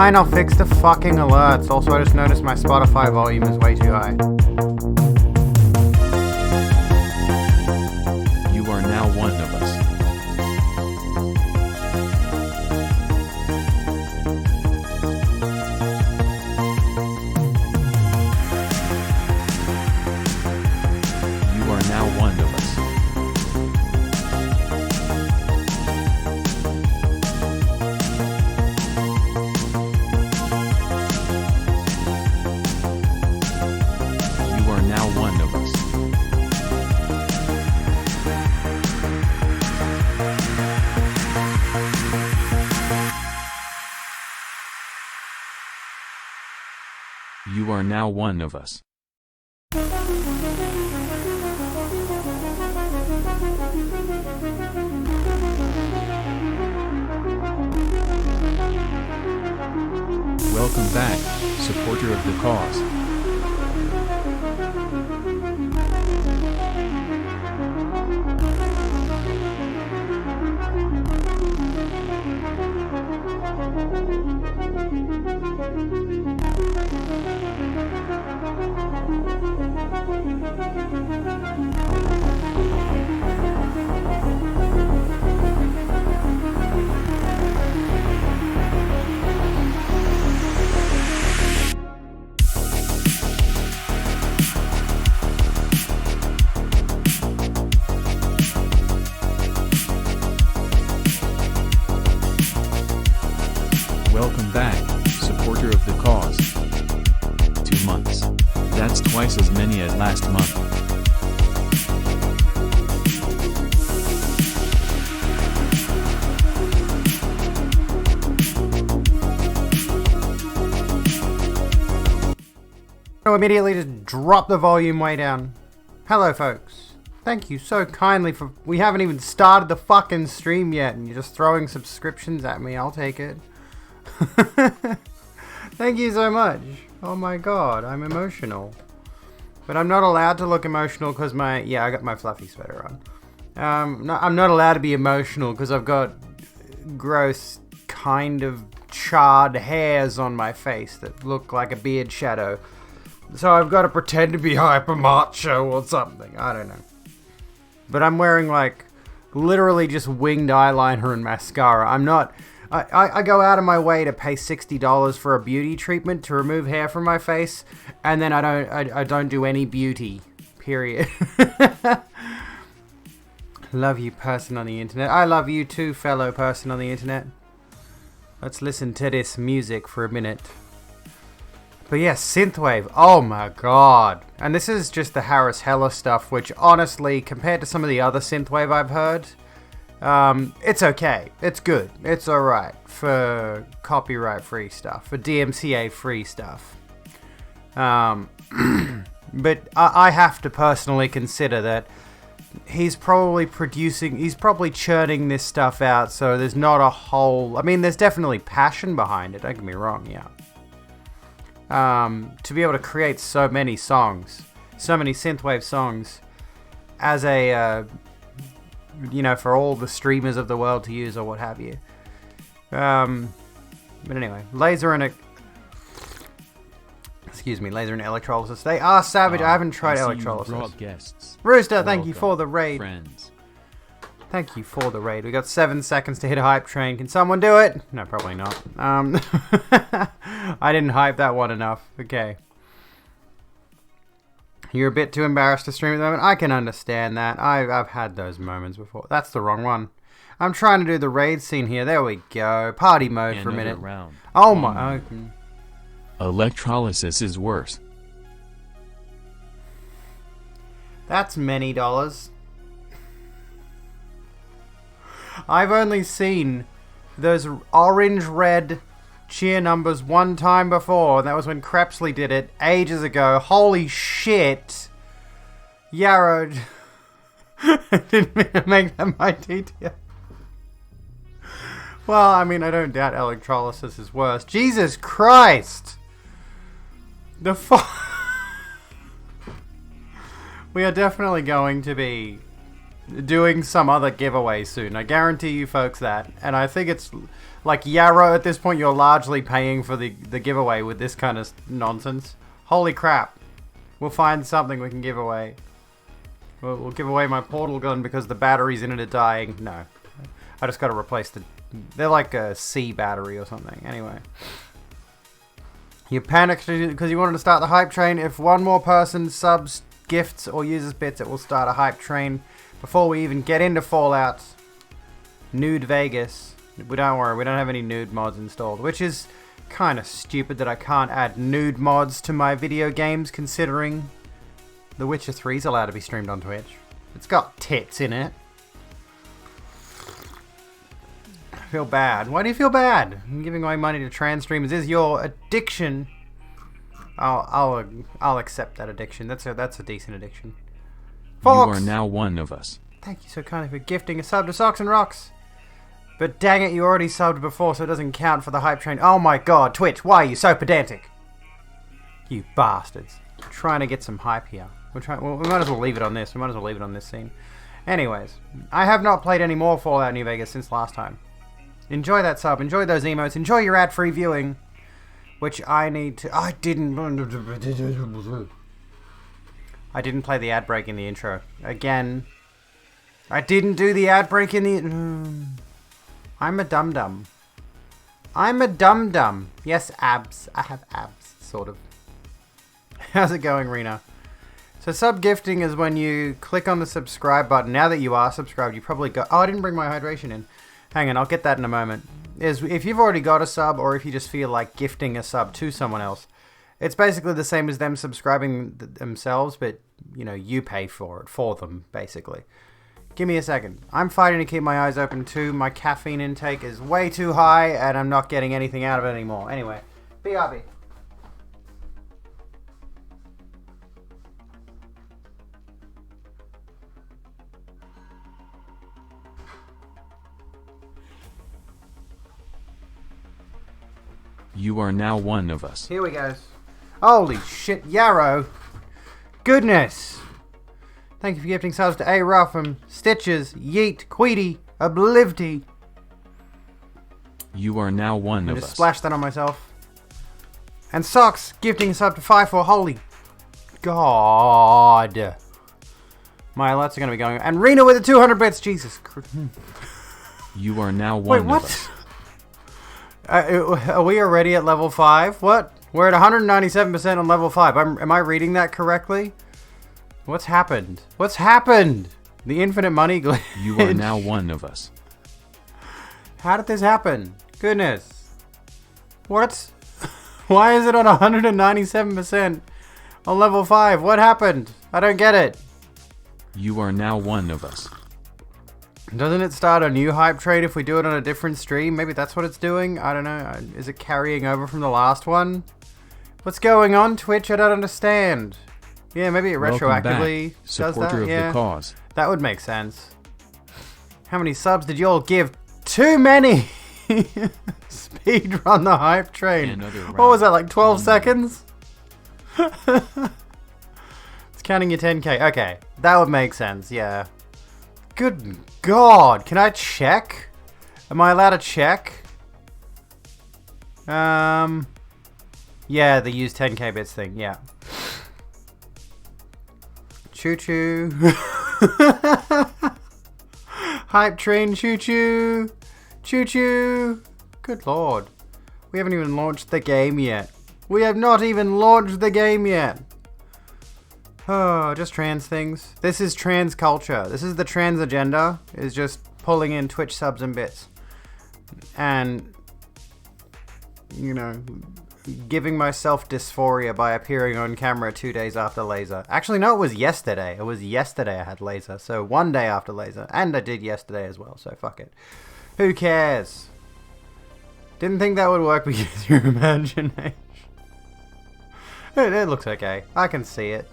Fine, I'll fix the fucking alerts. Also, I just noticed my Spotify volume is way too high. You are now one of us. You are now one of us. You are now one of us. You are now one of us. Welcome back, supporter of the cause. Welcome back, supporter of the cause. 2 months. That's twice as many as last month. So immediately just drop the volume way down. Hello, folks. Thank you so kindly for... We haven't even started the fucking stream yet, and you're just throwing subscriptions at me. I'll take it. Thank you so much. Oh my god, I'm emotional. But I'm not allowed to look emotional because my... Yeah, I got my fluffy sweater on. I'm not allowed to be emotional because I've got gross, kind of charred hairs on my face that look like a beard shadow. So I've got to pretend to be hyper macho or something. I don't know. But I'm wearing, like, literally just winged eyeliner and mascara. I'm not... I go out of my way to pay $60 for a beauty treatment to remove hair from my face, and then I don't do any beauty. Period. Love you, person on the internet. I love you too, fellow person on the internet. Let's listen to this music for a minute. But yeah, synthwave. Oh my god. And this is just the Harris Heller stuff, which honestly, compared to some of the other synthwave I've heard, it's okay. It's good. It's alright for copyright-free stuff, for DMCA-free stuff. But I have to personally consider that he's probably churning this stuff out, so there's not a whole... I mean, there's definitely passion behind it, don't get me wrong, yeah. To be able to create so many songs, so many synthwave songs, as a... for all the streamers of the world to use or what have you. But anyway, laser and electrolysis. They are savage. I haven't tried electrolysis. Guests. Rooster, thank you for the raid. Friends. Thank you for the raid. We got 7 seconds to hit a hype train. Can someone do it? No, probably not. I didn't hype that one enough. Okay. You're a bit too embarrassed to stream at the moment. I can understand that. I've had those moments before. That's the wrong one. I'm trying to do the raid scene here. There we go. Party mode for a minute. Round. Oh my. Electrolysis is worse. That's many dollars. I've only seen those orange-red cheer numbers one time before, and that was when Crepsley did it ages ago. Holy shit. Yarrow. I didn't mean to make that my detail. Well, I mean, I don't doubt electrolysis is worse. Jesus Christ! The We are definitely going to be doing some other giveaway soon. I guarantee you folks that. And I think it's like Yarrow at this point, you're largely paying for the giveaway with this kind of nonsense. Holy crap. We'll find something we can give away. We'll give away my portal gun because the batteries in it are dying. No. I just got to replace the... They're like a C battery or something. Anyway. You panicked because you wanted to start the hype train. If one more person subs, gifts, or uses bits, it will start a hype train. Before we even get into Fallout, Nude Vegas. Don't worry, we don't have any nude mods installed. Which is kind of stupid that I can't add nude mods to my video games, considering The Witcher 3 is allowed to be streamed on Twitch. It's got tits in it. I feel bad. Why do you feel bad? Giving away money to trans streamers is your addiction. I'll accept that addiction. That's a decent addiction. Fox! You are now one of us. Thank you so kindly for gifting a sub to Socks and Rocks. But dang it, you already subbed before, so it doesn't count for the hype train. Oh my god, Twitch, why are you so pedantic? You bastards. Trying to get some hype here. Well, we might as well leave it on this. We might as well leave it on this scene. Anyways, I have not played any more Fallout New Vegas since last time. Enjoy that sub. Enjoy those emotes. Enjoy your ad-free viewing. Which I need to... I didn't play the ad break in the intro. Again. I didn't do the ad break in the... I'm a dum-dum. I'm a dum-dum. Yes, abs. I have abs, sort of. How's it going, Rena? So sub-gifting is when you click on the subscribe button. Now that you are subscribed, you probably got... Oh, I didn't bring my hydration in. Hang on, I'll get that in a moment. If you've already got a sub, or if you just feel like gifting a sub to someone else, it's basically the same as them subscribing themselves, but, you know, you pay for it, for them, basically. Give me a second. I'm fighting to keep my eyes open too. My caffeine intake is way too high, and I'm not getting anything out of it anymore. Anyway, BRB. You are now one of us. Here we go. Holy shit, Yarrow. Goodness. Thank you for gifting subs to A. Ruffum, Stitches, Yeet, Queedy, Oblivity. You are now one of us. Just splash that on myself. And Socks gifting a sub to 5-4. Holy God. My alerts are going to be going. And Rena with the 200 bits. Jesus Christ. You are now one Wait, what? of us. Are we already at level 5? What? We're at 197% on level 5. Am I reading that correctly? What's happened? What's happened? The infinite money glitch. You are now one of us. How did this happen? Goodness. What? Why is it on 197% on level 5? What happened? I don't get it. You are now one of us. Doesn't it start a new hype train if we do it on a different stream? Maybe that's what it's doing? I don't know. Is it carrying over from the last one? What's going on, Twitch? I don't understand. Yeah, maybe it retroactively does that. Supporter of Yeah, the cause. that would make sense. How many subs did you all give? Too many! Speed run the hype train. What was that, like 12 seconds? It's counting your 10k. Okay, that would make sense, yeah. Good God, can I check? Am I allowed to check? Yeah, the use 10k bits thing, yeah. Choo choo. Hype train choo choo. Choo choo. Good Lord. We haven't even launched the game yet. We have not even launched the game yet. Oh, just trans things. This is trans culture. This is the trans agenda, is just pulling in Twitch subs and bits. And, you know, giving myself dysphoria by appearing on camera 2 days after laser. Actually, no, it was yesterday. It was yesterday I had laser. So 1 day after laser. And I did yesterday as well, so fuck it. Who cares? Didn't think that would work because your imagination. It looks okay. I can see it.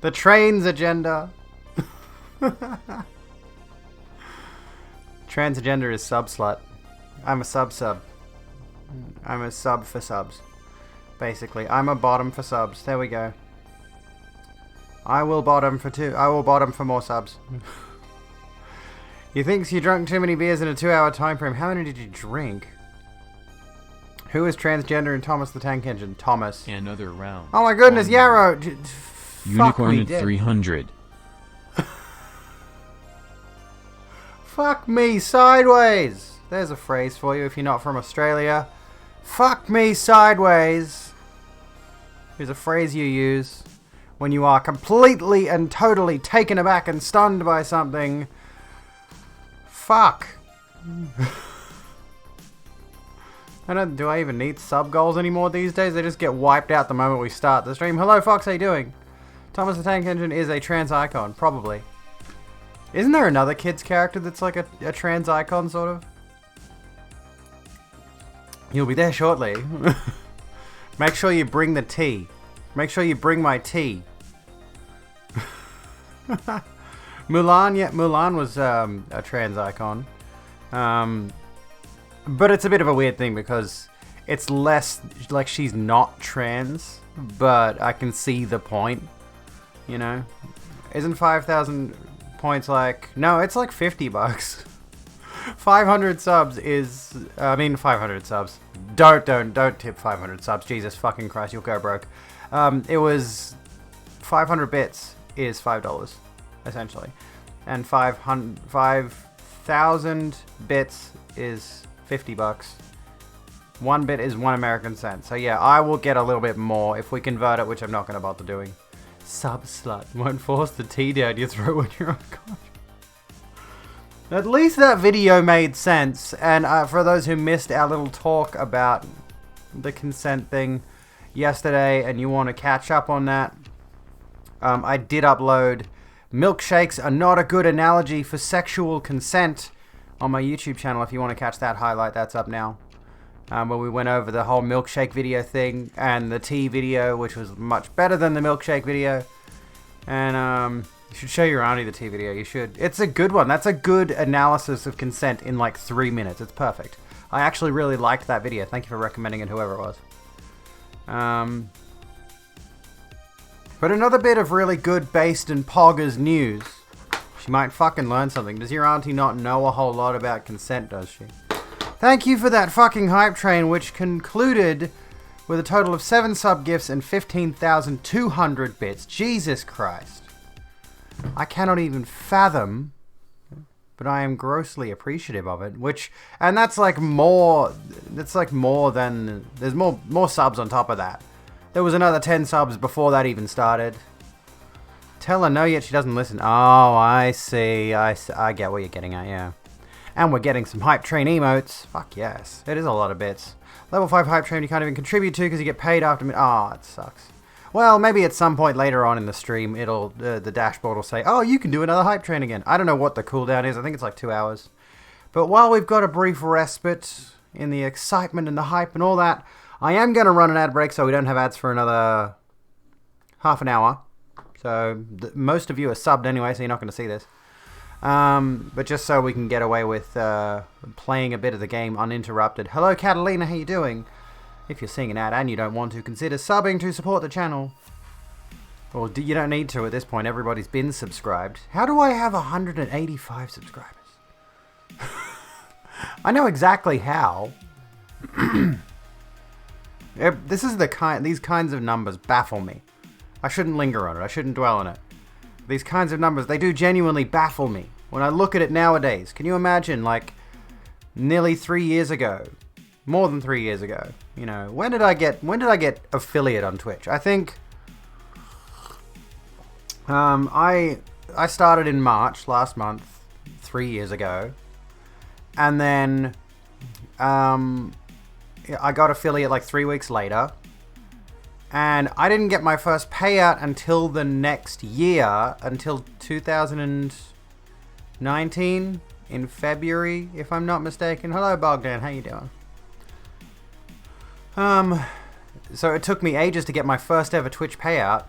The train's agenda. Trans agenda is sub slut. I'm a sub. I'm a sub for subs. Basically, I'm a bottom for subs. There we go. I will bottom for 2. I will bottom for more subs. You think you drunk too many beers in a 2-hour time frame. How many did you drink? Who is transgender in Thomas the Tank Engine? Thomas. Another round. Oh my goodness, Yarrow! Unicorn at 300. Fuck me sideways! There's a phrase for you if you're not from Australia. Fuck me sideways! Here's a phrase you use when you are completely and totally taken aback and stunned by something. Fuck. Do I even need sub goals anymore these days? They just get wiped out the moment we start the stream. Hello Fox, how you doing? Thomas the Tank Engine is a trans icon, probably. Isn't there another kid's character that's like a trans icon, sort of? You'll be there shortly. Make sure you bring the tea. Make sure you bring my tea. Mulan, yeah, Mulan was a trans icon. But it's a bit of a weird thing because it's less like she's not trans, but I can see the point, you know? Isn't 5,000 points like... No, it's like $50. 500 subs is... 500 subs. Don't tip 500 subs. Jesus fucking Christ, you'll go broke. It was... 500 bits is $5, essentially. And 5,000 bits is $50. 1 bit is 1 American cent. So yeah, I will get a little bit more if we convert it, which I'm not going to bother doing. Sub slut won't force the tea down your throat when you're unconscious. At least that video made sense. And for those who missed our little talk about the consent thing yesterday and you want to catch up on that, I did upload milkshakes are not a good analogy for sexual consent on my YouTube channel. If you want to catch that highlight, that's up now. Where we went over the whole milkshake video thing and the tea video, which was much better than the milkshake video. And you should show your auntie the tea video. You should. It's a good one. That's a good analysis of consent in like 3 minutes. It's perfect. I actually really liked that video. Thank you for recommending it, whoever it was. But another bit of really good based in Poggers news. She might fucking learn something. Does your auntie not know a whole lot about consent, does she? Thank you for that fucking hype train, which concluded with a total of 7 sub gifts and 15,200 bits. Jesus Christ. I cannot even fathom, but I am grossly appreciative of it. And that's like more than, there's more subs on top of that. There was another 10 subs before that even started. Tell her no, yet she doesn't listen. Oh, I see. I get what you're getting at, yeah. And we're getting some hype train emotes. Fuck yes. It is a lot of bits. Level 5 hype train you can't even contribute to because you get paid after... Oh, it sucks. Well, maybe at some point later on in the stream, it'll the dashboard will say, oh, you can do another hype train again. I don't know what the cooldown is. I think it's like 2 hours. But while we've got a brief respite in the excitement and the hype and all that, I am going to run an ad break so we don't have ads for another half an hour. So most of you are subbed anyway, so you're not going to see this. But just so we can get away with playing a bit of the game uninterrupted. Hello, Catalina, how you doing? If you're seeing an ad and you don't want to, consider subbing to support the channel. Well, you don't need to at this point. Everybody's been subscribed. How do I have 185 subscribers? I know exactly how. This is these kinds of numbers baffle me. I shouldn't linger on it. I shouldn't dwell on it. These kinds of numbers, they do genuinely baffle me. When I look at it nowadays, can you imagine, like, nearly 3 years ago, more than 3 years ago, you know, when did I get affiliate on Twitch? I think, I started in March last month, 3 years ago, and then, I got affiliate like 3 weeks later. And I didn't get my first payout until the next year, until 2019 in February, if I'm not mistaken. Hello, Bogdan. How you doing? So it took me ages to get my first ever Twitch payout.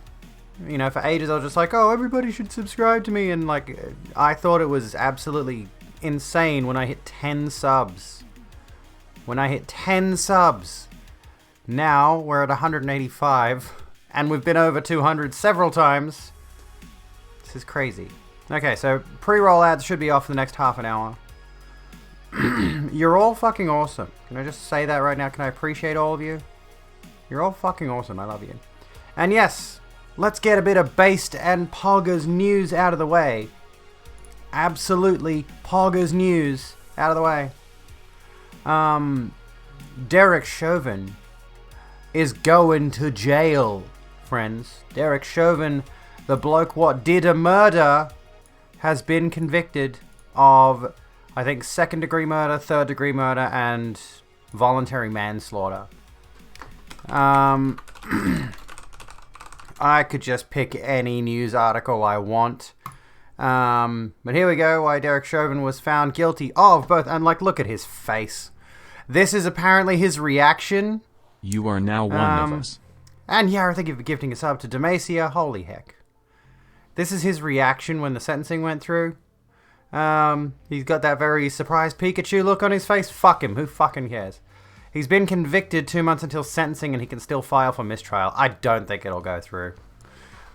You know, for ages I was just like, oh, everybody should subscribe to me. And like, I thought it was absolutely insane when I hit 10 subs. When I hit 10 subs. Now we're at 185, and we've been over 200 several times. This is crazy. Okay, so pre-roll ads should be off for the next half an hour. You're all fucking awesome. Can I just say that right now? Can I appreciate all of you? You're all fucking awesome. I love you. And yes, let's get a bit of Based and Poggers news out of the way. Absolutely Poggers news out of the way. Derek Chauvin is going to jail, friends. Derek Chauvin, the bloke what did a murder, has been convicted of, I think, 2nd degree murder, 3rd degree murder, and voluntary manslaughter. I could just pick any news article I want. But here we go, why Derek Chauvin was found guilty of both, and like, look at his face. This is apparently his reaction. You are now one of us. And yeah, thank you for gifting a sub to Demacia. Holy heck. This is his reaction when the sentencing went through. He's got that very surprised Pikachu look on his face. Fuck him. Who fucking cares? He's been convicted 2 months until sentencing, and he can still file for mistrial. I don't think it'll go through.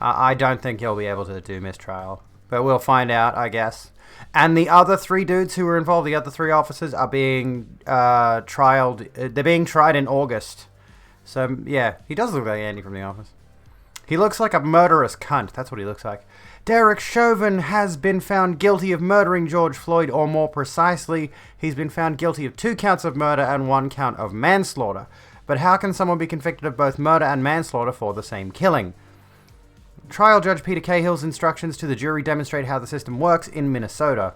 I don't think he'll be able to do mistrial. But we'll find out, I guess. And the other 3 dudes who were involved, the other 3 officers, are being trialed. They're being tried in August. So, yeah, he does look like Andy from The Office. He looks like a murderous cunt. That's what he looks like. Derek Chauvin has been found guilty of murdering George Floyd, or more precisely, he's been found guilty of 2 counts of murder and 1 count of manslaughter. But how can someone be convicted of both murder and manslaughter for the same killing? Trial Judge Peter Cahill's instructions to the jury demonstrate how the system works in Minnesota.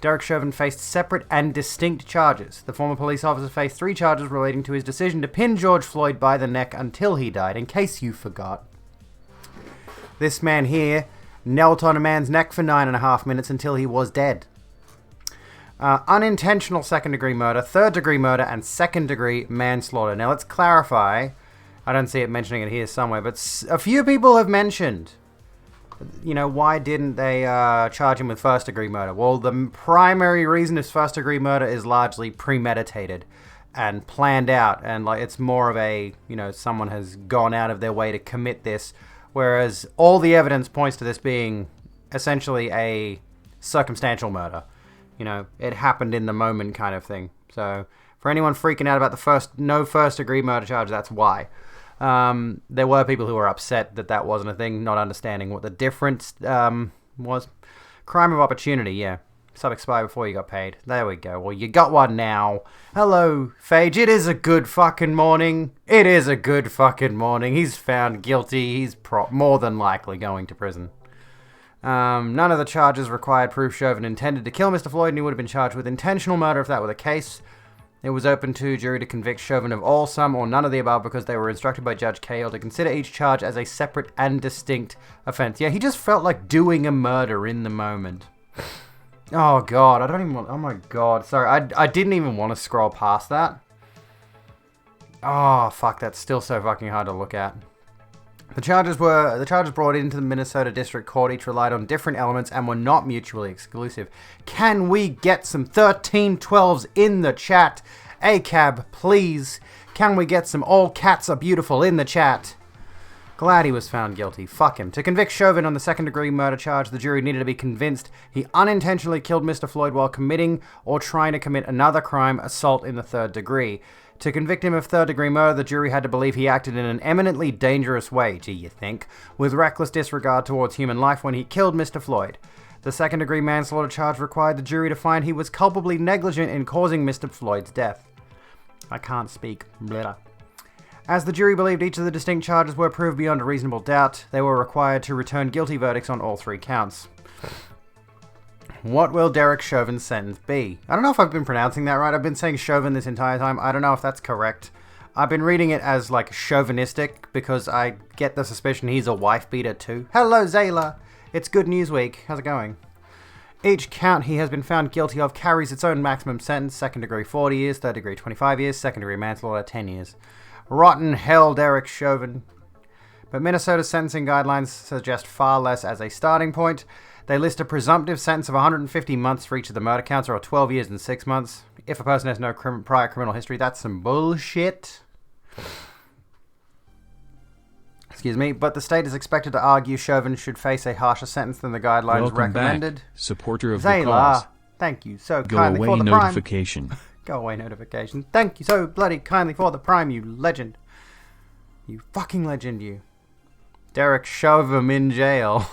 Derek Chauvin faced separate and distinct charges. The former police officer faced 3 charges relating to his decision to pin George Floyd by the neck until he died, in case you forgot. This man here knelt on a man's neck for 9.5 minutes until he was dead. Unintentional 2nd degree murder, 3rd degree murder, and 2nd degree manslaughter. Now let's clarify. I don't see it mentioning it here somewhere, but a few people have mentioned, you know, why didn't they charge him with 1st degree murder? Well, the primary reason is 1st degree murder is largely premeditated and planned out, and like it's more of a, you know, someone has gone out of their way to commit this, whereas all the evidence points to this being essentially a circumstantial murder. You know, it happened in the moment kind of thing. So for anyone freaking out about the no 1st degree murder charge, that's why. There were people who were upset that that wasn't a thing, not understanding what the difference was. Crime of opportunity, yeah. Sub expire before you got paid. There we go. Well, you got one now. Hello, Phage. It is a good fucking morning. It is a good fucking morning. He's found guilty. He's more than likely going to prison. None of the charges required proof Chauvin intended to kill Mr. Floyd, and he would have been charged with intentional murder if that were the case. It was open to jury to convict Chauvin of all, some, or none of the above because they were instructed by Judge Cahill to consider each charge as a separate and distinct offense. Yeah, he just felt like doing a murder in the moment. Oh, God, I don't even want... Oh, my God. Sorry, I didn't even want to scroll past that. Oh, fuck, that's still so fucking hard to look at. The charges brought into the Minnesota District Court each relied on different elements and were not mutually exclusive. Can we get some 1312s in the chat? ACAB, please. Can we get some all cats are beautiful in the chat? Glad he was found guilty. Fuck him. To convict Chauvin on the 2nd degree murder charge, the jury needed to be convinced he unintentionally killed Mr. Floyd while committing or trying to commit another crime, assault in the 3rd degree. To convict him of 3rd degree murder, the jury had to believe he acted in an eminently dangerous way, do you think, with reckless disregard towards human life when he killed Mr. Floyd. The 2nd degree manslaughter charge required the jury to find he was culpably negligent in causing Mr. Floyd's death. I can't speak. Blah. As the jury believed each of the distinct charges were proved beyond a reasonable doubt, they were required to return guilty verdicts on all 3 counts. What will Derek Chauvin's sentence be? I don't know if I've been pronouncing that right. I've been saying Chauvin this entire time. I don't know if that's correct. I've been reading it as, like, chauvinistic because I get the suspicion he's a wife beater too. Hello, Zayla! It's Good News Week. How's it going? Each count he has been found guilty of carries its own maximum sentence. 2nd degree 40 years, 3rd degree 25 years, 2nd degree manslaughter 10 years. Rotten hell, Derek Chauvin. But Minnesota's sentencing guidelines suggest far less as a starting point. They list a presumptive sentence of 150 months for each of the murder counts, or 12 years and 6 months. If a person has no prior criminal history, that's some bullshit. excuse me, but the state is expected to argue Chauvin should face a harsher sentence than the guidelines Welcome recommended. back, supporter of the Zayla, cause. thank you so Go kindly away for the notification. prime. Go away notification. Thank you so bloody kindly for the prime, you legend. You fucking legend, you. Derek Chauvin in jail.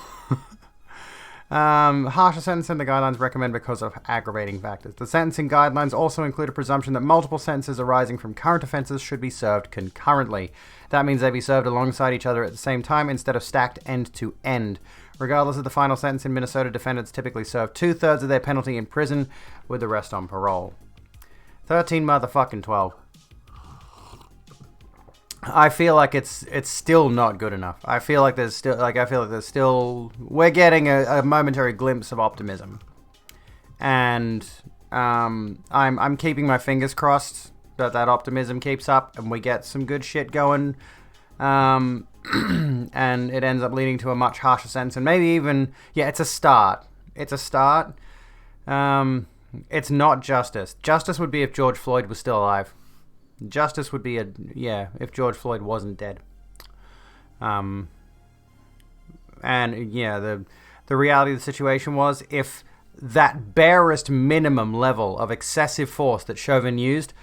Harsher sentence than the guidelines recommend because of aggravating factors. The sentencing guidelines also include a presumption that multiple sentences arising from current offences should be served concurrently. That means they be served alongside each other at the same time instead of stacked end to end. Regardless of the final sentence in Minnesota, defendants typically serve 2/3 of their penalty in prison, with the rest on parole. 13 motherfucking 12. I feel like it's still not good enough. I feel like there's still we're getting a momentary glimpse of optimism, and I'm keeping my fingers crossed that optimism keeps up and we get some good shit going, and it ends up leading to a much harsher sentence and maybe even it's a start. It's a start. It's not justice. Justice would be if George Floyd was still alive. Justice would be if George Floyd wasn't dead. The reality of the situation was if that barest minimum level of excessive force that Chauvin used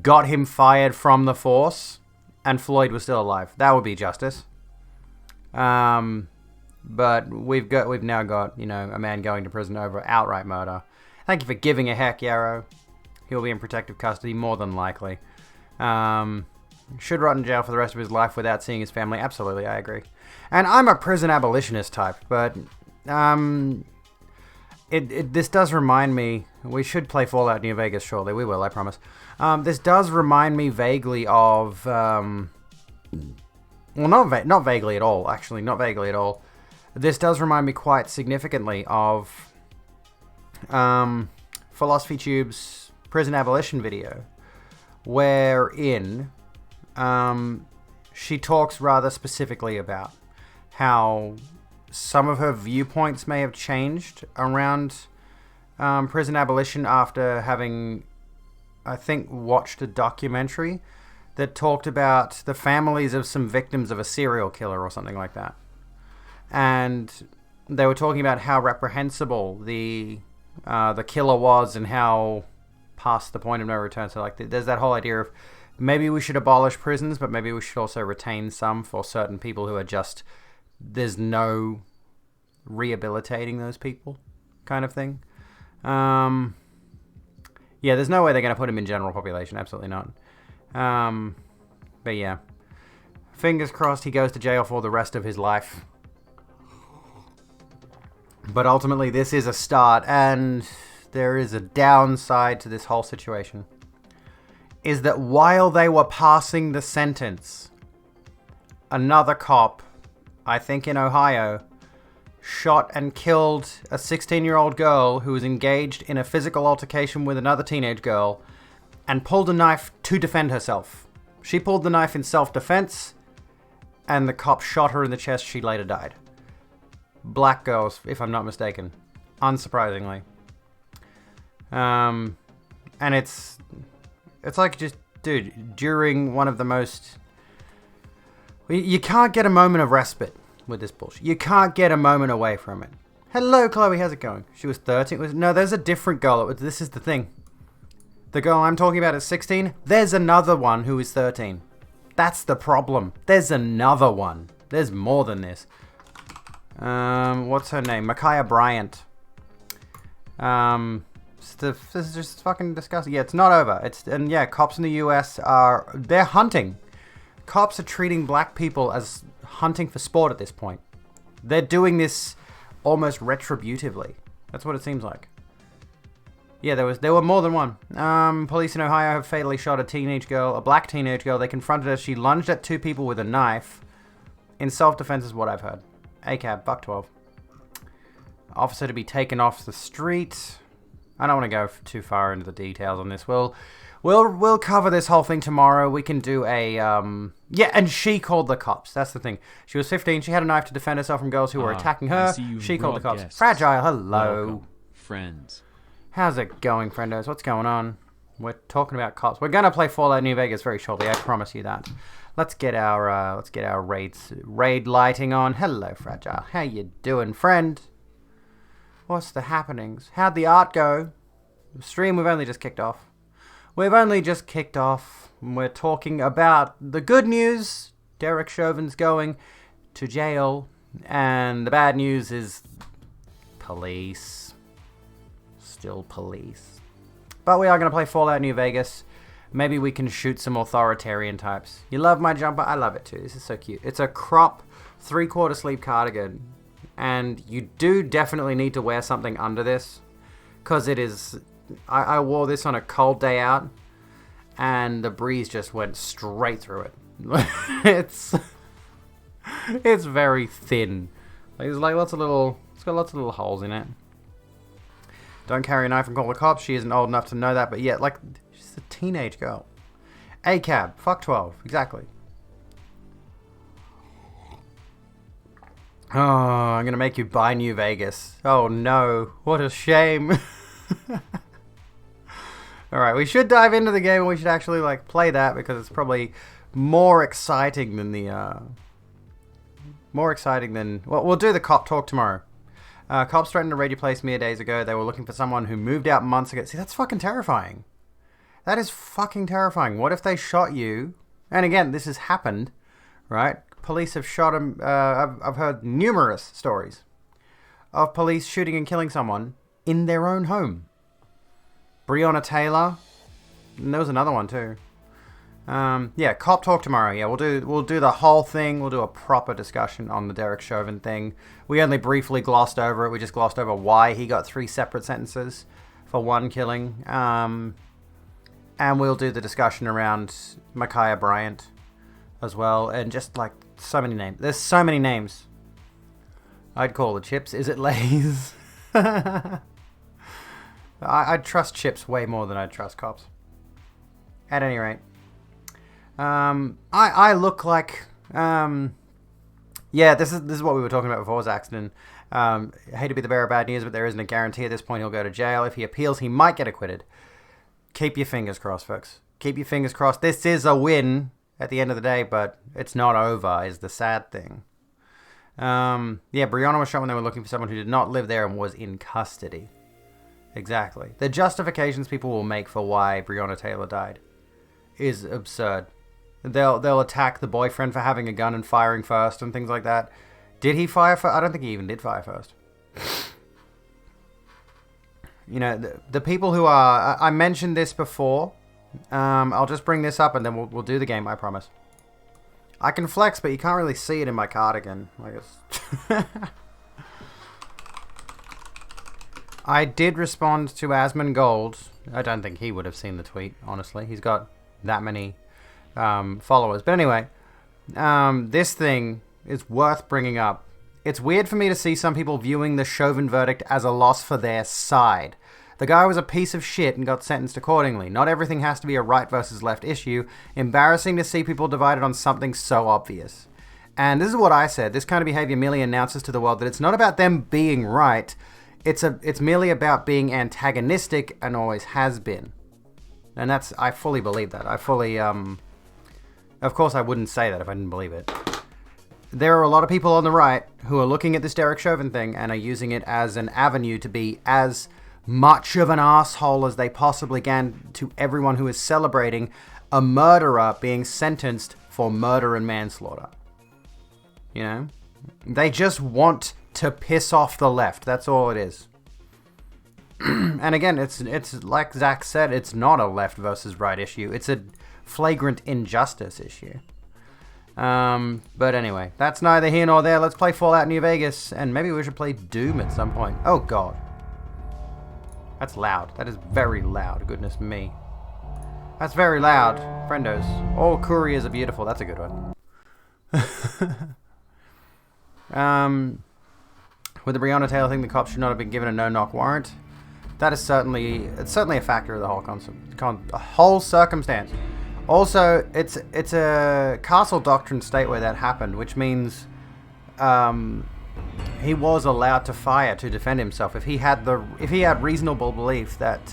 got him fired from the force and Floyd was still alive, that would be justice. But we've now got, a man going to prison over outright murder. Thank you for giving a heck, Yarrow. He'll be in protective custody more than likely. Should rot in jail for the rest of his life without seeing his family. Absolutely, I agree. And I'm a prison abolitionist type, but this does remind me. We should play Fallout New Vegas shortly. We will, I promise. This does remind me vaguely of. Not vaguely at all. Actually, not vaguely at all. This does remind me quite significantly of Philosophy Tube's prison abolition video, wherein she talks rather specifically about how some of her viewpoints may have changed around prison abolition after having, I think, watched a documentary that talked about the families of some victims of a serial killer or something like that. And they were talking about how reprehensible the killer was and how past the point of no return. So there's that whole idea of maybe we should abolish prisons, but maybe we should also retain some for certain people who are just, there's no rehabilitating those people kind of thing. There's no way they're going to put him in general population. Absolutely not. But yeah, fingers crossed he goes to jail for the rest of his life. But ultimately this is a start, and there is a downside to this whole situation, is that while they were passing the sentence, another cop, I think in Ohio, shot and killed a 16-year-old girl who was engaged in a physical altercation with another teenage girl and pulled a knife to defend herself. She pulled the knife in self-defense, and the cop shot her in the chest. She later died. Black girls, if I'm not mistaken. Unsurprisingly. And it's like, just, dude, during one of the most... You can't get a moment of respite with this bullshit. You can't get a moment away from it. Hello, Chloe, how's it going? She was 13. No, there's a different girl. This is the thing. The girl I'm talking about is 16. There's another one who is 13. That's the problem. There's another one. There's more than this. What's her name? Micaiah Bryant. This is just fucking disgusting. Yeah, it's not over. Cops in the US they're hunting. Cops are treating black people as hunting for sport at this point. They're doing this almost retributively. That's what it seems like. Yeah, there were more than one. Police in Ohio have fatally shot a black teenage girl. They confronted her. She lunged at two people with a knife. In self-defense is what I've heard. ACAB, buck 12. Officer to be taken off the street. I don't want to go too far into the details on this. We'll cover this whole thing tomorrow. We can do a and she called the cops. That's the thing. She was 15. She had a knife to defend herself from girls who were attacking her. She called the cops. Guests. Fragile, hello. Welcome, friends. How's it going, friendos? What's going on? We're talking about cops. We're going to play Fallout New Vegas very shortly. I promise you that. Let's get our raid lighting on. Hello, Fragile. How you doing, friend? What's the happenings? How'd the art go? The stream we've only just kicked off. We're talking about the good news. Derek Chauvin's going to jail. And the bad news is police. Still police. But we are going to play Fallout New Vegas. Maybe we can shoot some authoritarian types. You love my jumper? I love it too. This is so cute. It's a crop 3/4 sleeve cardigan. And you do definitely need to wear something under this. Because it is... I wore this on a cold day out. And the breeze just went straight through it. It's very thin. There's like lots of little... It's got lots of little holes in it. Don't carry a knife and call the cops. She isn't old enough to know that. But yeah, like... She's a teenage girl. ACAB. Fuck 12. Exactly. Oh, I'm going to make you buy New Vegas. Oh no. What a shame. Alright, we should dive into the game and we should actually like play that because it's probably more exciting than the... Well, we'll do the cop talk tomorrow. Cops threatened to raid your place mere days ago. They were looking for someone who moved out months ago. See, that's fucking terrifying. That is fucking terrifying. What if they shot you? And again, this has happened, right? Police have shot him. I've heard numerous stories of police shooting and killing someone in their own home. Breonna Taylor. And there was another one too. Yeah, cop talk tomorrow. Yeah, we'll do the whole thing. We'll do a proper discussion on the Derek Chauvin thing. We only briefly glossed over it. We just glossed over why he got 3 separate sentences for one killing. And we'll do the discussion around Ma'Khia Bryant as well. And just like so many names. There's so many names. I'd call the Chips. Is it Lay's? I'd trust Chips way more than I'd trust cops. At any rate. I look like... yeah, this is what we were talking about before Zaxton. I hate to be the bearer of bad news, but there isn't a guarantee at this point he'll go to jail. If he appeals, he might get acquitted. Keep your fingers crossed, folks. Keep your fingers crossed. This is a win at the end of the day, but it's not over, is the sad thing. Yeah, Breonna was shot when they were looking for someone who did not live there and was in custody. Exactly. The justifications people will make for why Breonna Taylor died is absurd. They'll attack the boyfriend for having a gun and firing first and things like that. Did he fire first? I don't think he even did fire first. You know, the people who are... I mentioned this before. I'll just bring this up and then we'll do the game, I promise. I can flex, but you can't really see it in my cardigan. I guess. I did respond to Asmongold. Gold. I don't think he would have seen the tweet, honestly. He's got that many followers. But anyway, this thing is worth bringing up. It's weird for me to see some people viewing the Chauvin verdict as a loss for their side. The guy was a piece of shit and got sentenced accordingly. Not everything has to be a right versus left issue. Embarrassing to see people divided on something so obvious. And this is what I said. This kind of behavior merely announces to the world that it's not about them being right. It's merely about being antagonistic and always has been. And that's... I fully believe that. I fully... Of course I wouldn't say that if I didn't believe it. There are a lot of people on the right who are looking at this Derek Chauvin thing and are using it as an avenue to be as much of an asshole as they possibly can to everyone who is celebrating a murderer being sentenced for murder and manslaughter. You know? They just want to piss off the left. That's all it is. And again, it's like Zach said, it's not a left versus right issue. It's a flagrant injustice issue. But anyway, that's neither here nor there. Let's play Fallout New Vegas, and maybe we should play Doom at some point. Oh god. That's loud. That is very loud. Goodness me. That's very loud. Friendos. All couriers are beautiful. That's a good one. With the Breonna Taylor thing, the cops should not have been given a no-knock warrant. That is certainly a factor of the whole circumstance. Also, it's a castle doctrine state where that happened, which means he was allowed to fire to defend himself if he had reasonable belief that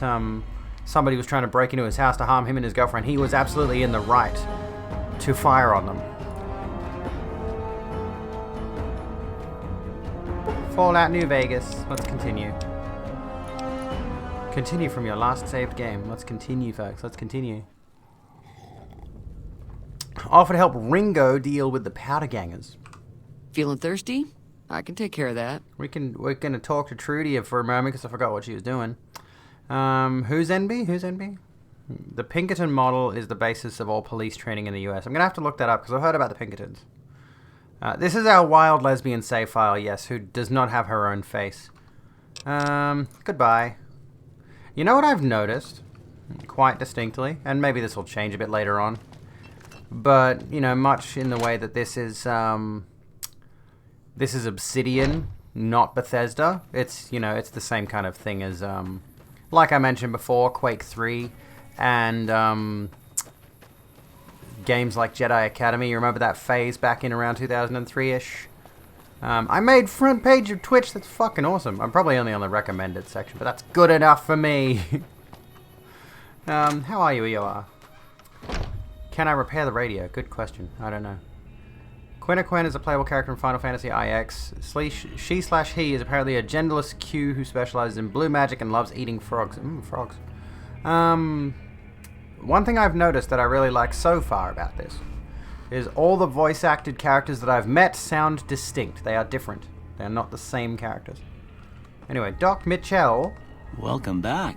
somebody was trying to break into his house to harm him and his girlfriend. He was absolutely in the right to fire on them. Fallout New Vegas. Let's continue. Continue from your last saved game. Let's continue, folks. Let's continue. Offer to help Ringo deal with the powder gangers. Feeling thirsty? I can take care of that. We're gonna talk to Trudy for a moment because I forgot what she was doing. Who's NB? Who's NB? The Pinkerton model is the basis of all police training in the US. I'm gonna have to look that up because I've heard about the Pinkertons. This is our wild lesbian save file, yes, who does not have her own face. Goodbye. You know what I've noticed? Quite distinctly, and maybe this will change a bit later on. But, you know, much in the way that this is Obsidian, not Bethesda. It's, you know, it's the same kind of thing as, like I mentioned before, Quake 3 and games like Jedi Academy. You remember that phase back in around 2003-ish? I made front page of Twitch. That's fucking awesome. I'm probably only on the recommended section, but that's good enough for me. How are you, EOR? Can I repair the radio? Good question. I don't know. Quinn is a playable character in Final Fantasy IX. She/he is apparently a genderless Q who specializes in blue magic and loves eating frogs. Frogs. One thing I've noticed that I really like so far about this is all the voice-acted characters that I've met sound distinct. They are different. They are not the same characters. Anyway, Doc Mitchell. Welcome back.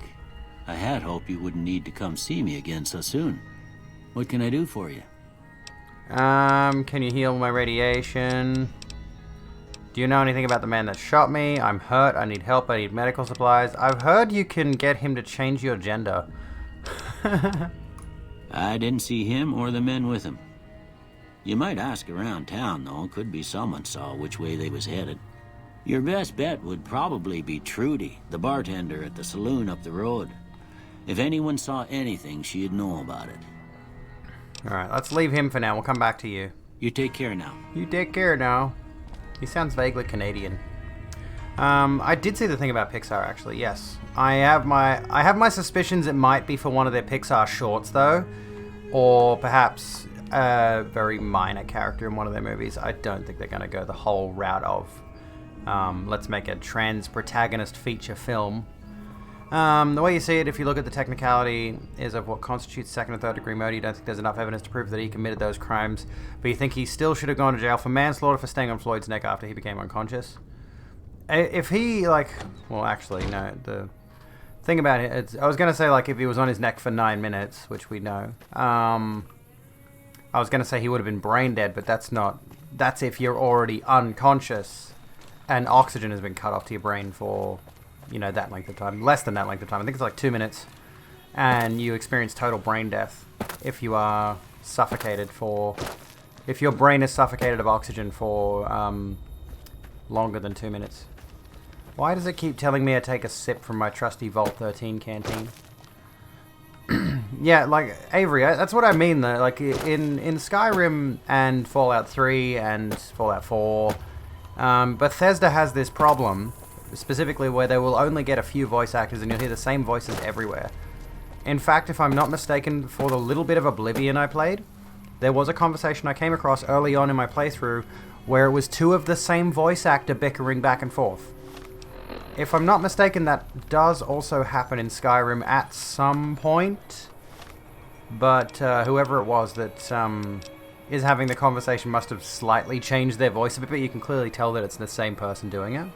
I had hoped you wouldn't need to come see me again so soon. What can I do for you? Can you heal my radiation? Do you know anything about the man that shot me? I'm hurt, I need help, I need medical supplies. I've heard you can get him to change your gender. I didn't see him or the men with him. You might ask around town, though. Could be someone saw which way they was headed. Your best bet would probably be Trudy, the bartender at the saloon up the road. If anyone saw anything, she'd know about it. Alright, let's leave him for now. We'll come back to you. You take care now. You take care now. He sounds vaguely Canadian. I did see the thing about Pixar, actually, yes. I have my suspicions it might be for one of their Pixar shorts, though. Or perhaps a very minor character in one of their movies. I don't think they're going to go the whole route of let's make a trans protagonist feature film. The way you see it, if you look at the technicality, is of what constitutes second and third degree murder. You don't think there's enough evidence to prove that he committed those crimes, but you think he still should have gone to jail for manslaughter for staying on Floyd's neck after he became unconscious. If he, well, actually, no, the thing about it, I was going to say, if he was on his neck for 9 minutes, which we know, I was going to say he would have been brain dead, but that's if you're already unconscious and oxygen has been cut off to your brain for, that length of time. Less than that length of time. I think it's 2 minutes. And you experience total brain death if you are suffocated if your brain is suffocated of oxygen for longer than 2 minutes. Why does it keep telling me I take a sip from my trusty Vault 13 canteen? Yeah, Avery, that's what I mean though. In Skyrim and Fallout 3 and Fallout 4, Bethesda has this problem, specifically where they will only get a few voice actors and you'll hear the same voices everywhere. In fact, if I'm not mistaken, for the little bit of Oblivion I played, there was a conversation I came across early on in my playthrough where it was 2 of the same voice actor bickering back and forth. If I'm not mistaken, that does also happen in Skyrim at some point, but whoever it was that is having the conversation must have slightly changed their voice a bit, but you can clearly tell that it's the same person doing it.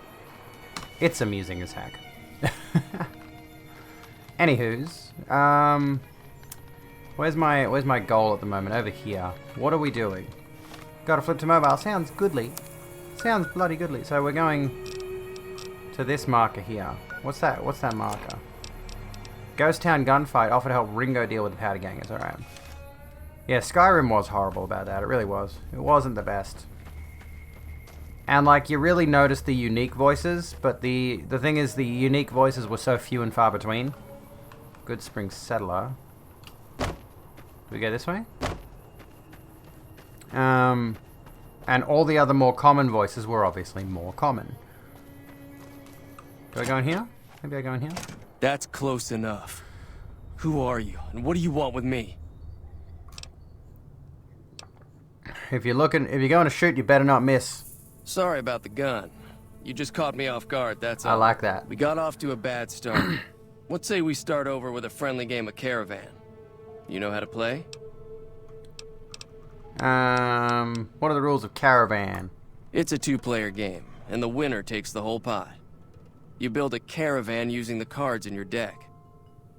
It's amusing as heck. Anywho's, where's my goal at the moment? Over here. What are we doing? Gotta flip to mobile. Sounds goodly. Sounds bloody goodly. So we're going to this marker here. What's that? What's that marker? Ghost Town gunfight. Offer to help Ringo deal with the powder gangers. Alright. Yeah, Skyrim was horrible about that. It really was. It wasn't the best. And you really noticed the unique voices, but the thing is the unique voices were so few and far between. Good Spring Settler. Do we go this way? And all the other more common voices were obviously more common. Do I go in here? Maybe I go in here? That's close enough. Who are you, and what do you want with me? If you're going to shoot, you better not miss. Sorry about the gun. You just caught me off guard, that's all. I like that. We got off to a bad start. Let's say we start over with a friendly game of Caravan. You know how to play? What are the rules of Caravan? It's a 2-player game, and the winner takes the whole pot. You build a caravan using the cards in your deck.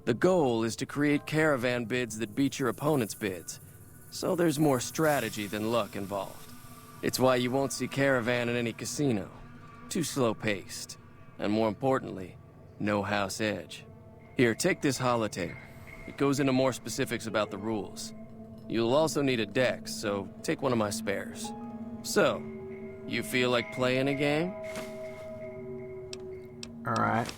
The goal is to create caravan bids that beat your opponent's bids, so there's more strategy than luck involved. It's why you won't see Caravan in any casino. Too slow-paced. And more importantly, no house edge. Here, take this holotape. It goes into more specifics about the rules. You'll also need a deck, so take one of my spares. So, you feel like playing a game? Alright.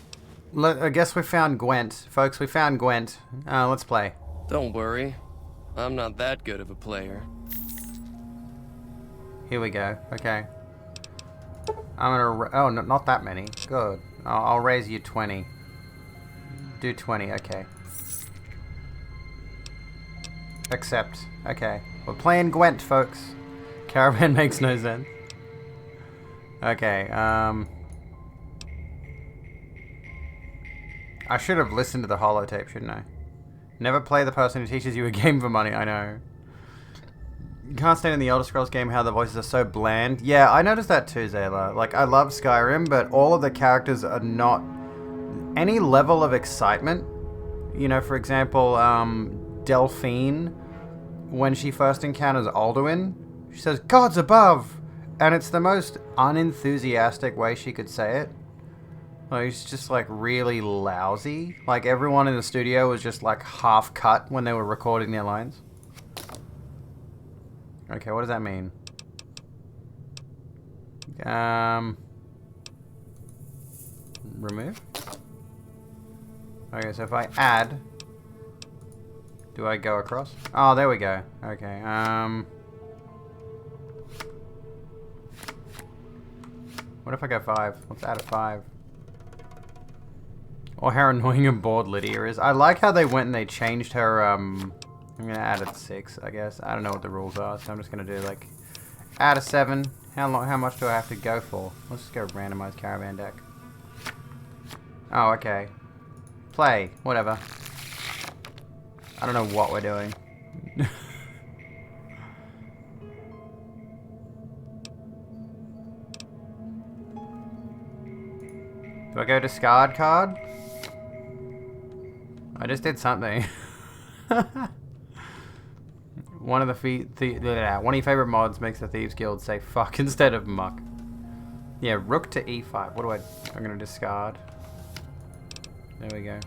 I guess we found Gwent. Folks, we found Gwent. Let's play. Don't worry. I'm not that good of a player. Here we go. Okay. I'm gonna... Oh, no, not that many. Good. I'll raise you 20. Do 20, okay. Accept. Okay. We're playing Gwent, folks. Caravan makes no sense. Okay, I should have listened to the holotape, shouldn't I? Never play the person who teaches you a game for money, I know. You can't stand in the Elder Scrolls game how the voices are so bland. Yeah, I noticed that too, Zayla. Like, I love Skyrim, but all of the characters are not any level of excitement. You know, for example, Delphine, when she first encounters Alduin, she says, "Gods above!" And it's the most unenthusiastic way she could say it. Like, it's just, like, really lousy. Like, everyone in the studio was just, like, half cut when they were recording their lines. Okay, what does that mean? Remove? Okay, so if I add... Do I go across? Oh, there we go. Okay, What if I go 5? Let's add a 5. Or how annoying and bored Lydia is. I like how they went and they changed her, I'm gonna add a 6, I guess. I don't know what the rules are, so I'm just gonna do, like, add a 7. How much do I have to go for? Let's just go randomize caravan deck. Oh, okay. Play. Whatever. I don't know what we're doing. Do I go discard card? I just did something. One of your favorite mods makes the Thieves Guild say fuck instead of muck. Yeah, rook to e5. What do I'm gonna discard. There we go.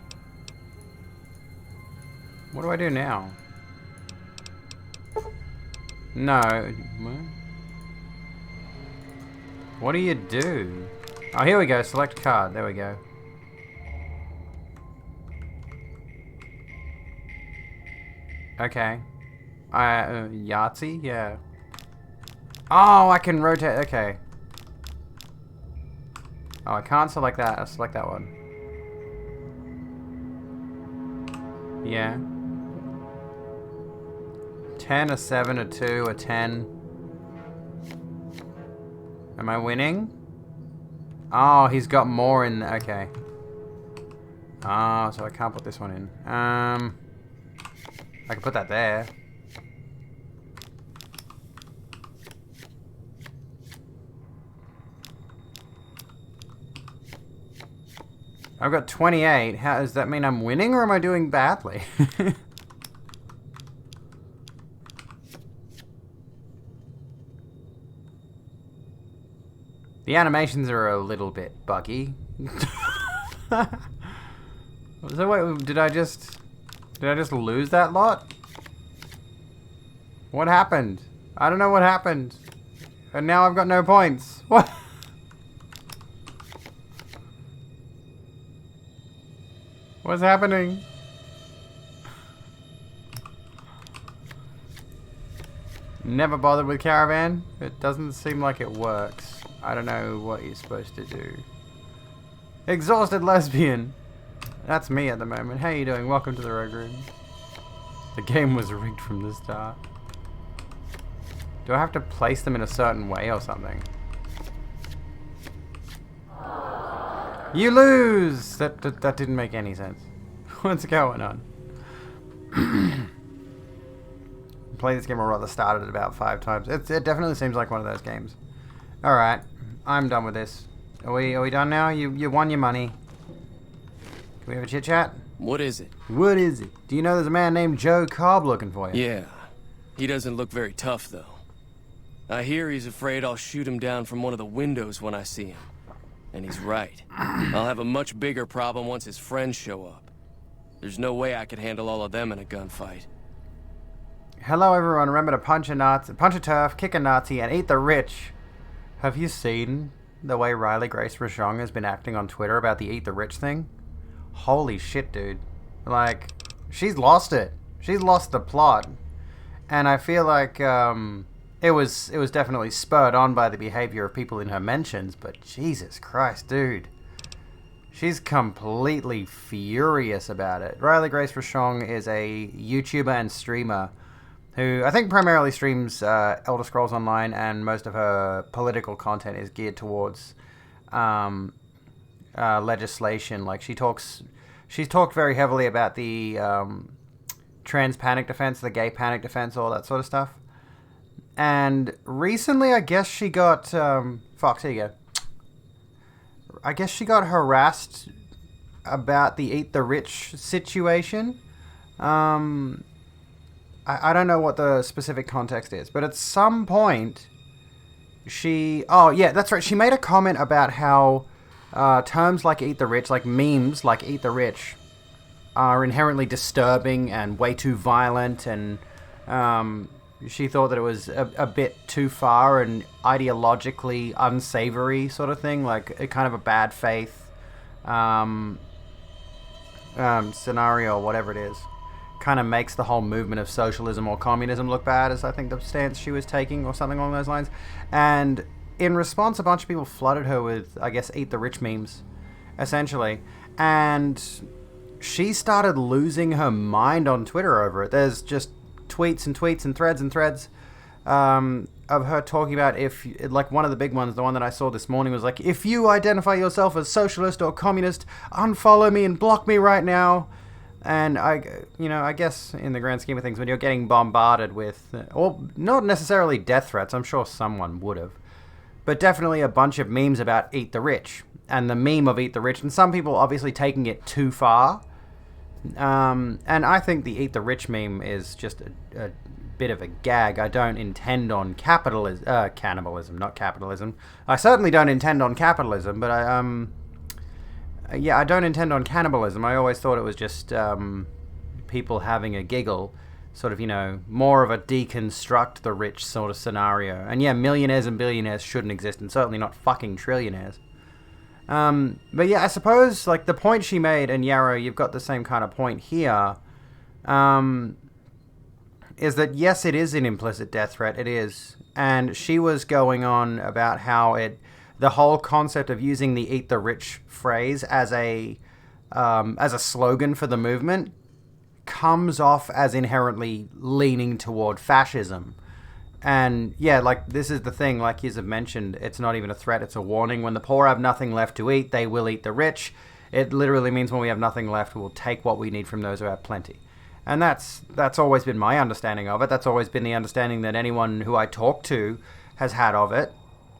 What do I do now? No. What do you do? Oh, here we go. Select card. There we go. Okay. Yahtzee? Yeah. Oh, I can rotate. Okay. Oh, I can't select that. I'll select that one. Yeah. 10, a 7, a 2, a 10. Am I winning? Oh, he's got more in... Okay. Oh, so I can't put this one in. I can put that there. I've got 28. How does that mean I'm winning or am I doing badly? The animations are a little bit buggy. So wait, did I just lose that lot? What happened? I don't know what happened. And now I've got no points. What? What's happening? Never bothered with Caravan. It doesn't seem like it works. I don't know what you're supposed to do. Exhausted lesbian. That's me at the moment. How you doing? Welcome to the Rogue Room. The game was rigged from the start. Do I have to place them in a certain way or something? You lose! That didn't make any sense. What's going on? Play this game or rather started it about 5 times. It definitely seems like one of those games. Alright, I'm done with this. Are we done now? You won your money. Can we have a chit chat? What is it? What is it? Do you know there's a man named Joe Cobb looking for you? Yeah. He doesn't look very tough, though. I hear he's afraid I'll shoot him down from one of the windows when I see him. And he's right. I'll have a much bigger problem once his friends show up. There's no way I could handle all of them in a gunfight. Hello everyone, remember to punch a turf, kick a Nazi, and eat the rich. Have you seen the way Riley Grace Rochon has been acting on Twitter about the eat the rich thing? Holy shit, dude. Like, she's lost it. She's lost the plot. And I feel like it was definitely spurred on by the behavior of people in her mentions, but Jesus Christ, dude. She's completely furious about it. Riley Grace Rochon is a YouTuber and streamer who I think primarily streams Elder Scrolls Online, and most of her political content is geared towards legislation. Like she's talked very heavily about the trans panic defense, the gay panic defense, all that sort of stuff. And recently, I guess she got Fox. Here you go. I guess she got harassed about the eat the rich situation. I don't know what the specific context is, but at some point, oh yeah, that's right. She made a comment about how terms like eat the rich, like memes like eat the rich, are inherently disturbing and way too violent, and she thought that it was a bit too far and ideologically unsavory sort of thing, like a kind of a bad faith scenario, or whatever it is. Kind of makes the whole movement of socialism or communism look bad, is I think the stance she was taking, or something along those lines. And in response, a bunch of people flooded her with, I guess, eat the rich memes, essentially. And she started losing her mind on Twitter over it. There's just tweets and tweets and threads of her talking about, if, like one of the big ones, the one that I saw this morning was like, if you identify yourself as socialist or communist, unfollow me and block me right now. And I guess in the grand scheme of things, when you're getting bombarded with, or not necessarily death threats, I'm sure someone would have, but definitely a bunch of memes about eat the rich, and the meme of eat the rich, and some people obviously taking it too far. And I think the eat the rich meme is just a bit of a gag. I don't intend on cannibalism, not capitalism. I certainly don't intend on capitalism, but I don't intend on cannibalism. I always thought it was just people having a giggle, sort of, more of a deconstruct the rich sort of scenario. And yeah, millionaires and billionaires shouldn't exist, and certainly not fucking trillionaires. But yeah, I suppose, like, the point she made, and Yarrow, you've got the same kind of point here, is that yes, it is an implicit death threat, it is. And she was going on about how the whole concept of using the eat the rich phrase as a slogan for the movement comes off as inherently leaning toward fascism. And yeah, like, this is the thing, like you have mentioned, it's not even a threat, it's a warning. When the poor have nothing left to eat, they will eat the rich. It literally means when we have nothing left, we'll take what we need from those who have plenty. And that's always been my understanding of it. That's always been the understanding that anyone who I talk to has had of it.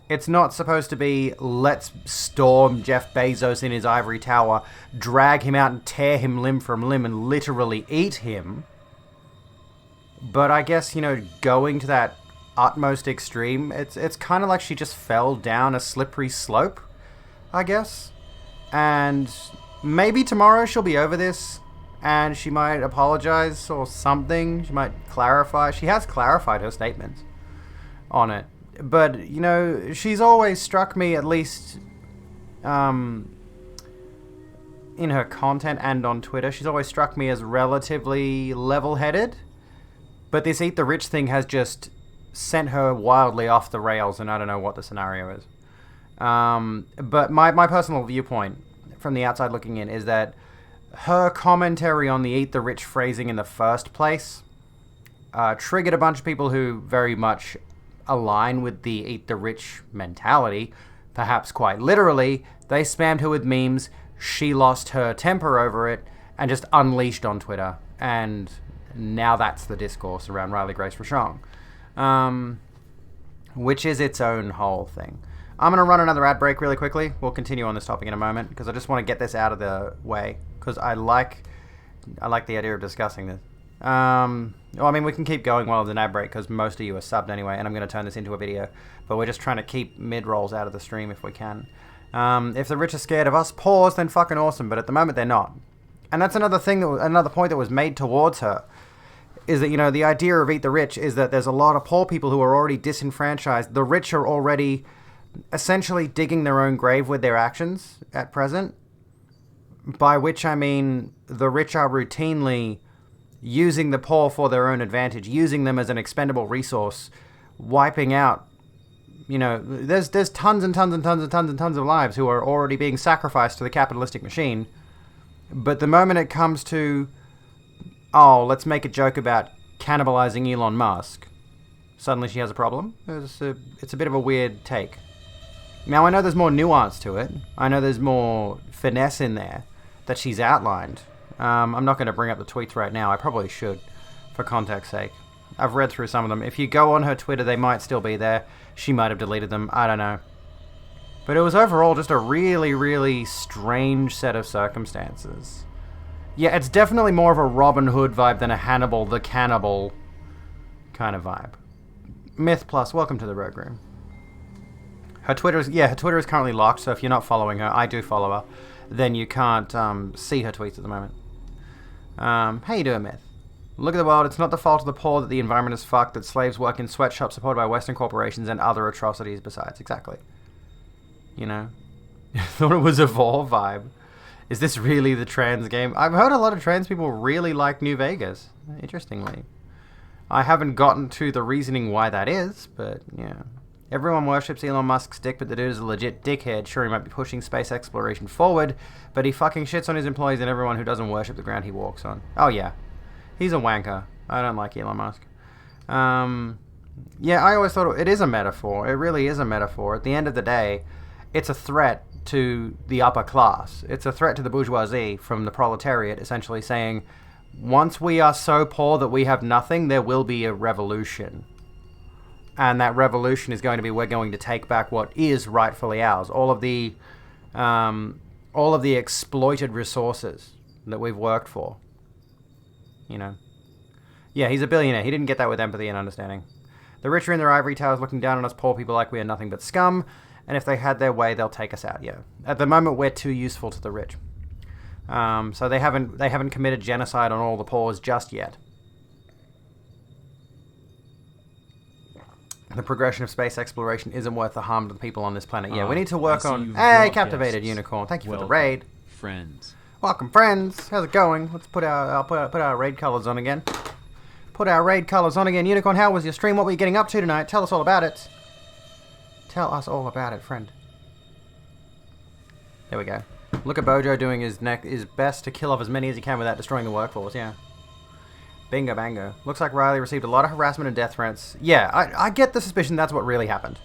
It's not supposed to be, let's storm Jeff Bezos in his ivory tower, drag him out and tear him limb from limb and literally eat him. But I guess, going to that utmost extreme, it's kind of like she just fell down a slippery slope, I guess. And maybe tomorrow she'll be over this and she might apologize or something. She might clarify. She has clarified her statements on it. But, she's always struck me, at least in her content and on Twitter, she's always struck me as relatively level-headed. But this eat the rich thing has just sent her wildly off the rails, and I don't know what the scenario is. But my personal viewpoint from the outside looking in is that her commentary on the eat the rich phrasing in the first place triggered a bunch of people who very much align with the eat the rich mentality, perhaps quite literally, they spammed her with memes, she lost her temper over it, and just unleashed on Twitter. And now that's the discourse around Riley Grace Rochon. Which is its own whole thing. I'm going to run another ad break really quickly. We'll continue on this topic in a moment, because I just want to get this out of the way, because I like the idea of discussing this. Well, I mean, we can keep going while there's an ad break, because most of you are subbed anyway, and I'm going to turn this into a video. But we're just trying to keep mid-rolls out of the stream if we can. If the rich are scared of us poors, then fucking awesome, but at the moment they're not. And that's another point that was made towards her, is that, you know, the idea of Eat the Rich is that there's a lot of poor people who are already disenfranchised. The rich are already essentially digging their own grave with their actions at present, by which I mean the rich are routinely using the poor for their own advantage, using them as an expendable resource, wiping out, you know, there's tons and tons and tons and tons and tons of lives who are already being sacrificed to the capitalistic machine. But the moment it comes to, oh, let's make a joke about cannibalizing Elon Musk, suddenly she has a problem. It's a bit of a weird take. Now, I know there's more nuance to it. I know there's more finesse in there that she's outlined. I'm not going to bring up the tweets right now. I probably should, for context's sake. I've read through some of them. If you go on her Twitter, they might still be there. She might have deleted them. I don't know. But it was overall just a really, really strange set of circumstances. Yeah, it's definitely more of a Robin Hood vibe than a Hannibal the Cannibal kind of vibe. Myth Plus, welcome to the Rogue Room. Her Twitter is currently locked, so if you're not following her, I do follow her, then you can't see her tweets at the moment. How you doing, Myth? Look at the world, it's not the fault of the poor that the environment is fucked, that slaves work in sweatshops supported by Western corporations and other atrocities besides. Exactly. You know? Thought it was a Vor vibe. Is this really the trans game? I've heard a lot of trans people really like New Vegas, interestingly. I haven't gotten to the reasoning why that is, but yeah. Everyone worships Elon Musk's dick, but the dude is a legit dickhead. Sure, he might be pushing space exploration forward, but he fucking shits on his employees and everyone who doesn't worship the ground he walks on. Oh yeah. He's a wanker. I don't like Elon Musk. Yeah, I always thought it is a metaphor. It really is a metaphor. At the end of the day, it's a threat to the upper class. It's a threat to the bourgeoisie from the proletariat, essentially saying, once we are so poor that we have nothing, there will be a revolution. And that revolution is going to be, we're going to take back what is rightfully ours. All of the exploited resources that we've worked for. You know. Yeah, he's a billionaire. He didn't get that with empathy and understanding. The rich are in their ivory towers looking down on us poor people like we are nothing but scum. And if they had their way, they'll take us out, yeah. At the moment, we're too useful to the rich. So they haven't committed genocide on all the poors just yet. The progression of space exploration isn't worth the harm to the people on this planet. Yeah, we need to work on... Hey, Captivated guests. Unicorn. Thank you for the raid. Friends. Welcome, friends. How's it going? Let's put our raid colors on again. Put our raid colors on again. Unicorn, how was your stream? What were you getting up to tonight? Tell us all about it. Tell us all about it, friend. There we go. Look at Bojo doing his best to kill off as many as he can without destroying the workforce, yeah. Bingo bango. Looks like Riley received a lot of harassment and death threats. Yeah, I get the suspicion that's what really happened.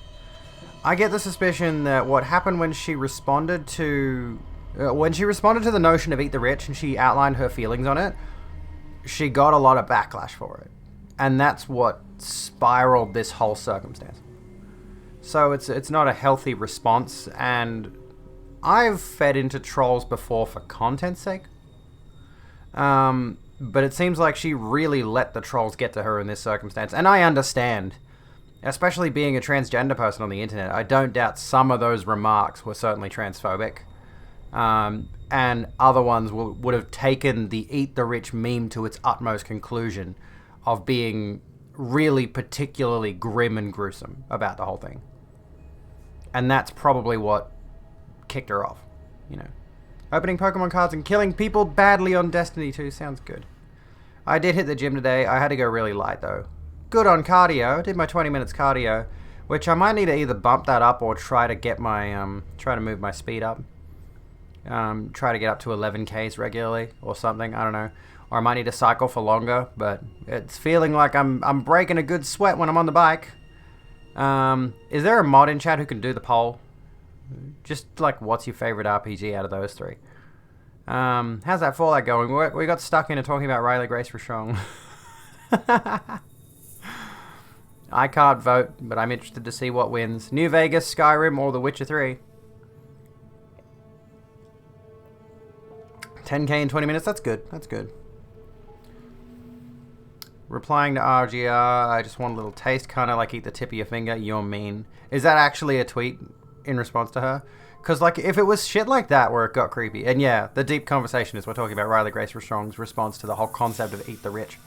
I get the suspicion that what happened when she responded to... the notion of Eat the Rich and she outlined her feelings on it, she got a lot of backlash for it. And that's what spiraled this whole circumstance. So it's not a healthy response, and I've fed into trolls before for content's sake. But it seems like she really let the trolls get to her in this circumstance. And I understand, especially being a transgender person on the internet, I don't doubt some of those remarks were certainly transphobic. And other ones would have taken the Eat the Rich meme to its utmost conclusion of being really particularly grim and gruesome about the whole thing. And that's probably what kicked her off, you know. Opening Pokemon cards and killing people badly on Destiny 2 sounds good. I did hit the gym today. I had to go really light, though. Good on cardio. Did my 20 minutes cardio, which I might need to either bump that up or try to get my, try to move my speed up. Try to get up to 11Ks regularly or something. I don't know. Or I might need to cycle for longer, but it's feeling like I'm breaking a good sweat when I'm on the bike. Is there a mod in chat who can do the poll? Just like, what's your favorite RPG out of those three? How's that Fallout going? We got stuck into talking about Riley Grace Rochon. I can't vote, but I'm interested to see what wins. New Vegas, Skyrim, or The Witcher 3. 10k in 20 minutes, that's good. That's good. Replying to RGR, I just want a little taste, kind of like eat the tip of your finger, you're mean. Is that actually a tweet in response to her? Because, like, if it was shit like that where it got creepy, and yeah, the deep conversation is we're talking about Riley Grace Rochon's response to the whole concept of eat the rich.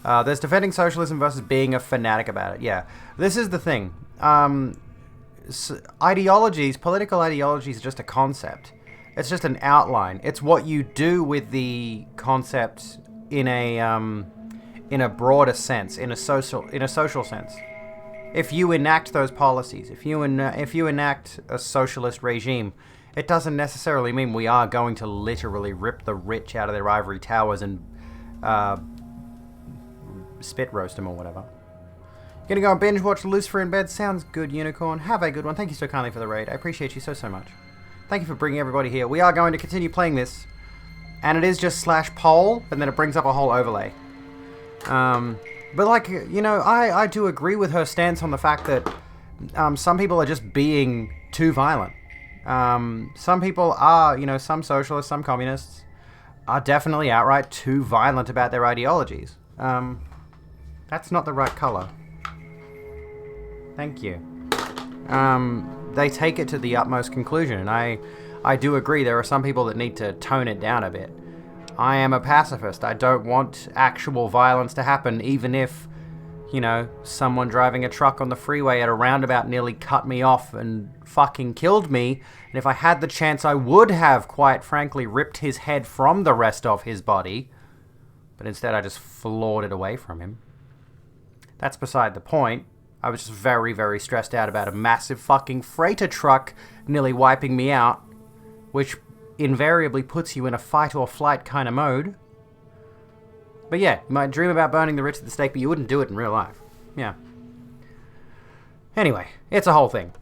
There's defending socialism versus being a fanatic about it. Yeah, this is the thing. Ideologies, political ideologies, are just a concept. It's just an outline. It's what you do with the concept in a broader sense, in a social sense. If you enact those policies, if you enact a socialist regime, it doesn't necessarily mean we are going to literally rip the rich out of their ivory towers and spit roast them or whatever. Gonna go and binge watch Lucifer in bed. Sounds good, Unicorn. Have a good one. Thank you so kindly for the raid. I appreciate you so much. Thank you for bringing everybody here. We are going to continue playing this, and it is just /poll, and then it brings up a whole overlay. But like, you know, I do agree with her stance on the fact that some people are just being too violent. Some people are, you know, some socialists, some communists are definitely outright too violent about their ideologies. That's not the right color. Thank you. They take it to the utmost conclusion, and I do agree there are some people that need to tone it down a bit. I am a pacifist. I don't want actual violence to happen, even if, you know, someone driving a truck on the freeway at a roundabout nearly cut me off and fucking killed me. And if I had the chance, I would have, quite frankly, ripped his head from the rest of his body. But instead, I just floored it away from him. That's beside the point. I was just very, very stressed out about a massive fucking freighter truck nearly wiping me out, which invariably puts you in a fight or flight kind of mode. But yeah, you might dream about burning the rich at the stake, but you wouldn't do it in real life. Yeah. Anyway, it's a whole thing.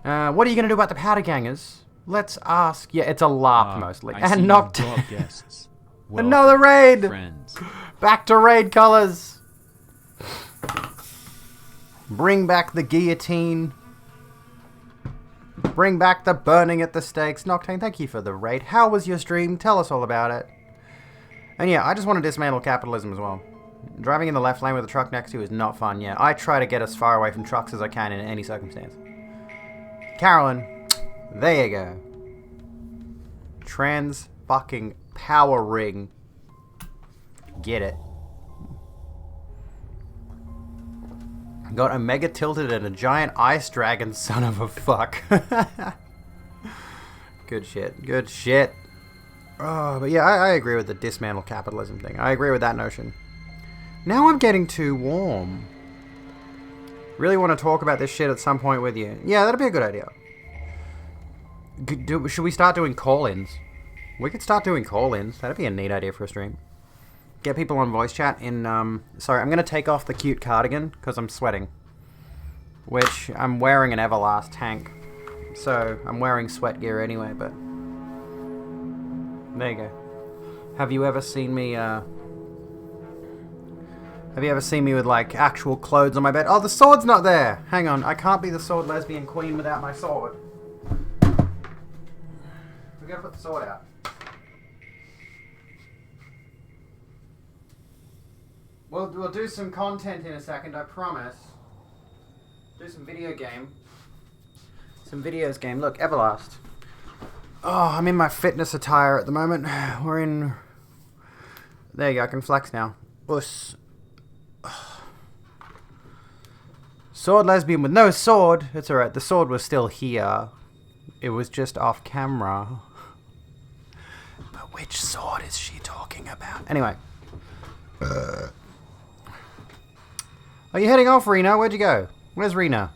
What are you going to do about the powder gangers? Let's ask. Yeah, it's a LARP mostly. And knocked. Guests. Another raid! Friends. Back to raid colors! Bring back the guillotine. Bring back the burning at the stakes. Noctane, thank you for the raid. How was your stream? Tell us all about it. And yeah, I just want to dismantle capitalism as well. Driving in the left lane with a truck next to you is not fun. Yeah, I try to get as far away from trucks as I can in any circumstance. Carolyn, there you go. Trans fucking power ring. Get it. Got a mega tilted and a giant ice dragon, son of a fuck. Good shit. Good shit. Oh, but yeah, I agree with the dismantle capitalism thing. I agree with that notion. Now I'm getting too warm. Really want to talk about this shit at some point with you. Yeah, that'd be a good idea. Should we start doing call-ins? We could start doing call-ins. That'd be a neat idea for a stream. Get people on voice chat in, sorry, I'm going to take off the cute cardigan because I'm sweating. Which, I'm wearing an Everlast tank. So, I'm wearing sweat gear anyway, but... There you go. Have you ever seen me, with, like, actual clothes on my bed? Oh, the sword's not there! Hang on, I can't be the sword lesbian queen without my sword. We gotta put the sword out. We'll do some content in a second, I promise. Do some video game. Some videos game. Look, Everlast. Oh, I'm in my fitness attire at the moment. We're in... There you go, I can flex now. Us. Sword lesbian with no sword. It's alright, the sword was still here. It was just off camera. But which sword is she talking about? Anyway. Are you heading off, Rena? Where'd you go? Where's Rena?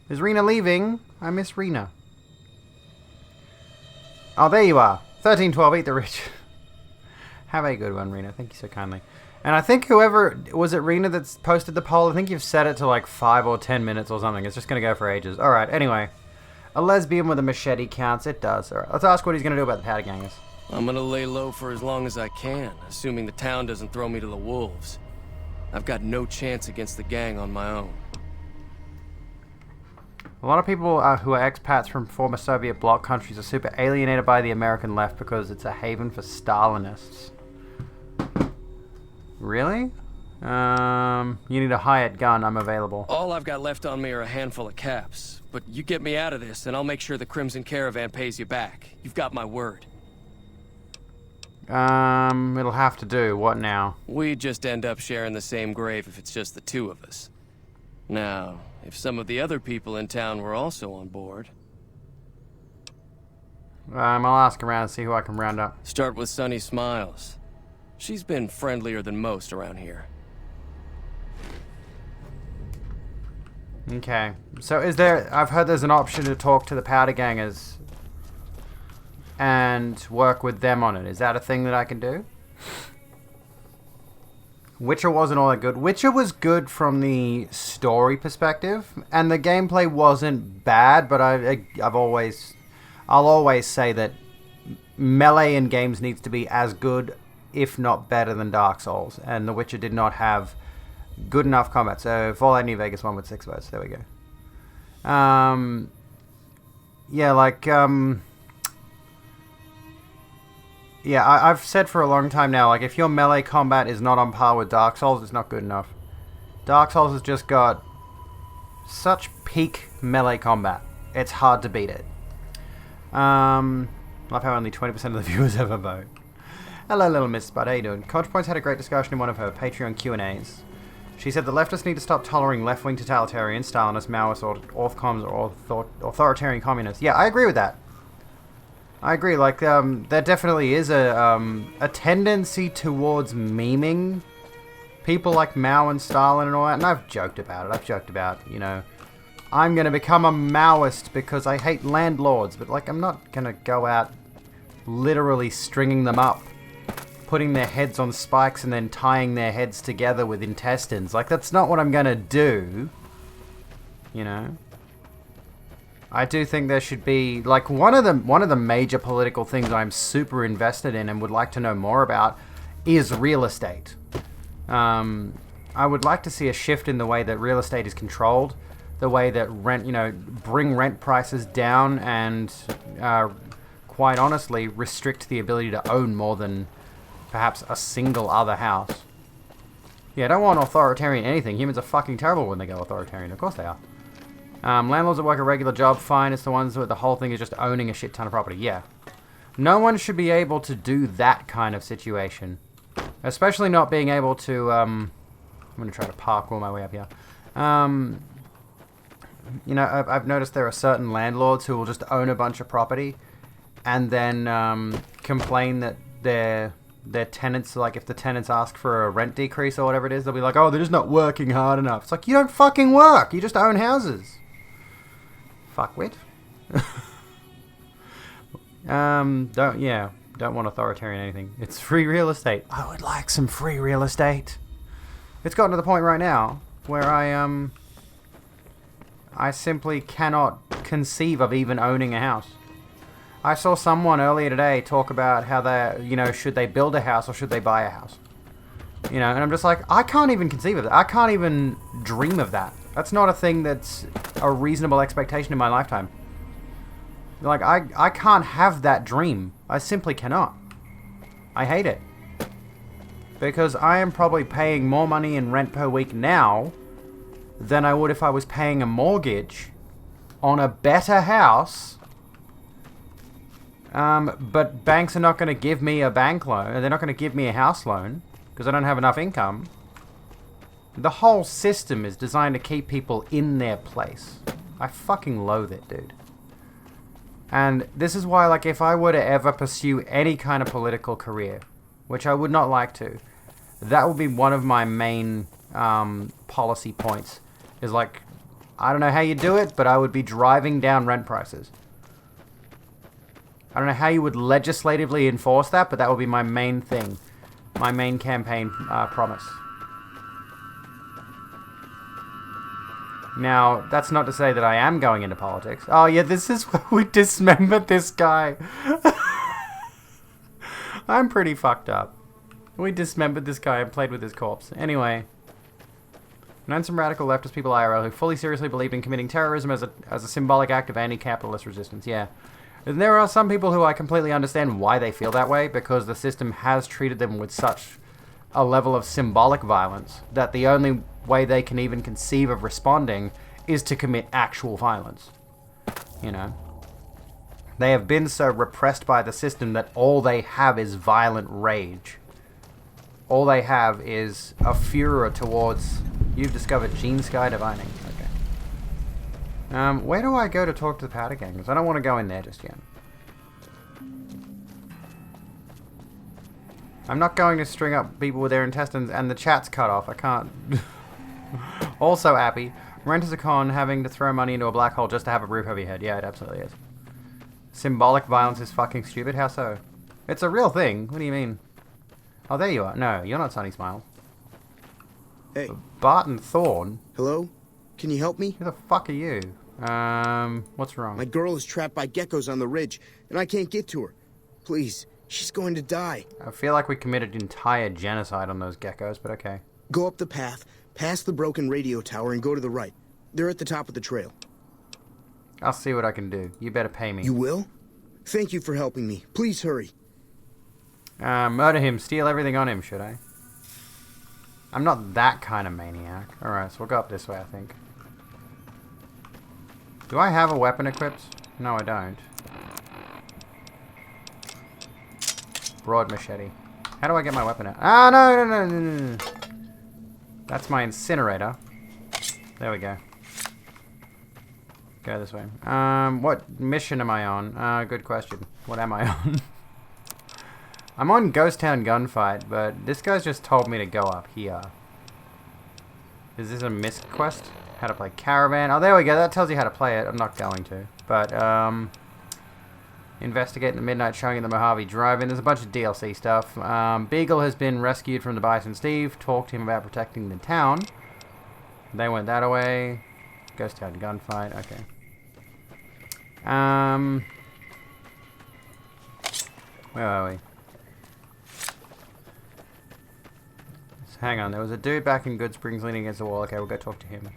Is Rena leaving? I miss Rena. Oh, there you are. 1312, eat the rich. Have a good one, Rena. Thank you so kindly. And I think whoever, was it Rena that's posted the poll? I think you've set it to like 5 or 10 minutes or something. It's just going to go for ages. Alright, anyway. A lesbian with a machete counts. It does. Alright, let's ask what he's going to do about the powder gangers. I'm gonna lay low for as long as I can, assuming the town doesn't throw me to the wolves. I've got no chance against the gang on my own. A lot of people who are expats from former Soviet bloc countries are super alienated by the American left because it's a haven for Stalinists. Really? You need a hired gun. I'm available. All I've got left on me are a handful of caps. But you get me out of this, and I'll make sure the Crimson Caravan pays you back. You've got my word. It'll have to do. What now? We just end up sharing the same grave if it's just the two of us. Now, if some of the other people in town were also on board... I'll ask around and see who I can round up. Start with Sunny Smiles. She's been friendlier than most around here. Okay. So is there... I've heard there's an option to talk to the powder gangers and work with them on it. Is that a thing that I can do? Witcher wasn't all that good. Witcher was good from the story perspective, and the gameplay wasn't bad, but I'll always say that melee in games needs to be as good, if not better, than Dark Souls, and The Witcher did not have good enough combat. So Fallout New Vegas 1 with 6 votes. There we go. Yeah, like, yeah, I've said for a long time now, like, if your melee combat is not on par with Dark Souls, it's not good enough. Dark Souls has just got such peak melee combat. It's hard to beat it. Love how only 20% of the viewers ever vote. Hello, little Miss Spud. How you doing? ContraPoints had a great discussion in one of her Patreon Q&As. She said the leftists need to stop tolerating left-wing totalitarians, Stalinists, Maoists, or Orthcoms, or authoritarian communists. Yeah, I agree with that. I agree. Like, there definitely is a tendency towards memeing people like Mao and Stalin and all that. And I've joked about it. I've joked about, you know, I'm going to become a Maoist because I hate landlords. But, like, I'm not going to go out literally stringing them up, putting their heads on spikes and then tying their heads together with intestines. Like, that's not what I'm going to do, you know? I do think there should be, like, one of the major political things I'm super invested in and would like to know more about is real estate. I would like to see a shift in the way that real estate is controlled, the way that rent, you know, bring rent prices down and, quite honestly, restrict the ability to own more than perhaps a single other house. Yeah, I don't want authoritarian anything. Humans are fucking terrible when they go authoritarian. Of course they are. Landlords that work a regular job, fine. It's the ones where the whole thing is just owning a shit ton of property. Yeah. No one should be able to do that kind of situation. Especially not being able to, I'm going to try to parkour my way up here. You know, I've noticed there are certain landlords who will just own a bunch of property and then complain that their tenants, like, if the tenants ask for a rent decrease or whatever it is, they'll be like, oh, they're just not working hard enough. It's like, you don't fucking work. You just own houses. Fuckwit. Don't want authoritarian anything. It's free real estate. I would like some free real estate. It's gotten to the point right now where I simply cannot conceive of even owning a house. I saw someone earlier today talk about how they, you know, should they build a house or should they buy a house? You know, and I'm just like, I can't even conceive of that. I can't even dream of that. That's not a thing that's a reasonable expectation in my lifetime. Like, I can't have that dream. I simply cannot. I hate it. Because I am probably paying more money in rent per week now than I would if I was paying a mortgage on a better house. But banks are not going to give me a bank loan. They're not going to give me a house loan because I don't have enough income. The whole system is designed to keep people in their place. I fucking loathe it, dude. And this is why, like, if I were to ever pursue any kind of political career, which I would not like to, that would be one of my main policy points. Is like, I don't know how you do it, but I would be driving down rent prices. I don't know how you would legislatively enforce that, but that would be my main thing. my main campaign promise. Now, that's not to say that I am going into politics. Oh yeah, this is where we dismembered this guy. I'm pretty fucked up. We dismembered this guy and played with his corpse. Anyway. Known some radical leftist people IRL who fully seriously believed in committing terrorism as a symbolic act of anti-capitalist resistance. Yeah. And there are some people who I completely understand why they feel that way, because the system has treated them with such a level of symbolic violence that the only way they can even conceive of responding is to commit actual violence. You know? They have been so repressed by the system that all they have is violent rage. All they have is a furor towards... You've discovered Gene Sky divining. Okay. Where do I go to talk to the powder gang? Because I don't want to go in there just yet. I'm not going to string up people with their intestines and the chat's cut off. I can't. Also, Appy, rent is a con, having to throw money into a black hole just to have a roof over your head. Yeah, it absolutely is. Symbolic violence is fucking stupid. How so? It's a real thing. What do you mean? Oh, there you are. No, you're not Sunny Smile. Hey. Barton Thorne? Hello? Can you help me? Who the fuck are you? What's wrong? My girl is trapped by geckos on the ridge, and I can't get to her. Please, she's going to die. I feel like we committed entire genocide on those geckos, but okay. Go up the path, past the broken radio tower, and go to the right. They're at the top of the trail. I'll see what I can do. You better pay me. You will? Thank you for helping me. Please hurry. Murder him. Steal everything on him, should I? I'm not that kind of maniac. Alright, so we'll go up this way, I think. Do I have a weapon equipped? No, I don't. Broad machete. How do I get my weapon out? Ah, no. That's my incinerator. There we go. Go this way. What mission am I on? Good question. What am I on? I'm on Ghost Town Gunfight, but this guy's just told me to go up here. Is this a missed quest? How to play Caravan. Oh, there we go. That tells you how to play it. I'm not going to. But, investigate the midnight showing in the Mojave Drive-In. There's a bunch of DLC stuff. Beagle has been rescued from the Bison Steve. Talked to him about protecting the town. They went that away. Ghost Town Gunfight. Okay. Where are we? Hang on, there was a dude back in Good Springs leaning against the wall. Okay, we'll go talk to him.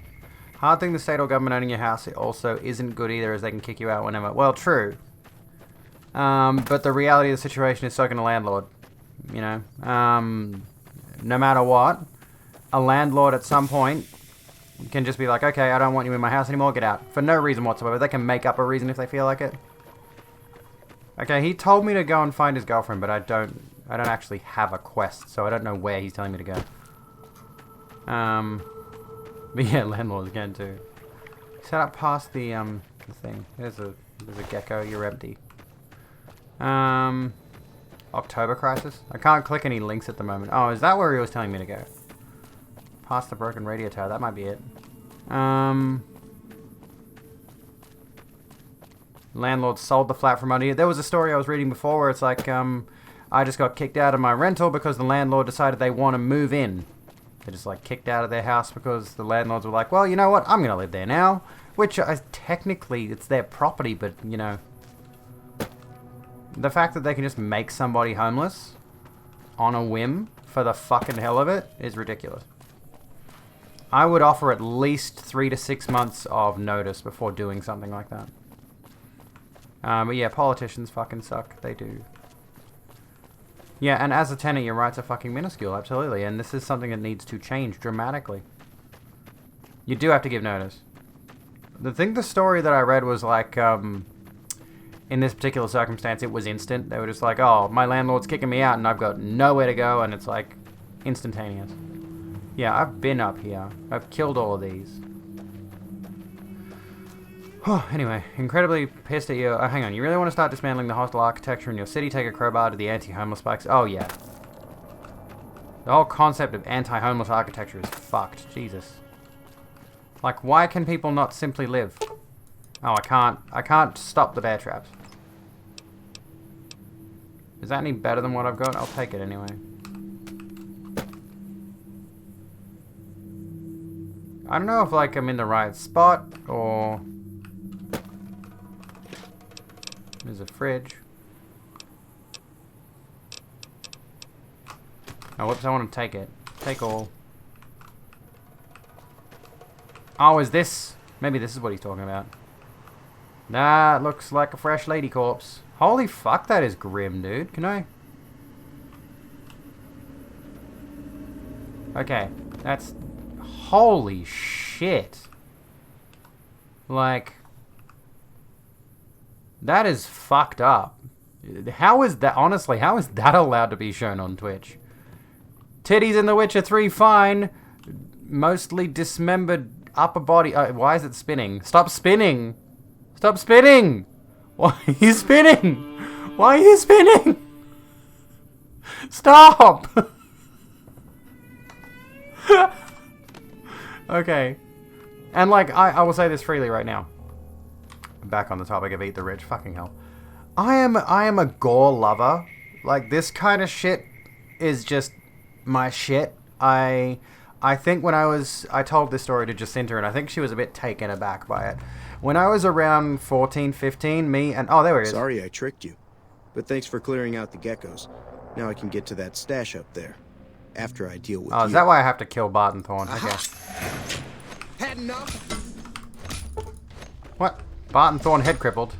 Hard thing the state or government owning your house also isn't good either, as they can kick you out whenever. Well, true. But the reality of the situation is so can a landlord. You know? No matter what, a landlord at some point can just be like, okay, I don't want you in my house anymore, get out. For no reason whatsoever. They can make up a reason if they feel like it. Okay, he told me to go and find his girlfriend, but I don't actually have a quest, so I don't know where he's telling me to go. But yeah, landlords again too. Set up past the thing. There's a gecko. You're empty. October Crisis. I can't click any links at the moment. Oh, is that where he was telling me to go? Past the broken radio tower. That might be it. Landlord sold the flat from under you. There was a story I was reading before where it's like, I just got kicked out of my rental because the landlord decided they want to move in. They just like kicked out of their house because the landlords were like, well, you know what? I'm going to live there now. Which technically it's their property, but you know, the fact that they can just make somebody homeless on a whim for the fucking hell of it is ridiculous. I would offer at least 3 to 6 months of notice before doing something like that. But yeah, politicians fucking suck. They do. Yeah, and as a tenant, your rights are fucking minuscule, absolutely. And this is something that needs to change dramatically. You do have to give notice. The story that I read was like, in this particular circumstance, it was instant. They were just like, oh, my landlord's kicking me out and I've got nowhere to go, and it's like instantaneous. Yeah, I've been up here. I've killed all of these. Anyway, incredibly pissed at you. Hang on, you really want to start dismantling the hostile architecture in your city? Take a crowbar to the anti-homeless spikes. Oh, yeah. The whole concept of anti-homeless architecture is fucked. Jesus. Like, why can people not simply live? Oh, I can't stop the bear traps. Is that any better than what I've got? I'll take it anyway. I don't know if like I'm in the right spot or... There's a fridge. Oh, whoops, I want to take it. Take all. Oh, is this... Maybe this is what he's talking about. That looks like a fresh lady corpse. Holy fuck, that is grim, dude. Can I... Okay, that's... Holy shit. Like... That is fucked up. How is that... Honestly, how is that allowed to be shown on Twitch? Titties in The Witcher 3, fine. Mostly dismembered upper body... why is it spinning? Stop spinning! Stop spinning! Why are you spinning? Why are you spinning? Stop! Okay. And like, I will say this freely right now. Back on the topic of Eat the Rich. Fucking hell. I am a gore lover. Like, this kind of shit is just my shit. I think when I told this story to Jacinta, and I think she was a bit taken aback by it. When I was around 14, 15, me and... Oh, there he is. Sorry I tricked you. But thanks for clearing out the geckos. Now I can get to that stash up there. After I deal with you. Oh, is that why I have to kill Barton Thorne? Okay. Had enough? What? Barton Thorne head crippled.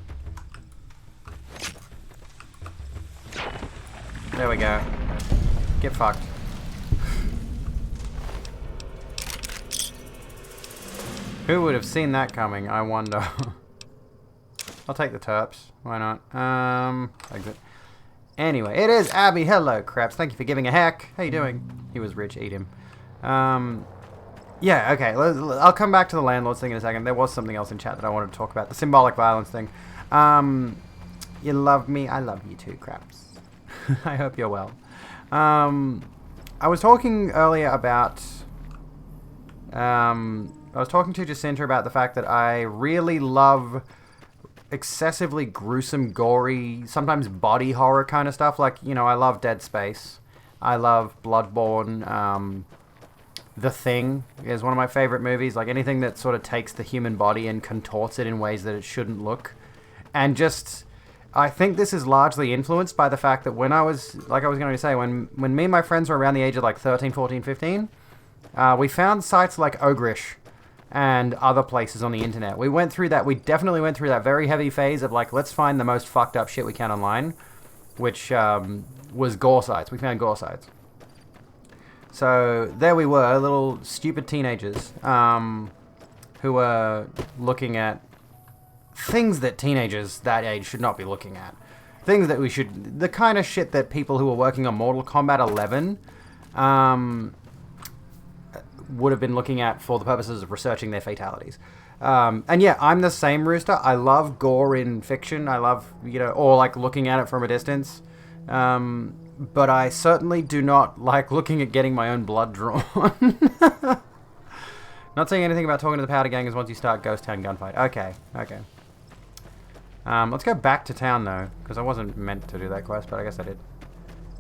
There we go. Get fucked. Who would have seen that coming, I wonder. I'll take the terps. Why not? Exit. Anyway, it is Abby. Hello, Craps. Thank you for giving a heck. How you doing? He was rich. Eat him. Yeah, okay. I'll come back to the landlords thing in a second. There was something else in chat that I wanted to talk about. The symbolic violence thing. You love me. I love you too, Craps. I hope you're well. I was talking earlier about... I was talking to Jacinta about the fact that I really love excessively gruesome, gory, sometimes body horror kind of stuff. Like, you know, I love Dead Space. I love Bloodborne. The Thing is one of my favorite movies. Like, anything that sort of takes the human body and contorts it in ways that it shouldn't look. And just... I think this is largely influenced by the fact that when I was... Like I was going to say, when me and my friends were around the age of like 13, 14, 15... we found sites like Ogrish and other places on the internet. We went through that. We definitely went through that very heavy phase of like, let's find the most fucked up shit we can online, which was gore sites. We found gore sites. So there we were, little stupid teenagers who were looking at things that teenagers that age should not be looking at. Things that we should... The kind of shit that people who were working on Mortal Kombat 11... would have been looking at for the purposes of researching their fatalities. And yeah, I'm the same, Rooster. I love gore in fiction. I love, you know, or like looking at it from a distance. But I certainly do not like looking at getting my own blood drawn. Not saying anything about talking to the Powder Gang is once you start Ghost Town gunfight. Okay. Let's go back to town though, because I wasn't meant to do that quest, but I guess I did.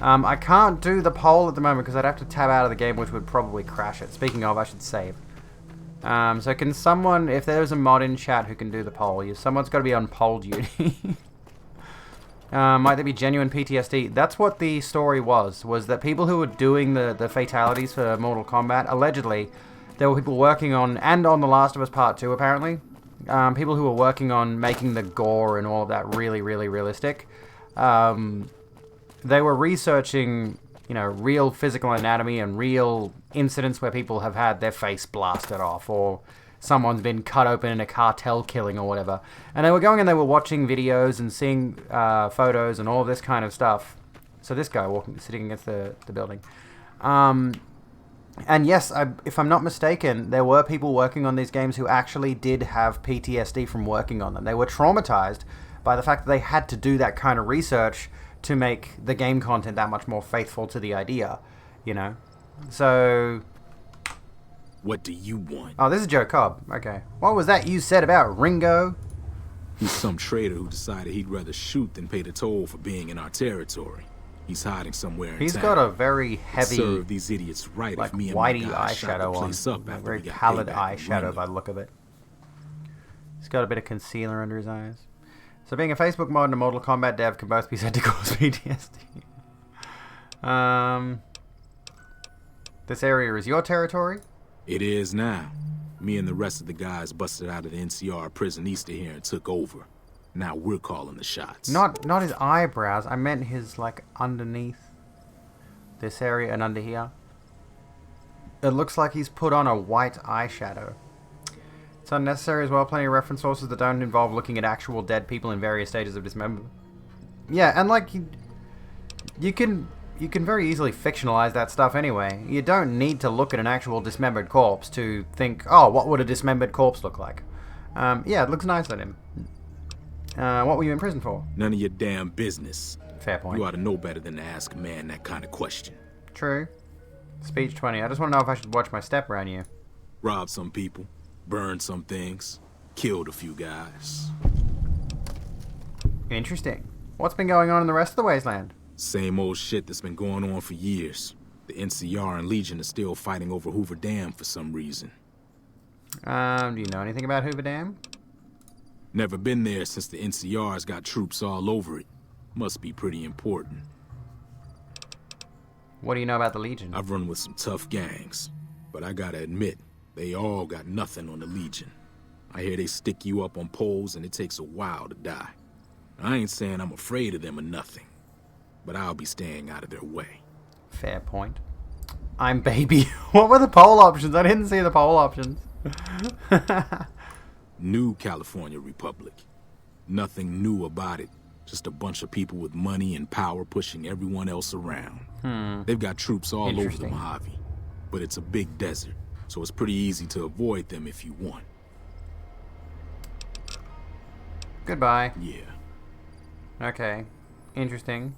I can't do the poll at the moment because I'd have to tab out of the game, which would probably crash it. Speaking of, I should save. So can someone, if there's a mod in chat who can do the poll, someone's got to be on poll duty. Might there be genuine PTSD? That's what the story was that people who were doing the fatalities for Mortal Kombat, allegedly, there were people working on, and on The Last of Us Part 2 apparently, people who were working on making the gore and all of that really, really realistic. They were researching, you know, real physical anatomy and real incidents where people have had their face blasted off or someone's been cut open in a cartel killing or whatever. And they were going and they were watching videos and seeing photos and all this kind of stuff. So this guy sitting against the building. And yes, if I'm not mistaken, there were people working on these games who actually did have PTSD from working on them. They were traumatized by the fact that they had to do that kind of research to make the game content that much more faithful to the idea, you know? So... What do you want? Oh, this is Joe Cobb. Okay. What was that you said about Ringo? He's some traitor who decided he'd rather shoot than pay the toll for being in our territory. He's hiding somewhere in He's town. got a very heavy, Serve these idiots right like if me and my whitey guys shot the eyeshadow on. place up A after very we got pallid payback and eyeshadow run by the look of it. He's got a bit of concealer under his eyes. So being a Facebook mod and a Mortal Kombat dev can both be said to cause PTSD. This area is your territory? It is now. Me and the rest of the guys busted out of the NCR prison east of here and took over. Now we're calling the shots. Not his eyebrows. I meant his, like, underneath this area and under here. It looks like he's put on a white eyeshadow. It's unnecessary as well. Plenty of reference sources that don't involve looking at actual dead people in various stages of dismemberment. Yeah, and like you can very easily fictionalize that stuff anyway. You don't need to look at an actual dismembered corpse to think, oh, what would a dismembered corpse look like? Yeah, it looks nice on him. What were you in prison for? None of your damn business. Fair point. You ought to know better than to ask a man that kind of question. True. Speech 20. I just want to know if I should watch my step around you. Robbed some people, burned some things, killed a few guys. Interesting. What's been going on in the rest of the wasteland? Same old shit that's been going on for years. The NCR and Legion are still fighting over Hoover Dam for some reason. Do you know anything about Hoover Dam? Never been there since the NCR's got troops all over it. Must be pretty important. What do you know about the Legion? I've run with some tough gangs, but I gotta admit, they all got nothing on the Legion. I hear they stick you up on poles and it takes a while to die. I ain't saying I'm afraid of them or nothing, but I'll be staying out of their way. Fair point. I'm baby. What were the poll options? I didn't see the poll options. New California Republic. Nothing new about it. Just a bunch of people with money and power pushing everyone else around. They've got troops all over the Interesting. Mojave, but it's a big desert, so it's pretty easy to avoid them if you want. Goodbye. Yeah. Okay. Interesting.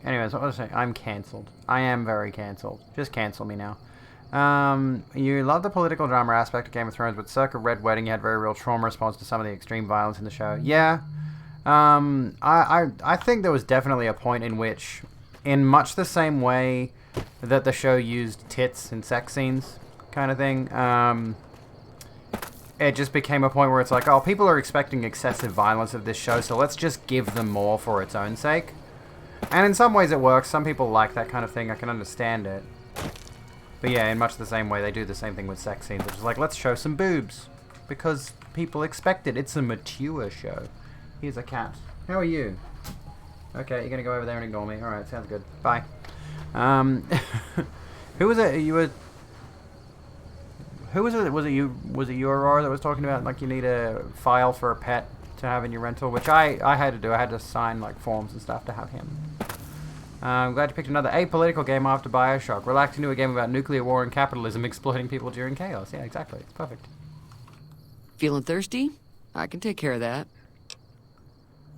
Anyways, what was I saying? I'm cancelled. I am very cancelled. Just cancel me now. You love the political drama aspect of Game of Thrones, but circa Red Wedding, you had very real trauma response to some of the extreme violence in the show. Yeah. I think there was definitely a point in which, in much the same way that the show used tits and sex scenes, kind of thing, it just became a point where it's like, oh, people are expecting excessive violence of this show, so let's just give them more for its own sake. And in some ways it works. Some people like that kind of thing. I can understand it. But yeah, in much the same way, they do the same thing with sex scenes. It's like, let's show some boobs. Because people expect it. It's a mature show. Here's a cat. How are you? Okay, you're going to go over there and ignore me. Alright, sounds good. Bye. Who was it? You were... Who was it? Was it you, Aurora, that was talking about, like, you need a file for a pet to have in your rental? Which I had to do. I had to sign, like, forms and stuff to have him. I'm glad you picked another apolitical game after Bioshock. Relax into a game about nuclear war and capitalism exploiting people during chaos. Yeah, exactly. It's perfect. Feeling thirsty? I can take care of that.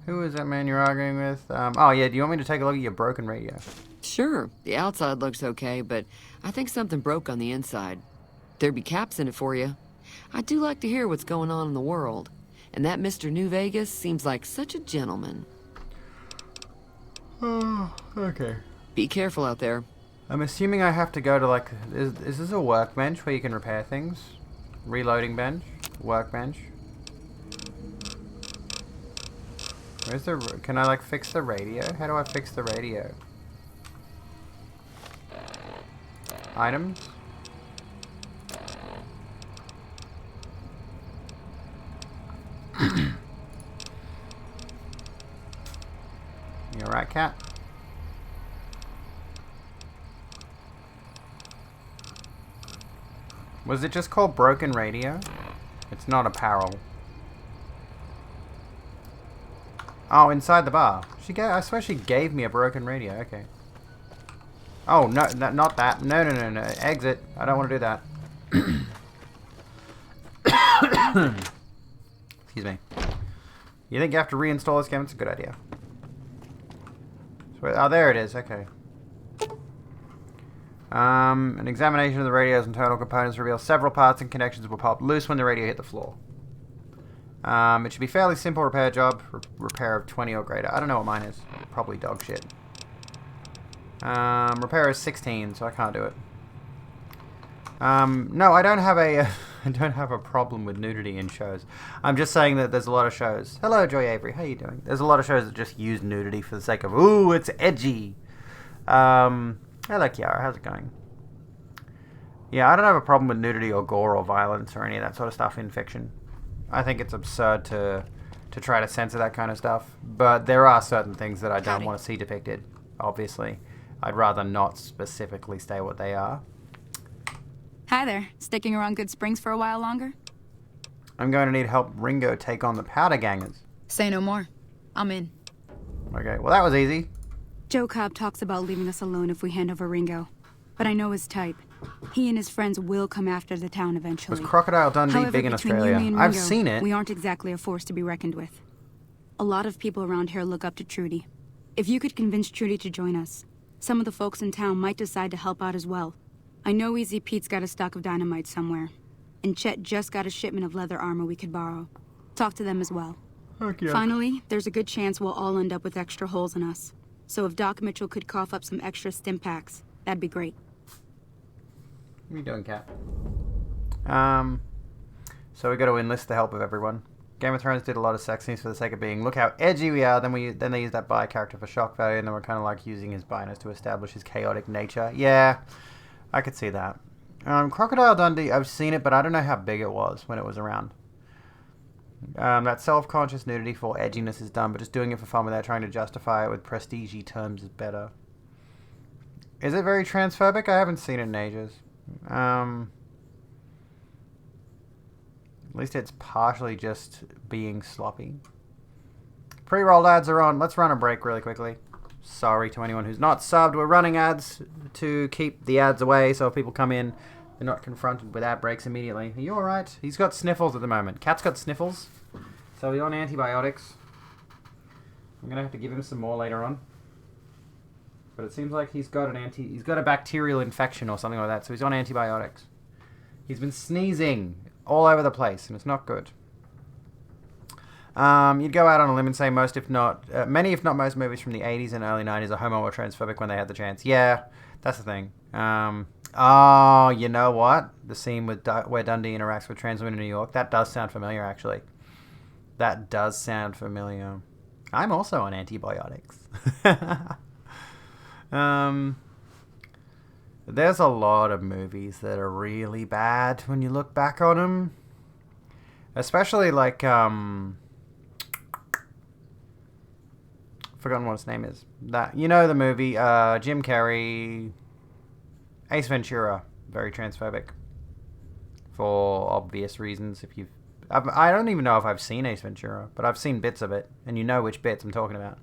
Who is that man you're arguing with? Oh, yeah, do you want me to take a look at your broken radio? Sure, the outside looks okay, but I think something broke on the inside. There'd be caps in it for you. I do like to hear what's going on in the world. And that Mr. New Vegas seems like such a gentleman. Oh, okay. Be careful out there. I'm assuming I have to go to, like... Is this a workbench where you can repair things? Reloading bench? Workbench? Where's the... Can I, like, fix the radio? How do I fix the radio? Items? You alright, cat? Was it just called Broken Radio? It's not apparel. Oh, inside the bar. I swear she gave me a broken radio. Okay. Oh, no, not that. No. Exit. I don't want to do that. Excuse me. You think you have to reinstall this game? It's a good idea. Oh, there it is. Okay. An examination of the radio's internal components reveals several parts and connections will pop loose when the radio hit the floor. It should be fairly simple repair job. Repair of 20 or greater. I don't know what mine is. Probably dog shit. Repair is 16, so I can't do it. No, I don't have a I don't have a problem with nudity in shows. I'm just saying that there's a lot of shows. Hello, Joy Avery. How you doing? There's a lot of shows that just use nudity for the sake of, ooh, it's edgy. Hello, Kiara. How's it going? Yeah, I don't have a problem with nudity or gore or violence or any of that sort of stuff in fiction. I think it's absurd to try to censor that kind of stuff. But there are certain things that I don't want to see depicted, obviously. I'd rather not specifically say what they are. Hi there. Sticking around Good Springs for a while longer? I'm going to need help Ringo take on the Powder Gangers. Say no more. I'm in. Okay, well that was easy. Joe Cobb talks about leaving us alone if we hand over Ringo. But I know his type. He and his friends will come after the town eventually. Was Crocodile Dundee However, big in between Australia? you, me, and I've Ringo, seen it. We aren't exactly a force to be reckoned with. A lot of people around here look up to Trudy. If you could convince Trudy to join us, some of the folks in town might decide to help out as well. I know Easy Pete's got a stock of dynamite somewhere. And Chet just got a shipment of leather armor we could borrow. Talk to them as well. Okay. Finally, there's a good chance we'll all end up with extra holes in us. So if Doc Mitchell could cough up some extra stim packs, that'd be great. What are you doing, Cat? So we got to enlist the help of everyone. Game of Thrones did a lot of sex scenes for the sake of being, look how edgy we are. Then they used that bi character for shock value, and then we're kind of like using his bi-ness to establish his chaotic nature. Yeah, I could see that. Crocodile Dundee, I've seen it, but I don't know how big it was when it was around. That self-conscious nudity for edginess is done, but just doing it for fun without trying to justify it with prestige terms is better. Is it very transphobic? I haven't seen it in ages. At least it's partially just being sloppy. Pre-rolled ads are on. Let's run a break really quickly. Sorry to anyone who's not subbed. We're running ads to keep the ads away, so if people come in, they're not confronted with ad breaks immediately. Are you alright? He's got sniffles at the moment. Cat's got sniffles, so he's on antibiotics. I'm gonna have to give him some more later on. But it seems like he's got a bacterial infection or something like that, so he's on antibiotics. He's been sneezing all over the place, and it's not good. You'd go out on a limb and say many if not most movies from the 80s and early 90s are homo or transphobic when they had the chance. Yeah, that's the thing. Oh, you know what? The scene where Dundee interacts with trans women in New York, that does sound familiar, actually. That does sound familiar. I'm also on antibiotics. There's a lot of movies that are really bad when you look back on them. Especially like, forgotten what his name is. That, you know the movie, Jim Carrey, Ace Ventura, very transphobic. For obvious reasons. I don't even know if I've seen Ace Ventura, but I've seen bits of it, and you know which bits I'm talking about.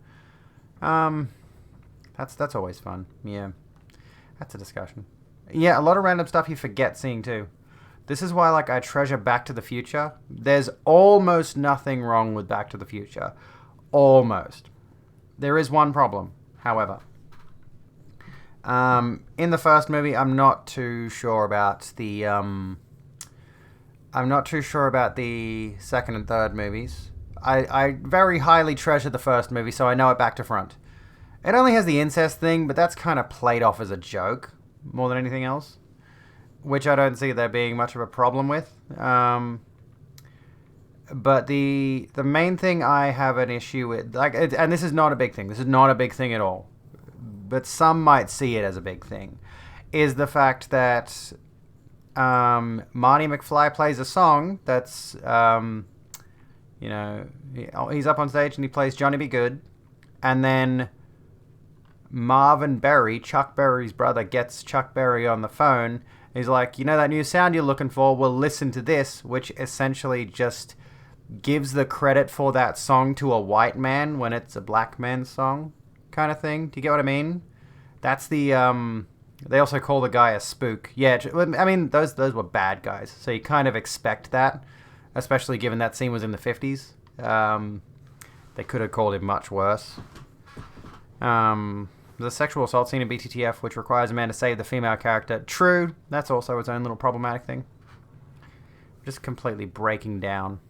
That's always fun. Yeah. That's a discussion. Yeah, a lot of random stuff you forget seeing too. This is why, like, I treasure Back to the Future. There's almost nothing wrong with Back to the Future. Almost. There is one problem, however. In the first movie, I'm not too sure about the second and third movies. I very highly treasure the first movie, so I know it back to front. It only has the incest thing, but that's kind of played off as a joke more than anything else, which I don't see there being much of a problem with. But the main thing I have an issue with, and this is not a big thing. This is not a big thing at all, but some might see it as a big thing, is the fact that Marty McFly plays a song that's, he's up on stage and he plays Johnny Be Good, and then Marvin Berry, Chuck Berry's brother, gets Chuck Berry on the phone. He's like, you know that new sound you're looking for? Well, listen to this, which essentially just gives the credit for that song to a white man when it's a black man's song, kind of thing. Do you get what I mean? That's the, they also call the guy a spook. Yeah, I mean, those were bad guys, so you kind of expect that, especially given that scene was in the 50s. They could have called him much worse. There's a sexual assault scene in BTTF which requires a man to save the female character. True, that's also its own little problematic thing. Just completely breaking down.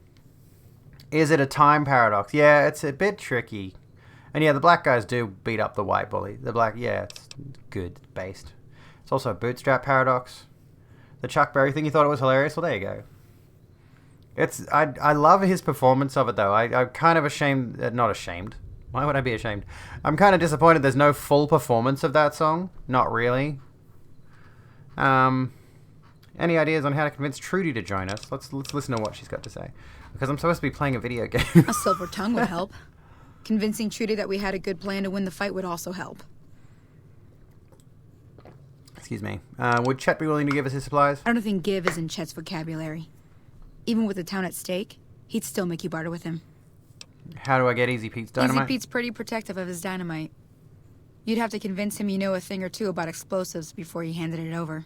Is it a time paradox? Yeah, it's a bit tricky. And yeah, the black guys do beat up the white bully. The black, yeah, it's good based. It's also a bootstrap paradox. The Chuck Berry thing, you thought it was hilarious? Well, there you go. I love his performance of it, though. I'm kind of ashamed, not ashamed. Why would I be ashamed? I'm kind of disappointed there's no full performance of that song. Not really. Any ideas on how to convince Trudy to join us? Let's listen to what she's got to say. Because I'm supposed to be playing a video game. A silver tongue would help. Convincing Trudy that we had a good plan to win the fight would also help. Excuse me. Would Chet be willing to give us his supplies? I don't think give is in Chet's vocabulary. Even with the town at stake, he'd still make you barter with him. How do I get Easy Pete's dynamite? Easy Pete's pretty protective of his dynamite. You'd have to convince him you know a thing or two about explosives before you handed it over.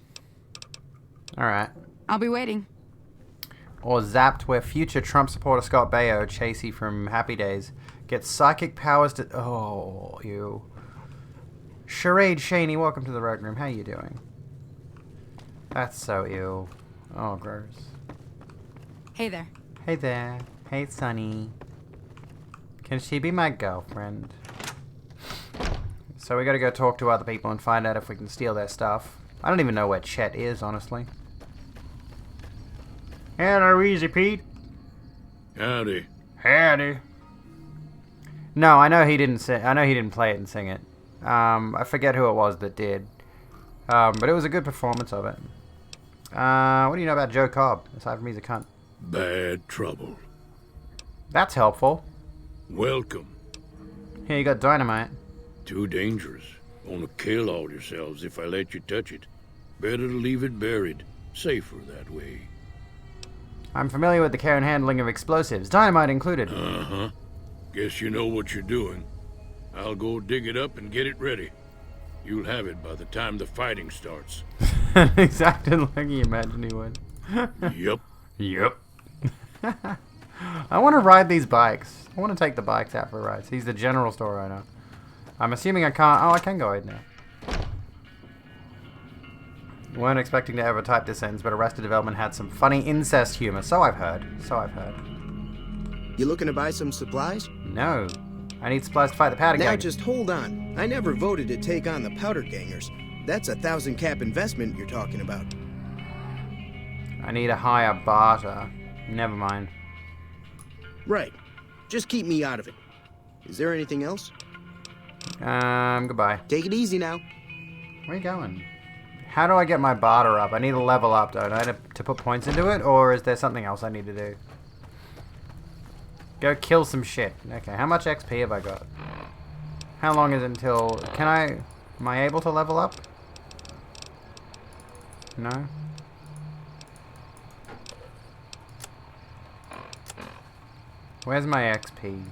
Alright. I'll be waiting. Or Zapped, where future Trump supporter Scott Baio, Chasey from Happy Days, gets psychic powers to... Oh, you... Charade Shaney, welcome to the Rogue Room. How you doing? That's so ew. Oh, gross. Hey there. Hey there. Hey, Sunny. Can she be my girlfriend? So we gotta go talk to other people and find out if we can steal their stuff. I don't even know where Chet is, honestly. Hello, Easy Pete. Howdy. Howdy. No, I know he didn't sing. I know he didn't play it and sing it. I forget who it was that did. But it was a good performance of it. What do you know about Joe Cobb, aside from he's a cunt? Bad trouble. That's helpful. Welcome. Here, you got dynamite. Too dangerous. Gonna kill all yourselves if I let you touch it. Better to leave it buried. Safer that way. I'm familiar with the care and handling of explosives, dynamite included. Uh-huh. Guess you know what you're doing. I'll go dig it up and get it ready. You'll have it by the time the fighting starts. Exactly like you imagined he would. Yup. Yep. I want to ride these bikes. I want to take the bikes out for rides. He's the general store owner. I'm assuming I can't... Oh, I can go in there. Weren't expecting to ever type this sentence, but Arrested Development had some funny incest humor. So I've heard. You looking to buy some supplies? No. I need supplies to fight the powder Now gang. just hold on. I never voted to take on the powder gangers. That's 1,000 cap investment you're talking about. I need a higher barter. Never mind. Right. Just keep me out of it. Is there anything else? Goodbye. Take it easy now. Where are you going? How do I get my barter up? I need to level up, don't I, to put points into it? Or is there something else I need to do? Go kill some shit. Okay, how much XP have I got? How long is it until... Am I able to level up? No? Where's my XP?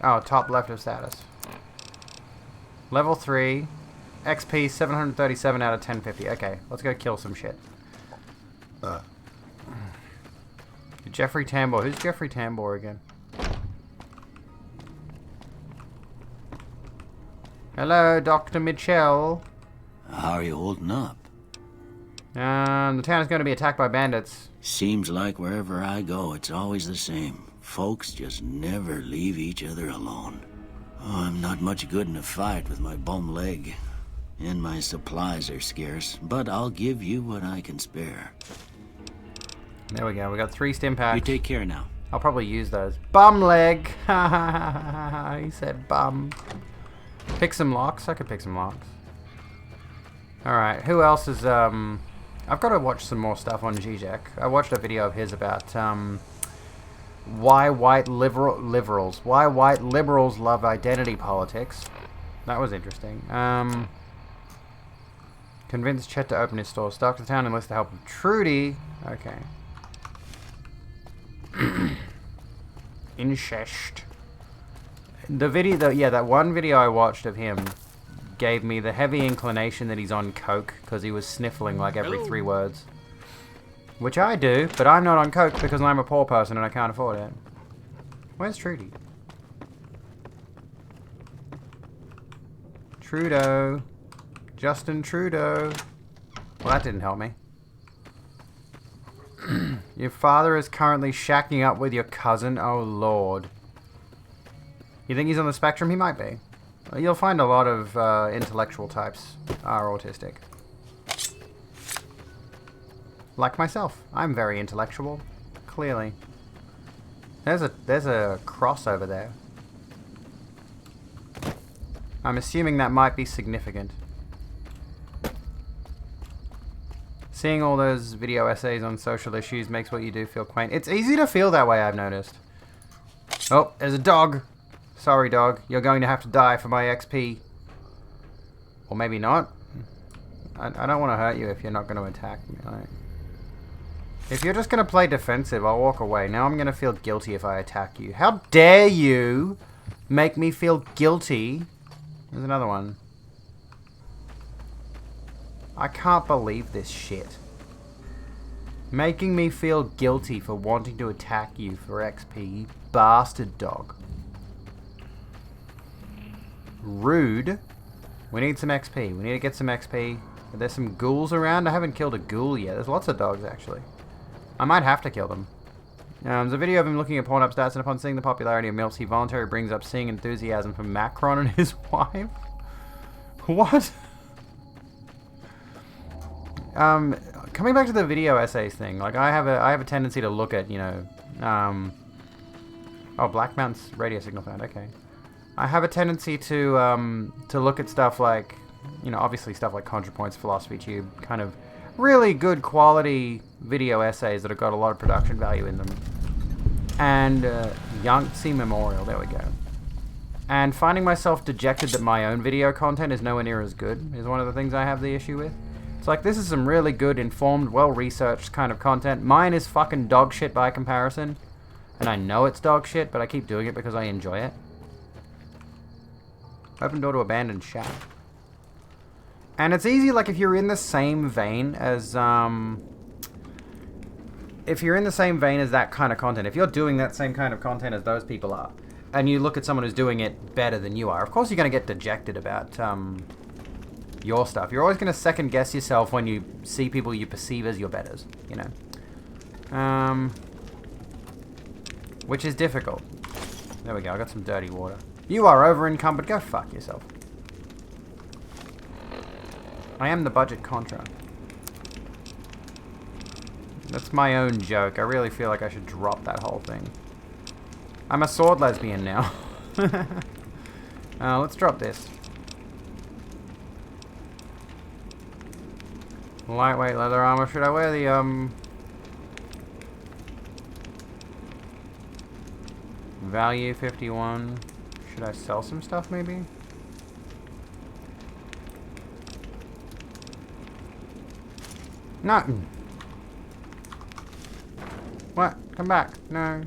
Oh, top left of status. Level 3. XP 737 out of 1050. Okay, let's go kill some shit. Jeffrey Tambor. Who's Jeffrey Tambor again? Hello, Dr. Mitchell. How are you holding up? The town is going to be attacked by bandits. Seems like wherever I go, it's always the same. Folks just never leave each other alone. Oh, I'm not much good in a fight with my bum leg. And my supplies are scarce, but I'll give you what I can spare. There we go. We got 3 stim packs. You take care now. I'll probably use those. Bum leg. He said bum. Pick some locks. I could pick some locks. Alright, who else is, I've got to watch some more stuff on Zizek. I watched a video of his about, why white liberals love identity politics. That was interesting. Convince Chet to open his store. Stalk the town and enlist the help of Trudy. Okay. Incest. The video, that one video I watched of him gave me the heavy inclination that he's on coke because he was sniffling like every 3 words. Which I do, but I'm not on coke because I'm a poor person and I can't afford it. Where's Trudy? Trudeau. Justin Trudeau. Well, that didn't help me. Your father is currently shacking up with your cousin. Oh, Lord. You think he's on the spectrum? He might be. You'll find a lot of intellectual types are autistic. Like myself. I'm very intellectual. Clearly. There's a cross over there. I'm assuming that might be significant. Seeing all those video essays on social issues makes what you do feel quaint. It's easy to feel that way, I've noticed. Oh, there's a dog. Sorry, dog. You're going to have to die for my XP. Or maybe not. I don't want to hurt you if you're not going to attack me. If you're just going to play defensive, I'll walk away. Now I'm going to feel guilty if I attack you. How dare you make me feel guilty? There's another one. I can't believe this shit. Making me feel guilty for wanting to attack you for XP, you bastard dog. Rude. We need some XP. We need to get some XP. There's some ghouls around. I haven't killed a ghoul yet. There's lots of dogs, actually. I might have to kill them. There's a video of him looking at Pornhub stats, and upon seeing the popularity of MILFs, he voluntarily brings up seeing enthusiasm for Macron and his wife. What? Coming back to the video essays thing, like I have a tendency to look at, you know, oh, Black Mountain's radio signal found. Okay, I have a tendency to look at stuff like, you know, obviously stuff like ContraPoints, Philosophy Tube, kind of really good quality video essays that have got a lot of production value in them, and Yangtze Memorial. There we go. And finding myself dejected that my own video content is nowhere near as good is one of the things I have the issue with. It's like, this is some really good, informed, well-researched kind of content. Mine is fucking dog shit by comparison. And I know it's dog shit, but I keep doing it because I enjoy it. Open door to abandoned shack. And it's easy, like, if you're in the same vein as, if you're in the same vein as that kind of content, if you're doing that same kind of content as those people are, and you look at someone who's doing it better than you are, of course you're going to get dejected about, your stuff. You're always going to second guess yourself when you see people you perceive as your betters, you know. Which is difficult. There we go, I got some dirty water. You are over encumbered, go fuck yourself. I am the budget Contra. That's my own joke. I really feel like I should drop that whole thing. I'm a sword lesbian now. Let's drop this. Lightweight leather armor. Should I wear the, value 51? Should I sell some stuff, maybe? No. What? Come back. No.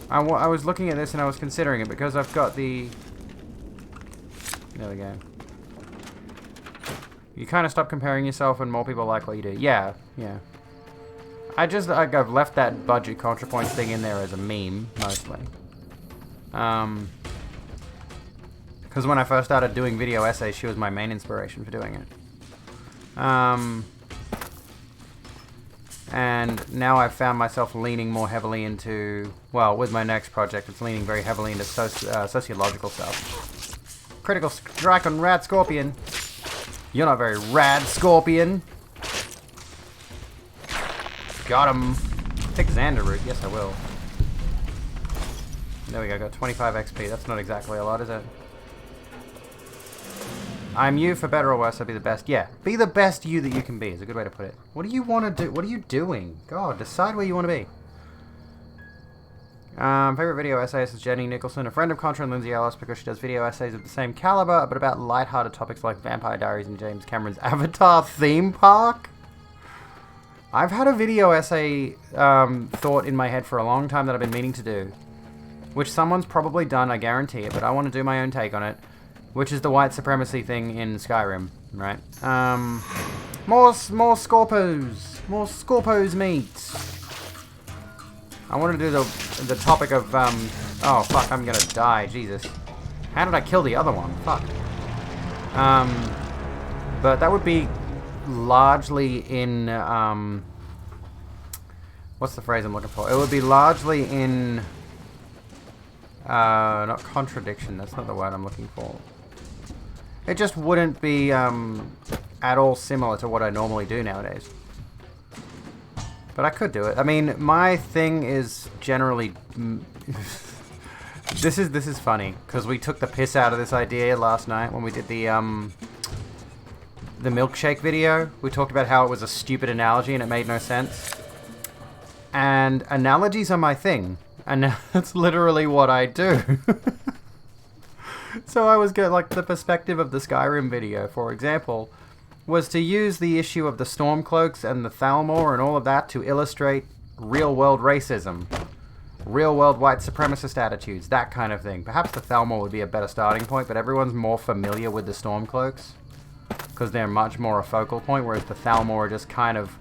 I was looking at this and I was considering it because I've got the... There we go. You kind of stop comparing yourself when more people like what you do. Yeah, yeah. I've left that budget ContraPoints thing in there as a meme, mostly. Because when I first started doing video essays, she was my main inspiration for doing it. And now I've found myself leaning more heavily into, well, with my next project, it's leaning very heavily into sociological stuff. Critical strike on Rad Scorpion. You're not very rad, Scorpion. Got him. Pick Xander root. Yes, I will. There we go. Got 25 XP. That's not exactly a lot, is it? I'm you, for better or worse. I'll be the best. Yeah, be the best you that you can be is a good way to put it. What do you want to do? What are you doing? God, decide where you want to be. Favorite video essayist is Jenny Nicholson, a friend of Contra and Lindsay Ellis because she does video essays of the same caliber, but about light-hearted topics like Vampire Diaries and James Cameron's Avatar theme park. I've had a video essay thought in my head for a long time that I've been meaning to do, which someone's probably done, I guarantee it, but I want to do my own take on it, which is the white supremacy thing in Skyrim, right? More Scorpos! More Scorpos meat! I wanted to do the topic of, oh fuck, I'm gonna die, Jesus. How did I kill the other one? Fuck. But that would be largely in, what's the phrase I'm looking for? It would be largely in, not contradiction, that's not the word I'm looking for. It just wouldn't be, at all similar to what I normally do nowadays. But I could do it. I mean, my thing is generally... This is funny, because we took the piss out of this idea last night when we did the milkshake video. We talked about how it was a stupid analogy and it made no sense. And analogies are my thing. And that's literally what I do. So I was getting, like, the perspective of the Skyrim video, for example, was to use the issue of the Stormcloaks and the Thalmor and all of that to illustrate real-world racism. Real-world white supremacist attitudes, that kind of thing. Perhaps the Thalmor would be a better starting point, but everyone's more familiar with the Stormcloaks because they're much more a focal point, whereas the Thalmor are just kind of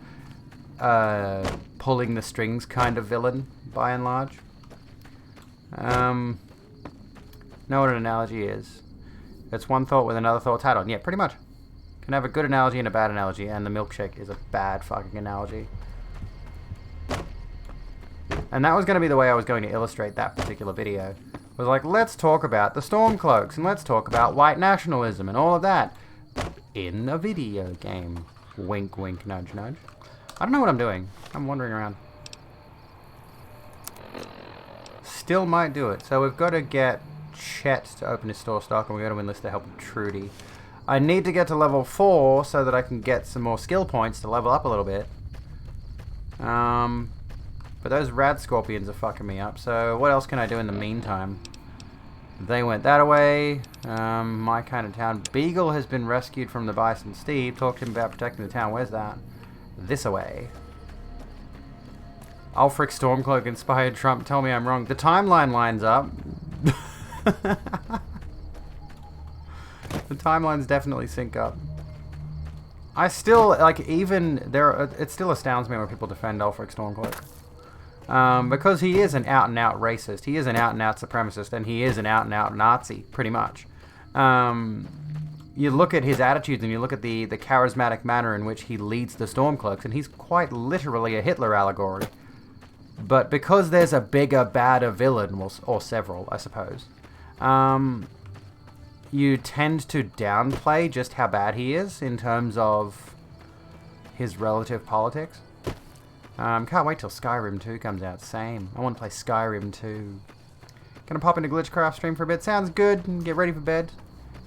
pulling the strings kind of villain, by and large. Know what an analogy is. It's one thought with another thought's hat on. Yeah, pretty much. Can have a good analogy and a bad analogy, and the milkshake is a bad fucking analogy. And that was going to be the way I was going to illustrate that particular video. Was like, let's talk about the Stormcloaks, and let's talk about white nationalism and all of that in a video game. Wink, wink, nudge, nudge. I don't know what I'm doing. I'm wandering around. Still might do it. So we've got to get Chet to open his store stock, and we've got to enlist the help of Trudy. I need to get to level 4 so that I can get some more skill points to level up a little bit. But those rad scorpions are fucking me up, so what else can I do in the meantime? They went that away. My kind of town. Beagle has been rescued from the Bison Steve. Talk to him about protecting the town. Where's that? This away. Ulfric Stormcloak inspired Trump. Tell me I'm wrong. The timeline lines up. The timelines definitely sync up. I still, like, even there, it still astounds me when people defend Ulfric Stormcloak. Because he is an out-and-out racist, he is an out-and-out supremacist, and he is an out-and-out Nazi, pretty much. You look at his attitudes and you look at the charismatic manner in which he leads the Stormcloaks, and he's quite literally a Hitler allegory. But because there's a bigger, badder villain, well, or several, I suppose, you tend to downplay just how bad he is in terms of his relative politics. Can't wait till Skyrim 2 comes out. Same. I want to play Skyrim 2. Gonna pop into Glitchcraft stream for a bit. Sounds good. And get ready for bed.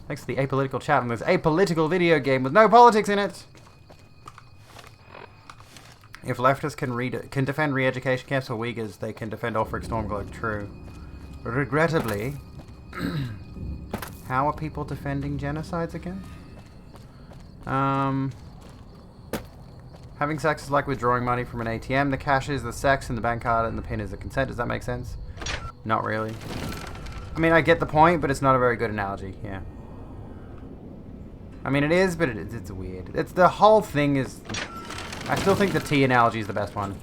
Thanks to the apolitical chat on this apolitical video game with no politics in it. If leftists can defend re-education camps for Uyghurs, they can defend Ulfric Stormcloak. True. Regrettably, how are people defending genocides again? Having sex is like withdrawing money from an ATM. The cash is the sex and the bank card and the pin is the consent. Does that make sense? Not really. I mean, I get the point, but it's not a very good analogy. Yeah. I mean, it is, but it's weird. It's the whole thing is... I still think the T analogy is the best one.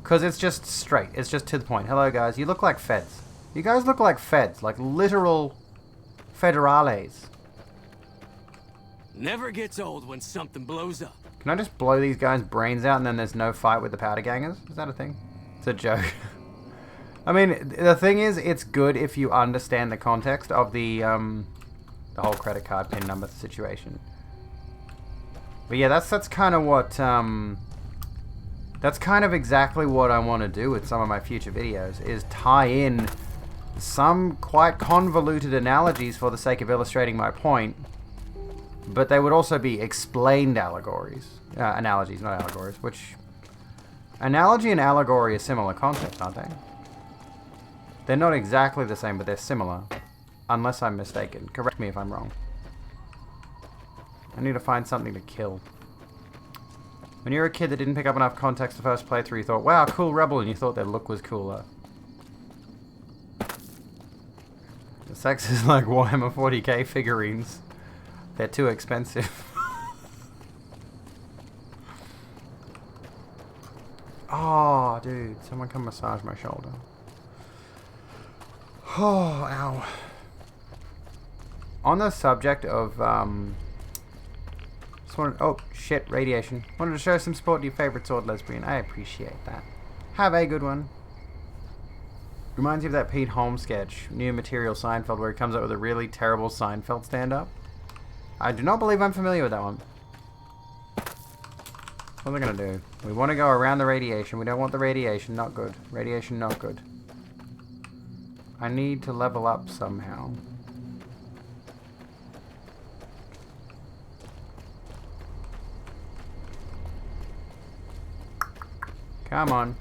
Because it's just straight. It's just to the point. Hello, guys. You look like feds. You guys look like feds. Like literal federales. Never gets old when something blows up. Can I just blow these guys' brains out and then there's no fight with the powder gangers? Is that a thing? It's a joke. I mean, the thing is, it's good if you understand the context of the whole credit card pin number situation. But yeah, that's kind of what, that's kind of exactly what I want to do with some of my future videos, is tie in some quite convoluted analogies for the sake of illustrating my point, but they would also be explained allegories. Analogies, not allegories, which... Analogy and allegory are similar concepts, aren't they? They're not exactly the same, but they're similar. Unless I'm mistaken. Correct me if I'm wrong. I need to find something to kill. When you were a kid that didn't pick up enough context the first playthrough, you thought, wow, cool rebel, and you thought their look was cooler. The sex is like Warhammer 40k figurines. They're too expensive. Oh, dude, someone come massage my shoulder. Oh, ow. On the subject of, oh, shit, radiation. Wanted to show some support to your favorite sword lesbian. I appreciate that. Have a good one. Reminds you of that Pete Holmes sketch, New Material Seinfeld, where he comes up with a really terrible Seinfeld stand-up. I do not believe I'm familiar with that one. What are we going to do? We want to go around the radiation. We don't want the radiation. Not good. Radiation, not good. I need to level up somehow. Come on.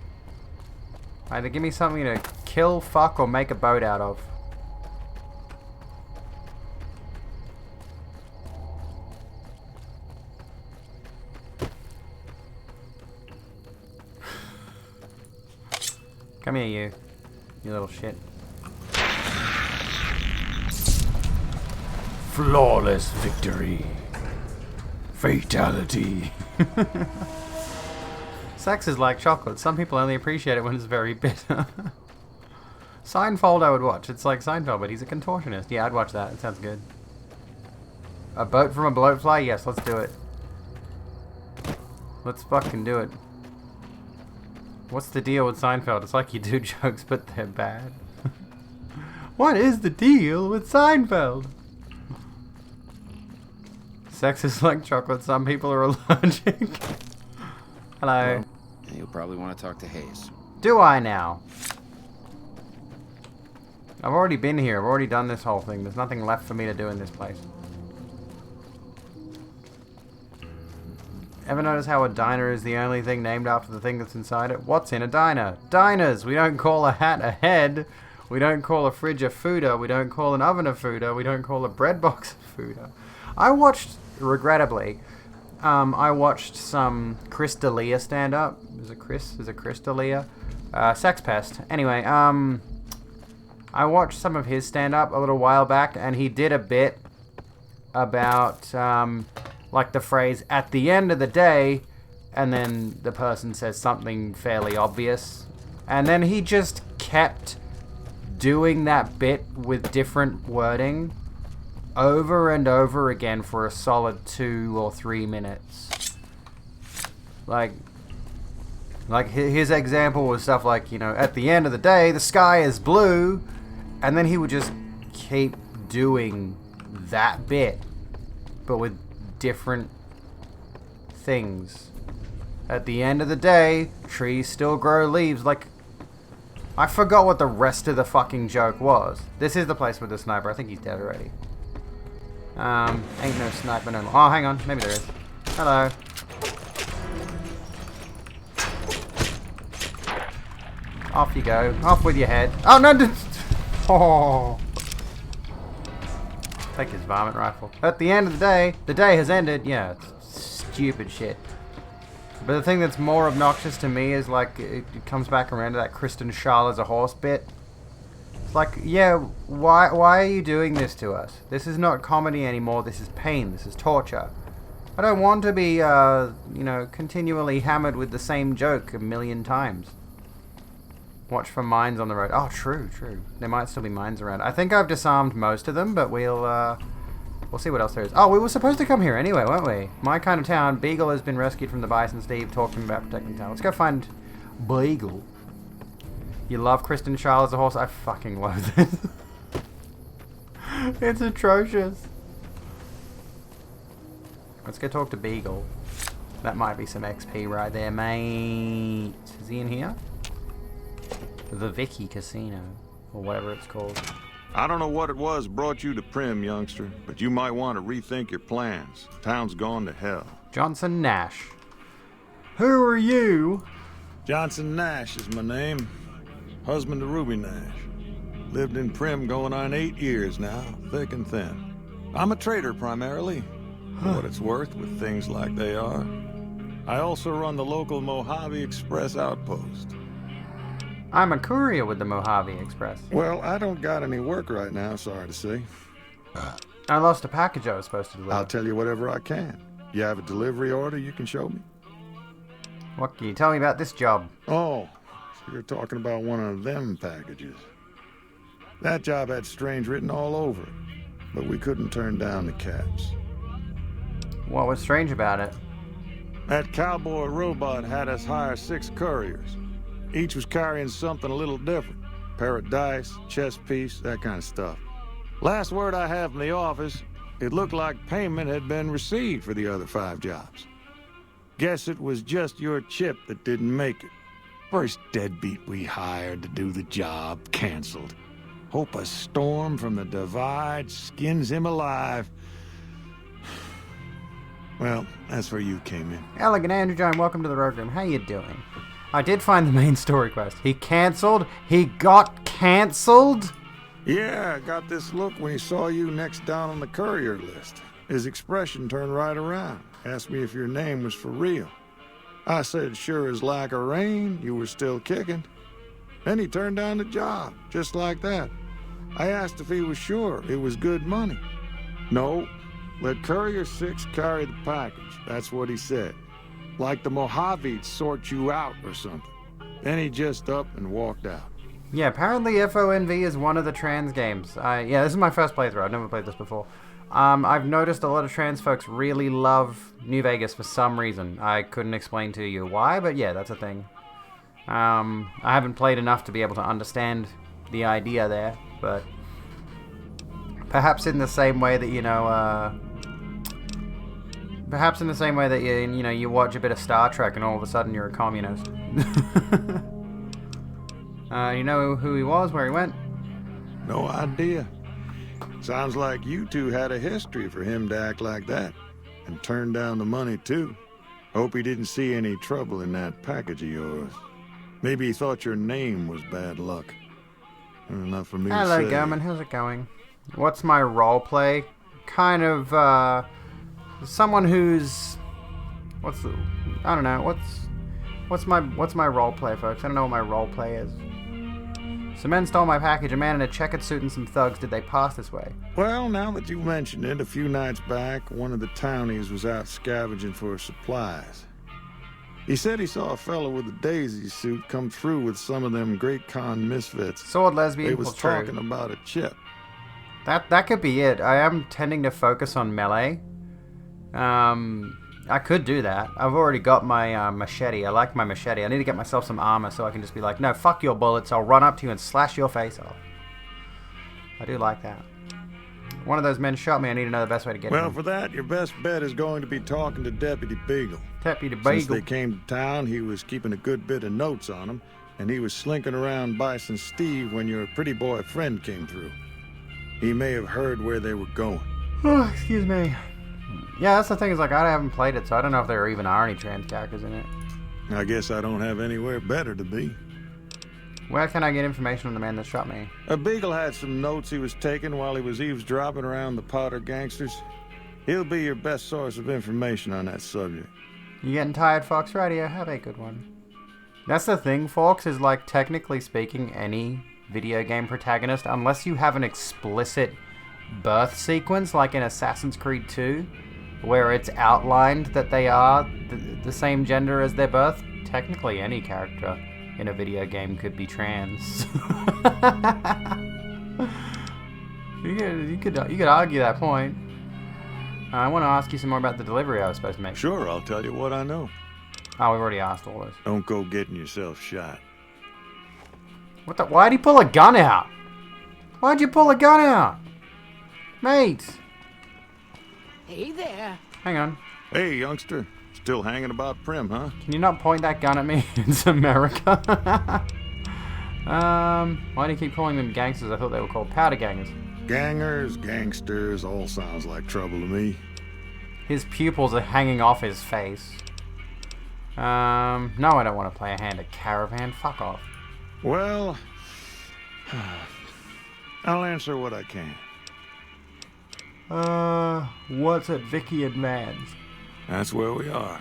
Either give me something to kill, fuck, or make a boat out of. Come here, you little shit. Flawless victory. Fatality. Sex is like chocolate. Some people only appreciate it when it's very bitter. Seinfeld I would watch. It's like Seinfeld, but he's a contortionist. Yeah, I'd watch that. It sounds good. A boat from a bloatfly? Yes, let's do it. Let's fucking do it. What's the deal with Seinfeld? It's like you do jokes, but they're bad. What is the deal with Seinfeld? Sex is like chocolate. Some people are allergic. Hello. Well, you'll probably want to talk to Hayes. Do I now? I've already been here. I've already done this whole thing. There's nothing left for me to do in this place. Ever notice how a diner is the only thing named after the thing that's inside it? What's in a diner? Diners! We don't call a hat a head. We don't call a fridge a fooder. We don't call an oven a fooder. We don't call a bread box a fooder. I watched, regrettably, I watched some Chris D'Elia stand-up. Is it Chris? Is it Chris D'Elia? Sex Pest. Anyway, I watched some of his stand-up a little while back, and he did a bit about, like the phrase, at the end of the day, and then the person says something fairly obvious. And then he just kept doing that bit with different wording over and over again for a solid 2 or 3 minutes. Like his example was stuff like, you know, at the end of the day, the sky is blue, and then he would just keep doing that bit, but with different things. At the end of the day, trees still grow leaves. Like, I forgot what the rest of the fucking joke was. This is the place with the sniper. I think he's dead already. Ain't no sniper no more. Oh, hang on. Maybe there is. Hello. Off you go. Off with your head. Oh, no. Oh. Take his varmint rifle. At the end of the day has ended. Yeah, it's stupid shit. But the thing that's more obnoxious to me is, like, it comes back around to that Kristen Schaal as a horse bit. It's like, yeah, why are you doing this to us? This is not comedy anymore. This is pain. This is torture. I don't want to be, you know, continually hammered with the same joke a million times. Watch for mines on the road. Oh, true. There might still be mines around. I think I've disarmed most of them, but we'll see what else there is. Oh, we were supposed to come here anyway, weren't we? My kind of town. Beagle has been rescued from the bison. Steve talked to him about protecting town. Let's go find Beagle. You love Kristen Schaal as a horse? I fucking loathe it. It's atrocious. Let's go talk to Beagle. That might be some XP right there, mate. Is he in here? The Vicky Casino, or whatever it's called. I don't know what it was brought you to Primm, youngster, but you might want to rethink your plans. Town's gone to hell. Johnson Nash. Who are you? Johnson Nash is my name. Husband to Ruby Nash. Lived in Primm going on 8 years now, thick and thin. I'm a trader primarily, for what it's worth with things like they are. I also run the local Mojave Express outpost. I'm a courier with the Mojave Express. Well, I don't got any work right now, sorry to say. I lost a package I was supposed to deliver. I'll tell you whatever I can. You have a delivery order you can show me? What can you tell me about this job? Oh, so you're talking about one of them packages. That job had strange written all over it. but we couldn't turn down the caps. What was strange about it? That cowboy robot had us hire 6 couriers. Each was carrying something a little different. Pair of dice, chess piece, that kind of stuff. Last word I have from the office, it looked like payment had been received for the other 5 jobs. Guess it was just your chip that didn't make it. First deadbeat we hired to do the job canceled. Hope a storm from the Divide skins him alive. Well, that's where you came in. Elegant Andrew John, welcome to the Rogue Room. How you doing? I did find the main story quest. He cancelled? He got cancelled? Yeah, I got this look when he saw you next down on the courier list. His expression turned right around. Asked me if your name was for real. I said, sure as like a rain, you were still kicking. Then he turned down the job, just like that. I asked if he was sure it was good money. No, let Courier 6 carry the package. That's what he said. Like the Mojave'd sort you out or something. Then he just up and walked out. Yeah, apparently FONV is one of the trans games. Yeah, this is my first playthrough. I've never played this before. I've noticed a lot of trans folks really love New Vegas for some reason. I couldn't explain to you why, but yeah, that's a thing. I haven't played enough to be able to understand the idea there, but perhaps in the same way that, you know, you watch a bit of Star Trek and all of a sudden you're a communist. You know who he was, where he went? No idea. Sounds like you two had a history for him to act like that. And turn down the money, too. Hope he didn't see any trouble in that package of yours. Maybe he thought your name was bad luck. Enough for me to say. Hello, Gurman. How's it going? What's my role play? Kind of, someone who's... I don't know. What's my role play, folks? I don't know what my role play is. Some men stole my package. A man in a checkered suit and some thugs. Did they pass this way? Well, now that you mention it, a few nights back, one of the townies was out scavenging for supplies. He said he saw a fellow with a daisy suit come through with some of them Great Con misfits. Sword lesbian. They was talking about a chip. That could be it. I am tending to focus on melee. I could do that. I've already got my machete. I like my machete. I need to get myself some armor so I can just be like, no, fuck your bullets. I'll run up to you and slash your face off. I do like that. One of those men shot me. I need to know the best way to get him. Well, for that, your best bet is going to be talking to Deputy Beagle. Deputy Beagle. Since they came to town, he was keeping a good bit of notes on him, and he was slinking around Bison Steve when your pretty boy friend came through. He may have heard where they were going. Oh, excuse me. Yeah, that's the thing, is like, I haven't played it, so I don't know if there even are any trans characters in it. I guess I don't have anywhere better to be. Where can I get information on the man that shot me? Beagle had some notes he was taking while he was eavesdropping around the Powder gangsters. He'll be your best source of information on that subject. You getting tired, Fox Radio? Have a good one. That's the thing, Fox, is like, technically speaking, any video game protagonist, unless you have an explicit birth sequence, like in Assassin's Creed 2, where it's outlined that they are the same gender as their birth, technically any character in a video game could be trans. you could argue that point. I want to ask you some more about the delivery I was supposed to make. Sure, I'll tell you what I know. Oh, we've already asked all this. Don't go getting yourself shot. What the? Why'd he pull a gun out? Why'd you pull a gun out? Mate! Hey there. Hang on. Hey, youngster. Still hanging about Prim, huh? Can you not point that gun at me? It's America. Why do you keep calling them gangsters? I thought they were called powder gangers. Gangers, gangsters, all sounds like trouble to me. His pupils are hanging off his face. No, I don't want to play a hand at Caravan. Fuck off. Well, I'll answer what I can. What's at Vicky and Man's? That's where we are.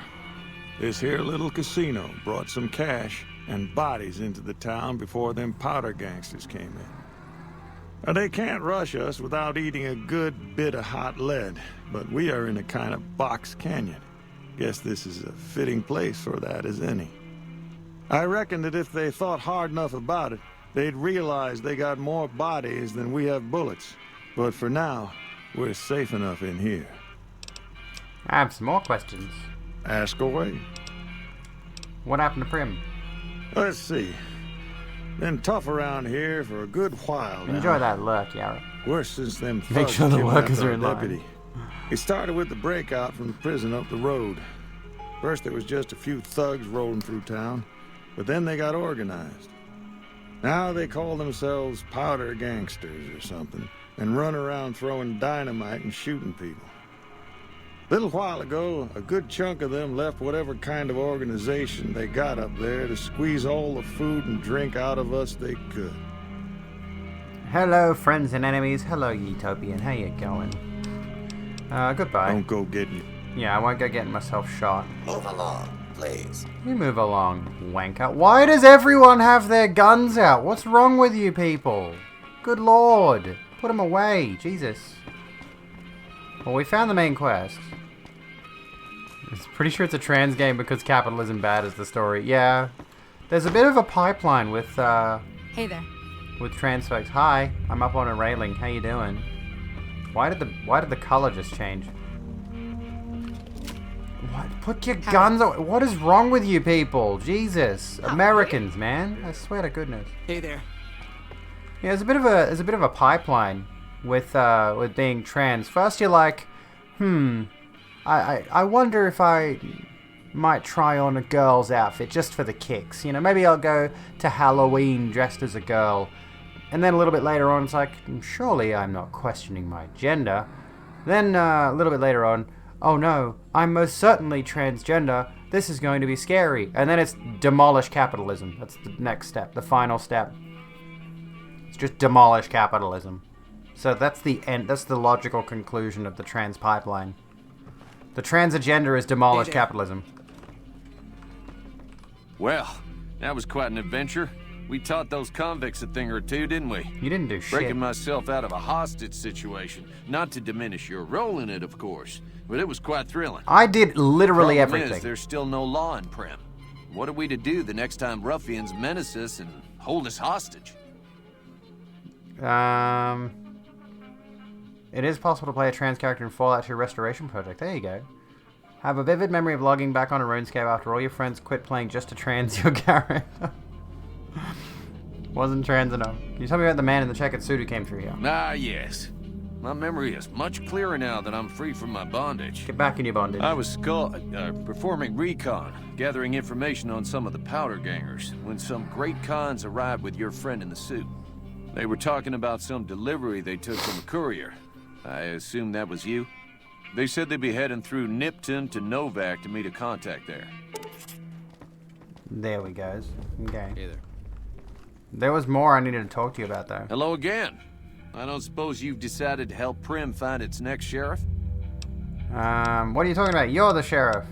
This here little casino brought some cash and bodies into the town before them powder gangsters came in. Now, they can't rush us without eating a good bit of hot lead, but we are in a kind of box canyon. Guess this is a fitting place for that as any. I reckon that if they thought hard enough about it, they'd realize they got more bodies than we have bullets. But for now, we're safe enough in here. I have some more questions. Ask away. What happened to Prim? Let's see. Been tough around here for a good while now. Enjoy that lurk, Yara. Worse since them thugs Make sure the kidnapped workers our are in line. deputy. It started with the breakout from the prison up the road. First there was just a few thugs rolling through town, but then they got organized. Now they call themselves powder gangsters or something, and run around throwing dynamite and shooting people. A little while ago, a good chunk of them left whatever kind of organization they got up there to squeeze all the food and drink out of us they could. Hello, friends and enemies. Hello, Utopian. How you going? Goodbye. Don't go getting... Yeah, I won't go getting myself shot. Move along, please. You move along, wanker. Why does everyone have their guns out? What's wrong with you people? Good lord. Put them away. Jesus. Well, we found the main quest. I'm pretty sure it's a trans game because capitalism bad is the story. Yeah. There's a bit of a pipeline with, Hey there. with trans folks. Hi, I'm up on a railing. How you doing? Why did the color just change? What? Put your guns away. What is wrong with you people? Jesus. Americans, man. I swear to goodness. Hey there. Yeah, there's a bit of a pipeline with being trans. First you're like, I wonder if I might try on a girl's outfit just for the kicks. You know, maybe I'll go to Halloween dressed as a girl. And then a little bit later on, it's like, surely I'm not questioning my gender. Then a little bit later on, oh no, I'm most certainly transgender. This is going to be scary. And then it's demolish capitalism. That's the next step, the final step. It's just demolish capitalism. So that's the end. That's the logical conclusion of the trans pipeline. The trans agenda is demolish capitalism. Well, that was quite an adventure. We taught those convicts a thing or two, didn't we? You didn't do shit. Breaking myself out of a hostage situation. Not to diminish your role in it, of course, but it was quite thrilling. I did literally Problem everything. Is, there's still no law in Prim. What are we to do the next time ruffians menace us and hold us hostage? It is possible to play a trans character in Fallout 2 Restoration Project. There you go. Have a vivid memory of logging back on a RuneScape after all your friends quit playing just to trans your character. Wasn't trans enough. Can you tell me about the man in the checkered suit who came through here? Ah, yes. My memory is much clearer now that I'm free from my bondage. Get back in your bondage. I was performing recon, gathering information on some of the powder gangers, when some great cons arrived with your friend in the suit. They were talking about some delivery they took from a courier. I assume that was you? They said they'd be heading through Nipton to Novak to meet a contact there. There we go. Okay. Hey there. There was more I needed to talk to you about, though. Hello again. I don't suppose you've decided to help Prim find its next sheriff? What are you talking about? You're the sheriff.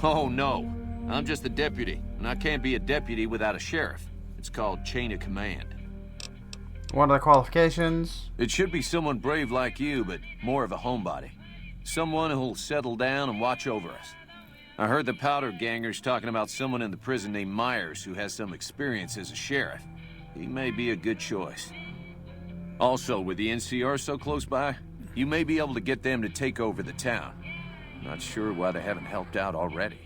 Oh, no. I'm just the deputy, and I can't be a deputy without a sheriff. It's called chain of command. What are the qualifications? It should be someone brave like you, but more of a homebody. Someone who'll settle down and watch over us. I heard the powder gangers talking about someone in the prison named Myers who has some experience as a sheriff. He may be a good choice. Also, with the NCR so close by, you may be able to get them to take over the town. Not sure why they haven't helped out already.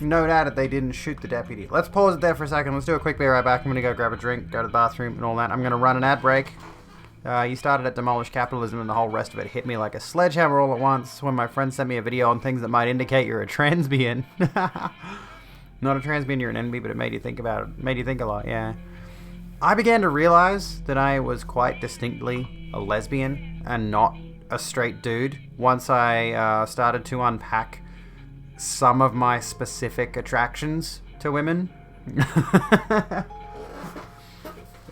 No doubt that they didn't shoot the deputy. Let's pause it there for a second. Let's do a quick be right back. I'm going to go grab a drink, go to the bathroom and all that. I'm going to run an ad break. You started at demolish capitalism and the whole rest of it hit me like a sledgehammer all at once when my friend sent me a video on things that might indicate you're a transbian. Not a transbian, you're an NB, but it made you think about it. Made you think a lot, yeah. I began to realize that I was quite distinctly a lesbian and not a straight dude once I started to unpack some of my specific attractions to women.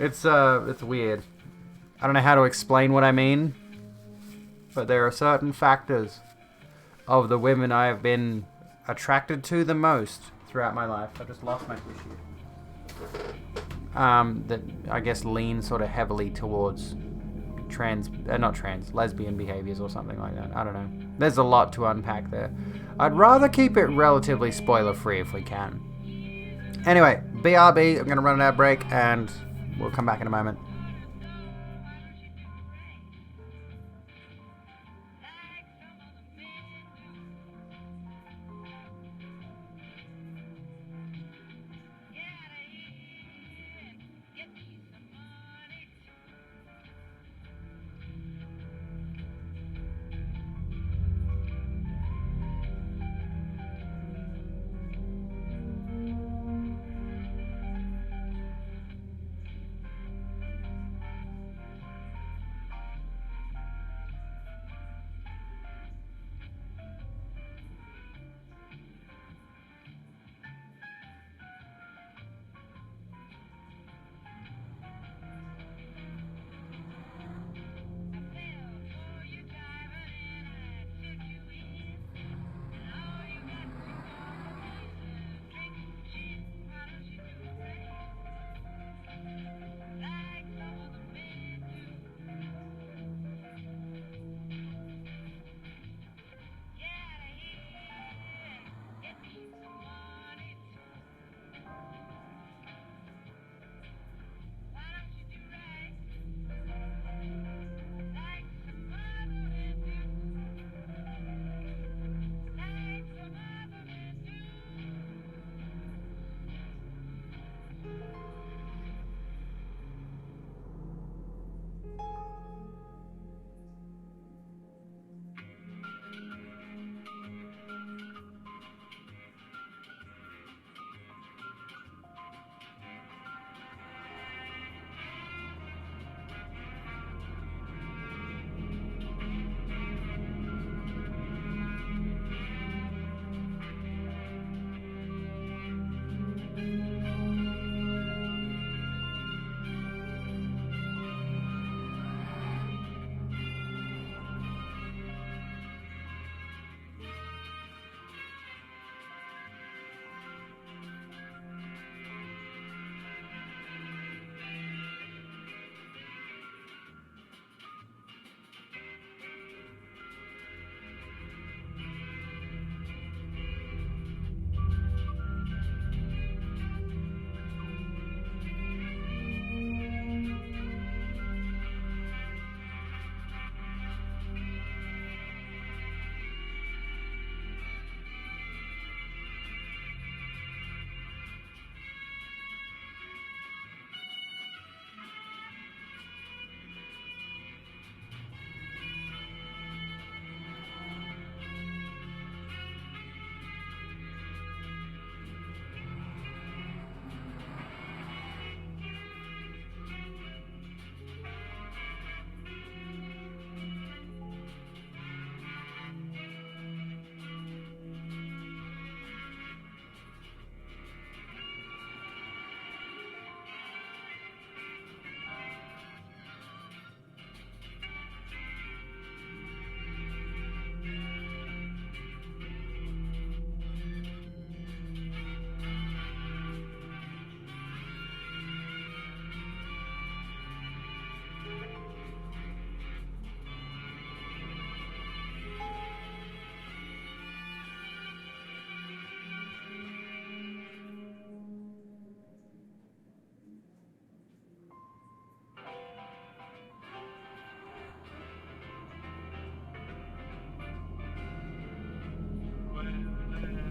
It's weird. I don't know how to explain what I mean, but there are certain factors of the women I have been attracted to the most throughout my life. I just lost my tissue. That I guess lean sort of heavily towards lesbian behaviors or something like that. I don't know. There's a lot to unpack there. I'd rather keep it relatively spoiler-free if we can. Anyway, BRB, I'm going to run an ad break and we'll come back in a moment.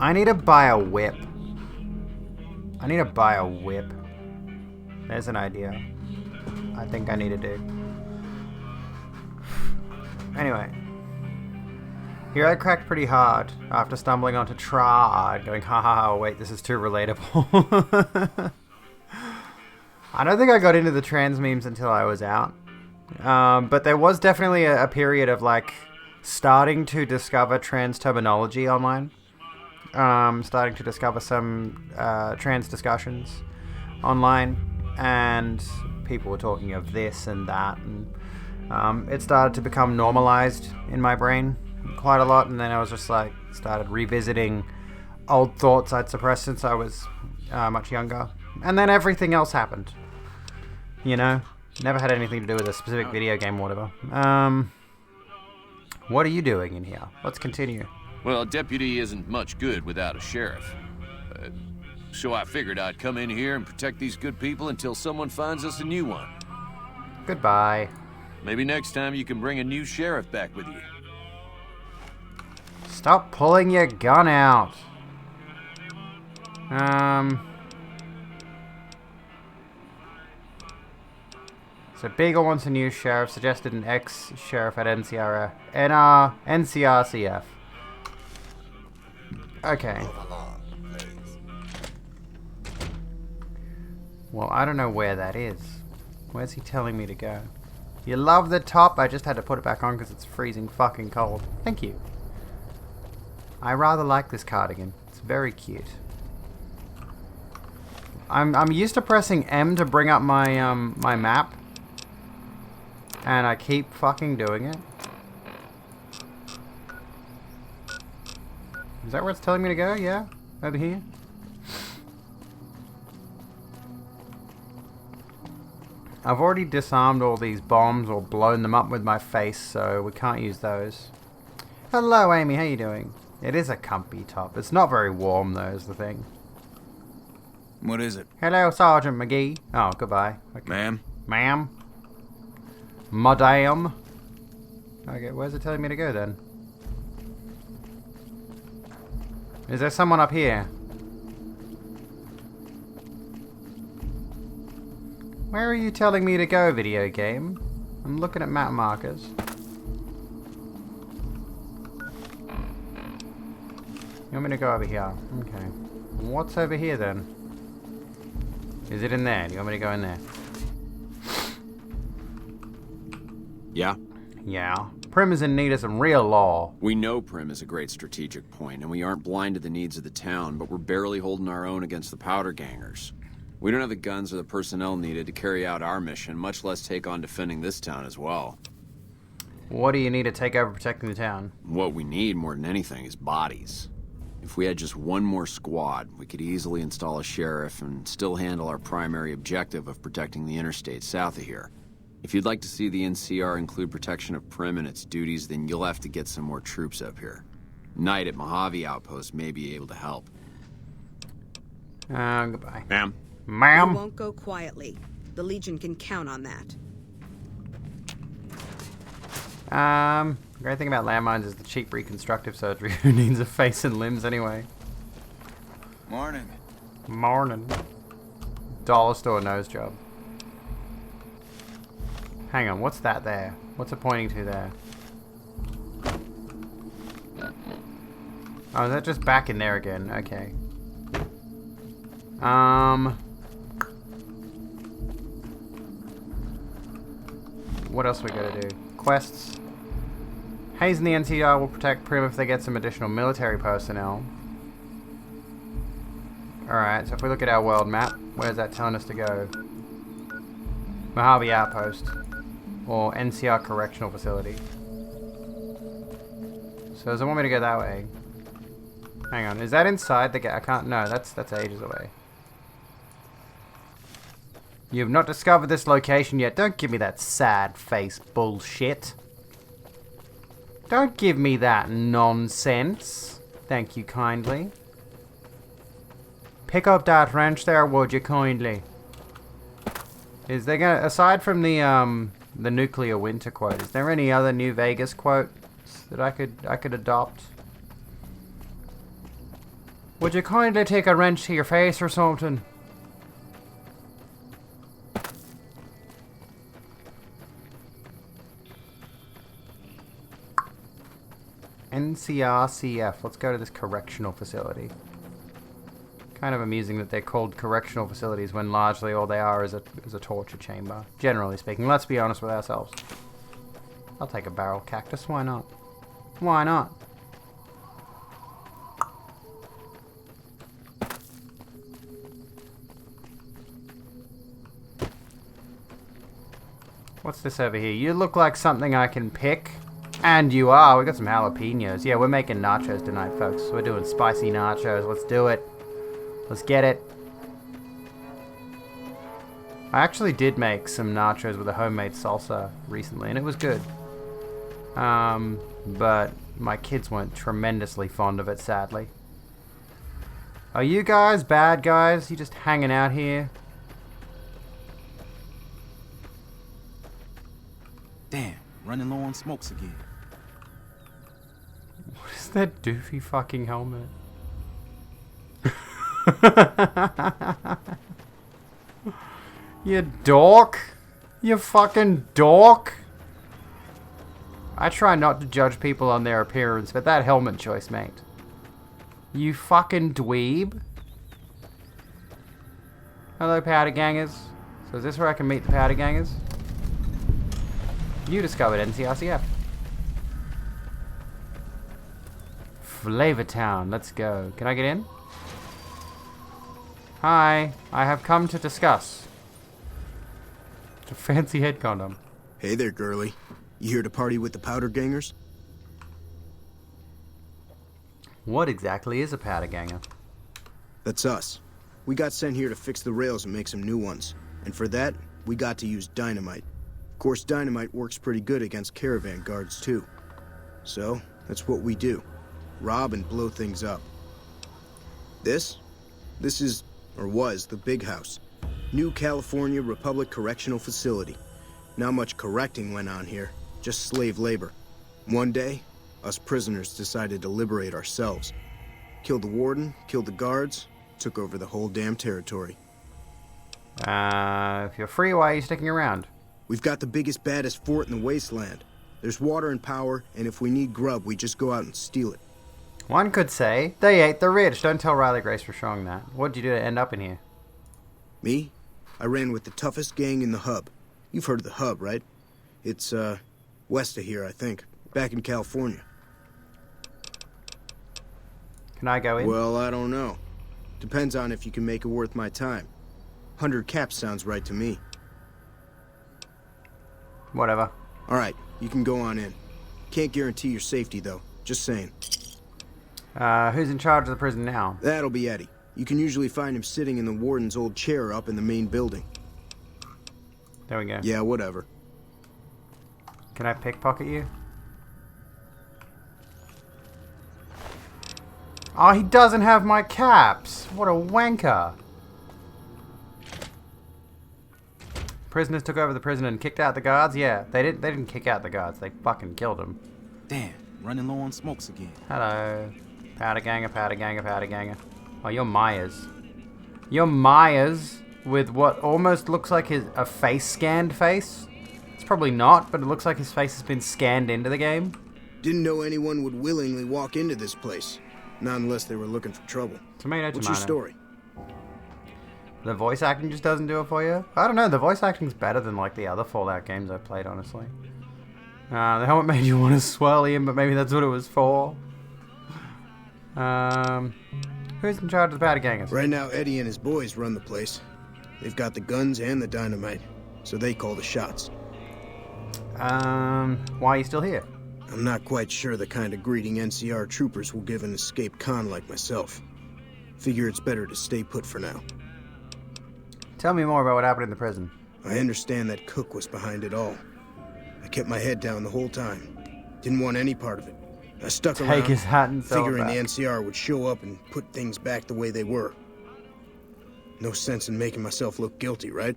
I need to buy a whip. I need to buy a whip. There's an idea. I think I need to do. Anyway. Here I cracked pretty hard after stumbling onto Trod, going, ha ha ha, wait, this is too relatable. I don't think I got into the trans memes until I was out. But there was definitely a period of, like, starting to discover trans terminology online. Starting to discover some trans discussions online. And people were talking of this and that. And it started to become normalized in my brain quite a lot, and then I was just like started revisiting old thoughts I'd suppressed since I was much younger, and then everything else happened. You know, never had anything to do with a specific video game or whatever. What are you doing in here? Let's continue. Well, a deputy isn't much good without a sheriff. So I figured I'd come in here and protect these good people until someone finds us a new one. Goodbye. Maybe next time you can bring a new sheriff back with you. Stop pulling your gun out. So Beagle wants a new sheriff, suggested an ex-sheriff at NCRCF. Okay. Well, I don't know where that is. Where's he telling me to go? You love the top? I just had to put it back on because it's freezing fucking cold. Thank you. I rather like this cardigan. It's very cute. I'm used to pressing M to bring up my my map, and I keep fucking doing it. Is that where it's telling me to go? Yeah, over here. I've already disarmed all these bombs or blown them up with my face, so we can't use those. Hello, Amy. How you doing? It is a comfy top. It's not very warm, though, is the thing. What is it? Hello, Sergeant McGee. Oh, goodbye. Okay. Ma'am? Ma'am? Madame? Okay, where's it telling me to go, then? Is there someone up here? Where are you telling me to go, video game? I'm looking at map markers. You want me to go over here? Okay. What's over here then? Is it in there? Do you want me to go in there? Yeah. Yeah. Prim is in need of some real law. We know Prim is a great strategic point, and we aren't blind to the needs of the town, but we're barely holding our own against the powder gangers. We don't have the guns or the personnel needed to carry out our mission, much less take on defending this town as well. What do you need to take over protecting the town? What we need more than anything is bodies. If we had just one more squad, we could easily install a sheriff and still handle our primary objective of protecting the interstate south of here. If you'd like to see the NCR include protection of Prim and its duties, then you'll have to get some more troops up here. Knight at Mojave Outpost may be able to help. Goodbye. Ma'am? Ma'am? We won't go quietly. The Legion can count on that. Great thing about landmines is the cheap reconstructive surgery. Who needs a face and limbs anyway? Morning. Morning. Dollar store nose job. Hang on, what's that there? What's it pointing to there? Oh, is that just back in there again? Okay. What else we gotta do? Quests. Hayes and the NCR will protect Prim if they get some additional military personnel. Alright, so if we look at our world map, where's that telling us to go? Mojave Outpost. Or NCR Correctional Facility. So does it want me to go that way? Hang on, is that inside the gate? I can't, no, that's ages away. You have not discovered this location yet. Don't give me that sad face bullshit. Don't give me that nonsense. Thank you kindly. Pick up that wrench there, would you kindly? Is there gonna, aside from the nuclear winter quote, is there any other New Vegas quotes that I could adopt? Would you kindly take a wrench to your face or something? NCRCF. Let's go to this correctional facility. Kind of amusing that they're called correctional facilities when largely all they are is a torture chamber. Generally speaking, let's be honest with ourselves. I'll take a barrel cactus. Why not? Why not? What's this over here? You look like something I can pick. And you are. We got some jalapenos. Yeah, we're making nachos tonight, folks. We're doing spicy nachos. Let's do it. Let's get it. I actually did make some nachos with a homemade salsa recently, and it was good. But my kids weren't tremendously fond of it, sadly. Are you guys bad guys? You just hanging out here? Damn, running low on smokes again. What is that doofy fucking helmet? You dork. You fucking dork. I try not to judge people on their appearance, but that helmet choice, mate. You fucking dweeb. Hello, powder gangers. So is this where I can meet the powder gangers? You discovered NCRCF. Flavortown, let's go. Can I get in? Hi, I have come to discuss. It's a fancy head condom. Hey there, girly. You here to party with the powder gangers? What exactly is a powder ganger? That's us. We got sent here to fix the rails and make some new ones. And for that, we got to use dynamite. Of course, dynamite works pretty good against caravan guards, too. So, that's what we do. Rob and blow things up. This is, or was, the Big House. New California Republic Correctional Facility. Not much correcting went on here, just slave labor. One day, us prisoners decided to liberate ourselves. Killed the warden, killed the guards, took over the whole damn territory. If you're free, why are you sticking around? We've got the biggest, baddest fort in the wasteland. There's water and power, and if we need grub, we just go out and steal it. One could say, they ate the rich. Don't tell Riley Grace for showing that. What'd you do to end up in here? Me? I ran with the toughest gang in the Hub. You've heard of the Hub, right? It's, west of here, I think. Back in California. Can I go in? Well, I don't know. Depends on if you can make it worth my time. 100 caps sounds right to me. Whatever. Alright, you can go on in. Can't guarantee your safety, though. Just saying. Who's in charge of the prison now? That'll be Eddie. You can usually find him sitting in the warden's old chair up in the main building. There we go. Yeah, whatever. Can I pickpocket you? Oh, he doesn't have my caps. What a wanker. Prisoners took over the prison and kicked out the guards? Yeah, they didn't kick out the guards. They fucking killed them. Damn, running low on smokes again. Hello. Powder ganger, powder ganger, powder ganger. Oh, you're Myers. You're Myers with what almost looks like a face-scanned face. It's probably not, but it looks like his face has been scanned into the game. Didn't know anyone would willingly walk into this place. Not unless they were looking for trouble. Tomato, What's tomato. your story? The voice acting just doesn't do it for you? I don't know, the voice acting's better than like the other Fallout games I've played, honestly. The helmet made you want to swirl him, but maybe that's what it was for. Who's in charge of the powder gangers? Right now, Eddie and his boys run the place. They've got the guns and the dynamite, so they call the shots. Why are you still here? I'm not quite sure the kind of greeting NCR troopers will give an escaped con like myself. Figure it's better to stay put for now. Tell me more about what happened in the prison. I understand that Cook was behind it all. I kept my head down the whole time. Didn't want any part of it. I stuck around, Take his hat and sell it figuring back. the NCR would show up and put things back the way they were. No sense in making myself look guilty, right?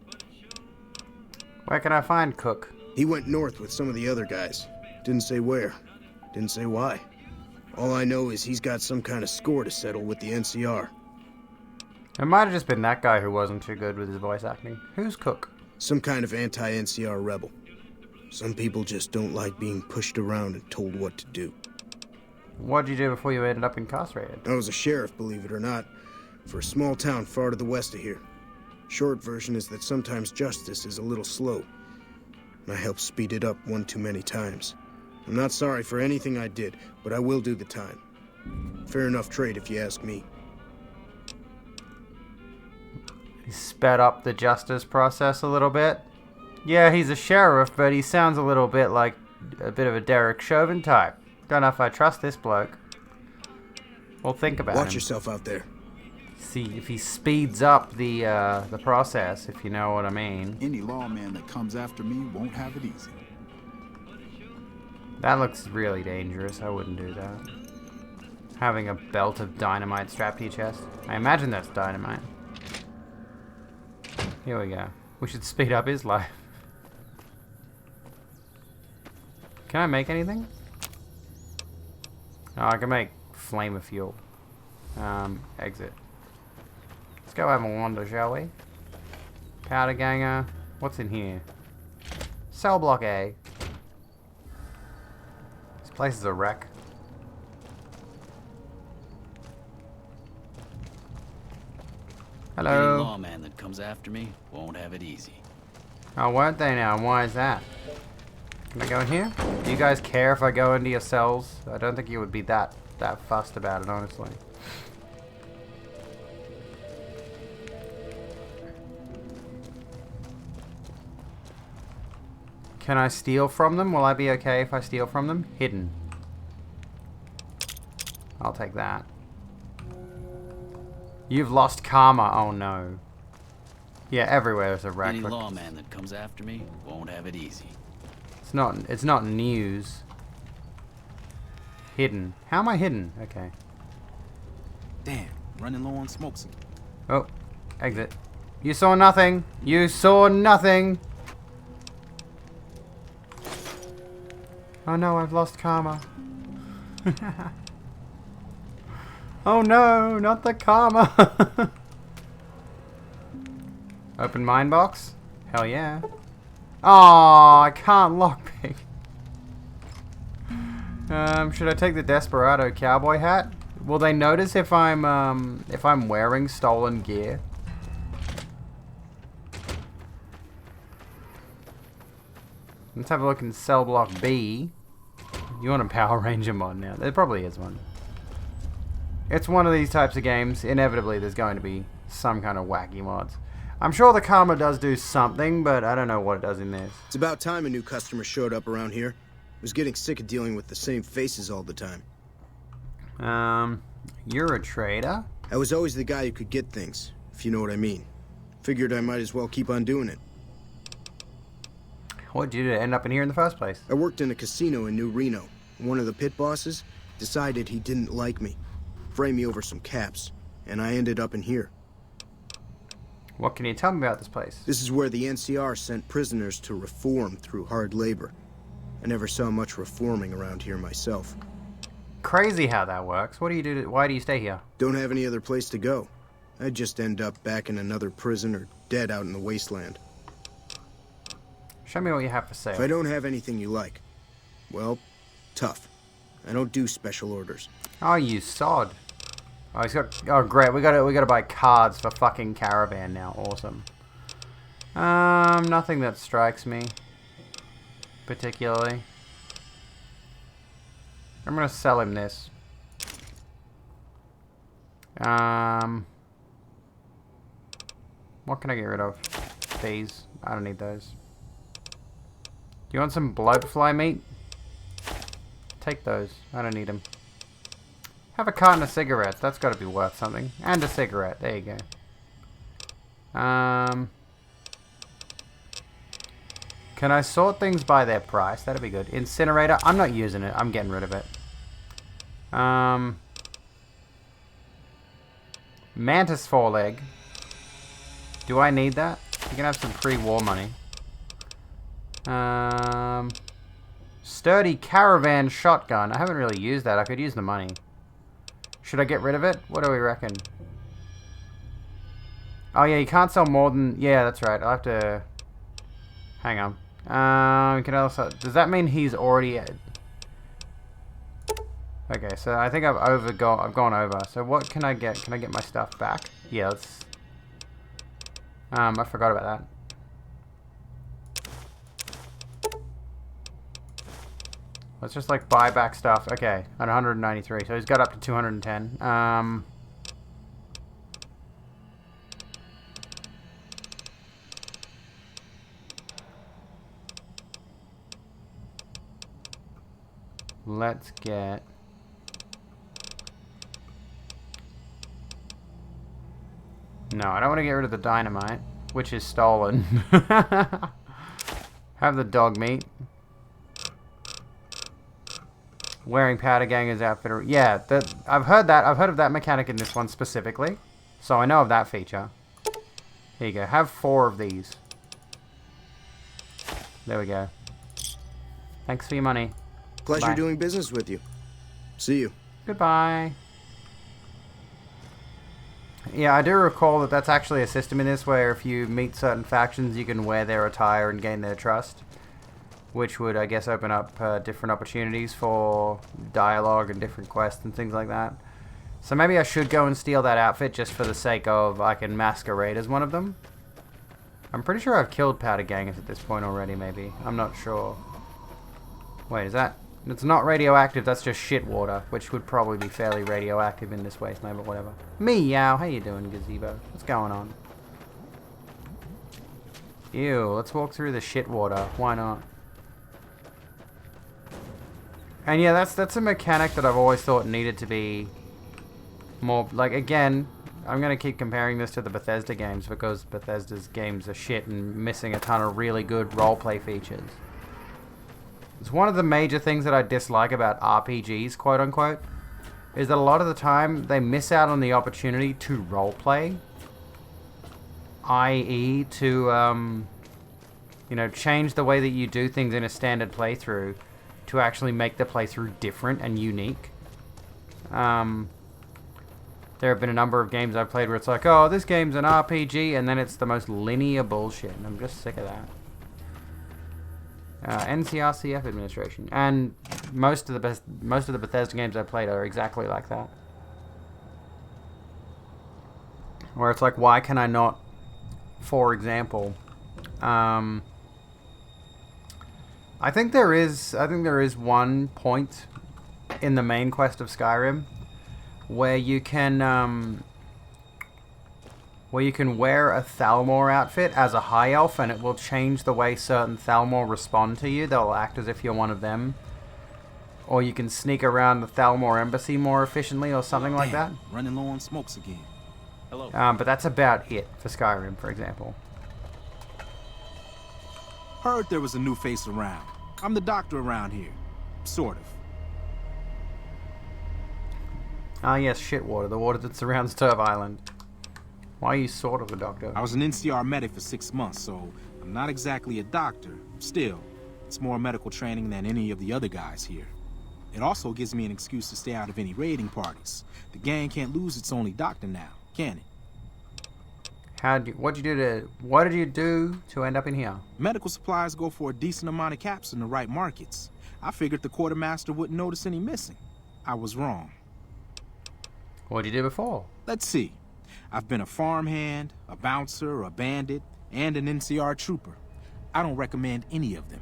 Where can I find Cook? He went north with some of the other guys. Didn't say where. Didn't say why. All I know is he's got some kind of score to settle with the NCR. It might have just been that guy who wasn't too good with his voice acting. Who's Cook? Some kind of anti-NCR rebel. Some people just don't like being pushed around and told what to do. What'd you do before you ended up incarcerated? I was a sheriff, believe it or not, for a small town far to the west of here. Short version is that sometimes justice is a little slow, and I helped speed it up one too many times. I'm not sorry for anything I did, but I will do the time. Fair enough trade if you ask me. He sped up the justice process a little bit. Yeah, he's a sheriff, but he sounds a little bit like a bit of a Derek Chauvin type. Don't know if I trust this bloke. Well, think about Watch him. yourself out there. See if he speeds up the process, if you know what I mean. Any lawman that comes after me won't have it easy. That looks really dangerous. I wouldn't do that. Having a belt of dynamite strapped to your chest. I imagine that's dynamite. Here we go. We should speed up his life. Can I make anything? Oh, I can make flame of fuel. Exit. Let's go have a wander, shall we? Powder ganger. What's in here? Cell block A. This place is a wreck. Hello. Any lawman that comes after me won't have it easy. Oh, weren't they now? Why is that? Can I go in here? Do you guys care if I go into your cells? I don't think you would be that fussed about it, honestly. Can I steal from them? Will I be okay if I steal from them? Hidden. I'll take that. You've lost karma. Oh no. Yeah, everywhere is a wreck. Any lawman that comes after me won't have it easy. It's not news. Hidden. How am I hidden? Okay. Damn, running low on smokes again. Oh, exit. You saw nothing. You saw nothing. Oh no, I've lost karma. Oh no, not the karma. Open mine box? Hell yeah. Oh, I can't lockpick. Should I take the Desperado cowboy hat? Will they notice if I'm wearing stolen gear? Let's have a look in cell block B. You want a Power Ranger mod now? There probably is one. It's one of these types of games. Inevitably, there's going to be some kind of wacky mods. I'm sure the karma does do something, but I don't know what it does in this. It's about time a new customer showed up around here. I was getting sick of dealing with the same faces all the time. You're a trader? I was always the guy who could get things, if you know what I mean. Figured I might as well keep on doing it. What did you end up in here in the first place? I worked in a casino in New Reno. One of the pit bosses decided he didn't like me. Framed me over some caps, and I ended up in here. What can you tell me about this place? This is where the NCR sent prisoners to reform through hard labor. I never saw much reforming around here myself. Crazy how that works. What do you do? Why do you stay here? Don't have any other place to go. I'd just end up back in another prison or dead out in the wasteland. Show me what you have for sale. If I don't have anything you like, well, tough. I don't do special orders. Oh, you sod. Oh, he's got. Oh, great. We gotta buy cards for fucking Caravan now. Awesome. Nothing that strikes me particularly. I'm gonna sell him this. What can I get rid of? These. I don't need those. Do you want some bloatfly meat? Take those. I don't need them. Have a carton of cigarettes. That's got to be worth something. And a cigarette. There you go. Can I sort things by their price? That'd be good. Incinerator. I'm not using it. I'm getting rid of it. Mantis foreleg. Do I need that? You can have some pre-war money. Sturdy caravan shotgun. I haven't really used that. I could use the money. Should I get rid of it? What do we reckon? Oh yeah, you can't sell more than... Yeah, that's right. I'll have to... Hang on. We can also... Does that mean he's already... Okay, so I think I've gone over. So what can I get? Can I get my stuff back? Yeah, let's... I forgot about that. Let's just like buy back stuff. Okay, at 193. So he's got up to 210. Let's get... No, I don't want to get rid of the dynamite, which is stolen. Have the dog meat. Wearing powder ganger's outfit. Yeah, I've heard that. I've heard of that mechanic in this one specifically. So I know of that feature. Here you go. Have 4 of these. There we go. Thanks for your money. Pleasure Bye. doing business with you. See you. Goodbye. Yeah, I do recall that that's actually a system in this where if you meet certain factions, you can wear their attire and gain their trust. Which would, I guess, open up different opportunities for dialogue and different quests and things like that. So maybe I should go and steal that outfit just for the sake of I can masquerade as one of them. I'm pretty sure I've killed powder gangers at this point already, maybe. I'm not sure. Wait, is that... It's not radioactive, that's just shit water, which would probably be fairly radioactive in this wasteland, but whatever. Meow, how you doing, Gazebo? What's going on? Ew, let's walk through the shit water. Why not? And yeah, that's a mechanic that I've always thought needed to be more... Like, again, I'm going to keep comparing this to the Bethesda games because Bethesda's games are shit and missing a ton of really good roleplay features. It's one of the major things that I dislike about RPGs, quote unquote, is that a lot of the time they miss out on the opportunity to roleplay, i.e. to, you know, change the way that you do things in a standard playthrough to actually make the playthrough different and unique. There have been a number of games I've played where it's like, oh, this game's an RPG, and then it's the most linear bullshit, and I'm just sick of that. NCRCF administration, and most of the Bethesda games I've played are exactly like that. Where it's like, why can I not, for example, I think there is one point in the main quest of Skyrim where you can wear a Thalmor outfit as a high elf, and it will change the way certain Thalmor respond to you. They'll act as if you're one of them. Or you can sneak around the Thalmor embassy more efficiently, or something like that. Running low on smokes again. Hello. But that's about it for Skyrim, for example. Heard there was a new face around. I'm the doctor around here. Sort of. Ah yes, shit water. The water that surrounds Turv Island. Why are you sort of a doctor? I was an NCR medic for 6 months, so I'm not exactly a doctor. Still, it's more medical training than any of the other guys here. It also gives me an excuse to stay out of any raiding parties. The gang can't lose its only doctor now, can it? What did you do to end up in here? Medical supplies go for a decent amount of caps in the right markets. I figured the quartermaster wouldn't notice any missing. I was wrong. What did you do before? Let's see. I've been a farmhand, a bouncer, a bandit, and an NCR trooper. I don't recommend any of them.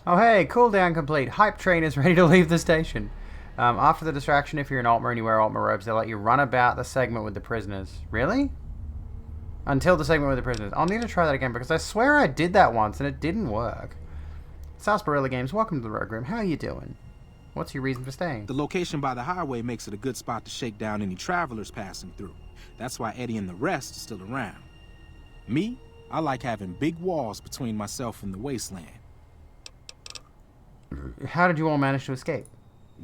Oh hey, cooldown complete. Hype train is ready to leave the station. After the distraction, if you're an Altmer and you wear Altmer robes, they'll let you run about the segment with the prisoners. Really? Until the segment with the prisoners. I'll need to try that again because I swear I did that once and it didn't work. Sarsaparilla Games, welcome to the Rogue Room. How are you doing? What's your reason for staying? The location by the highway makes it a good spot to shake down any travelers passing through. That's why Eddie and the rest are still around. Me, I like having big walls between myself and the wasteland. How did you all manage to escape?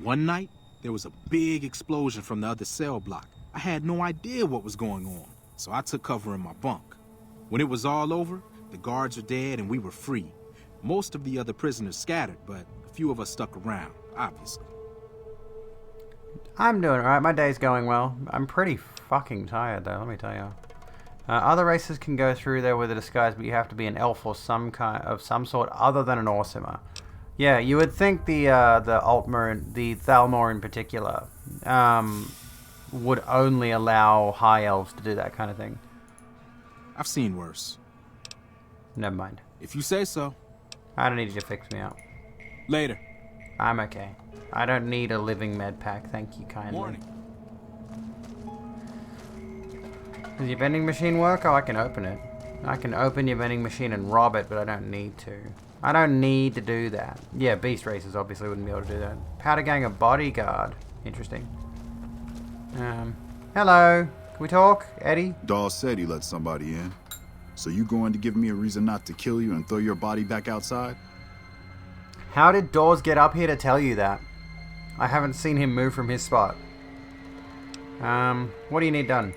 One night, there was a big explosion from the other cell block. I had no idea what was going on, so I took cover in my bunk. When it was all over, the guards were dead and we were free. Most of the other prisoners scattered, but a few of us stuck around, obviously. I'm doing alright. My day's going well. I'm pretty fucking tired, though, let me tell you. Other races can go through there with a disguise, but you have to be an elf or some sort other than an Orsimer. Yeah, you would think the Altmer, the Thalmor in particular, would only allow high elves to do that kind of thing. I've seen worse. Never mind. If you say so. I don't need you to fix me up. Later. I'm okay. I don't need a living med pack, thank you kindly. Morning. Does your vending machine work? Oh, I can open it. I can open your vending machine and rob it, but I don't need to. I don't need to do that. Yeah, beast racers obviously wouldn't be able to do that. Powder gang a bodyguard. Interesting. Hello. Can we talk, Eddie? Dawes said he let somebody in. So you going to give me a reason not to kill you and throw your body back outside? How did Dawes get up here to tell you that? I haven't seen him move from his spot. What do you need done?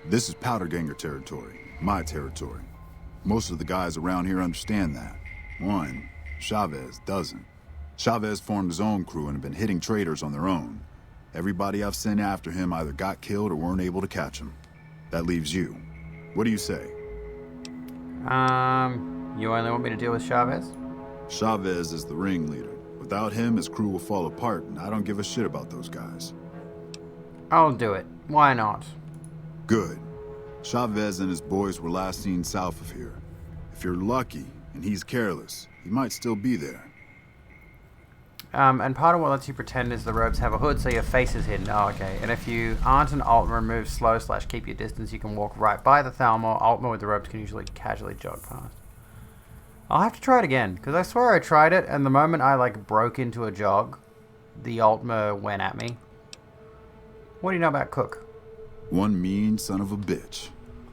This is Powder Ganger territory. My territory. Most of the guys around here understand that. One, Chavez doesn't. Chavez formed his own crew and have been hitting traitors on their own. Everybody I've sent after him either got killed or weren't able to catch him. That leaves you. What do you say? You only want me to deal with Chavez? Chavez is the ringleader. Without him, his crew will fall apart, and I don't give a shit about those guys. I'll do it. Why not? Good. Chavez and his boys were last seen south of here. If you're lucky, and he's careless, he might still be there. And part of what lets you pretend is the robes have a hood, so your face is hidden. Oh, okay. And if you aren't an Altmer and move slow / keep your distance, you can walk right by the Thalmor. Altmer with the robes can usually casually jog past. I'll have to try it again, because I swear I tried it, and the moment I, broke into a jog, the Altmer went at me. What do you know about Cook? One mean son of a bitch.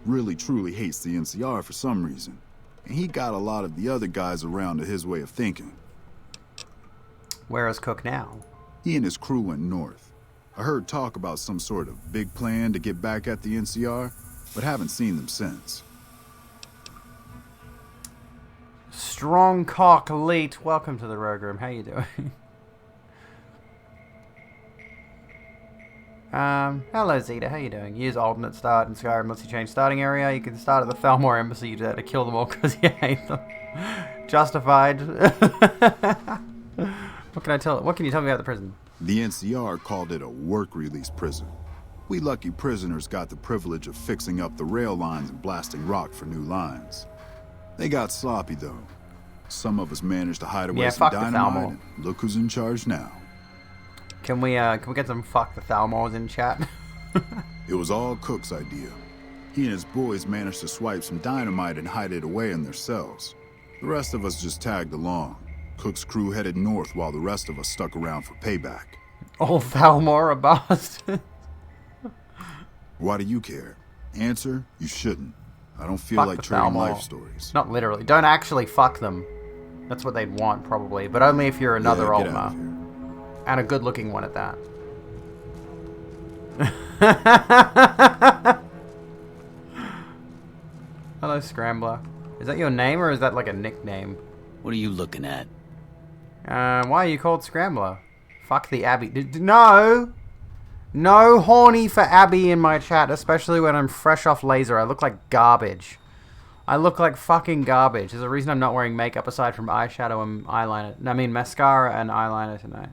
Really, truly hates the NCR for some reason. And he got a lot of the other guys around to his way of thinking. Where is Cook now? He and his crew went north. I heard talk about some sort of big plan to get back at the NCR, but haven't seen them since. Strong Cock Elite, welcome to the Rogue Room. How you doing? Hello Zeta, how you doing? Use alternate start in Skyrim unless you change starting area. You can start at the Thalmor Embassy. You do that to kill them all because you hate them. Justified. What can you tell me about the prison? The NCR called it a work-release prison. We lucky prisoners got the privilege of fixing up the rail lines and blasting rock for new lines. They got sloppy though. Some of us managed to hide away some dynamite, and look who's in charge now. Can we get some fuck the Thalmors in chat? It was all Cook's idea. He and his boys managed to swipe some dynamite and hide it away in their cells. The rest of us just tagged along. Cook's crew headed north while the rest of us stuck around for payback. All Thalmor are bastards. Why do you care? Answer, you shouldn't. I don't feel like trading life stories. Not literally. Don't actually fuck them. That's what they'd want, probably. But only if you're another Altmer. And a good-looking one at that. Hello, Scrambler. Is that your name, or is that like a nickname? What are you looking at? Why are you called Scrambler? Fuck the Abby. No! No horny for Abby in my chat, especially when I'm fresh off laser. I look like garbage. I look like fucking garbage. There's a reason I'm not wearing makeup aside from eyeshadow and eyeliner. I mean, mascara and eyeliner tonight.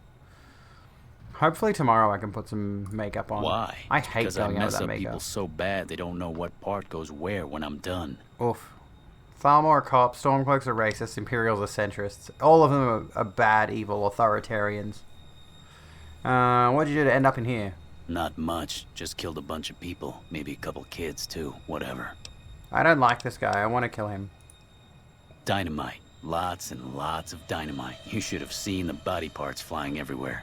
Hopefully tomorrow I can put some makeup on. Why? I hate going out with that makeup. Because I mess up people so so bad they don't know what part goes where when I'm done. Oof. Thalmor are cops, Stormcloaks are racists, Imperials are centrists. All of them are bad, evil authoritarians. What'd you do to end up in here? Not much. Just killed a bunch of people. Maybe a couple kids, too. Whatever. I don't like this guy. I want to kill him. Dynamite. Lots and lots of dynamite. You should have seen the body parts flying everywhere.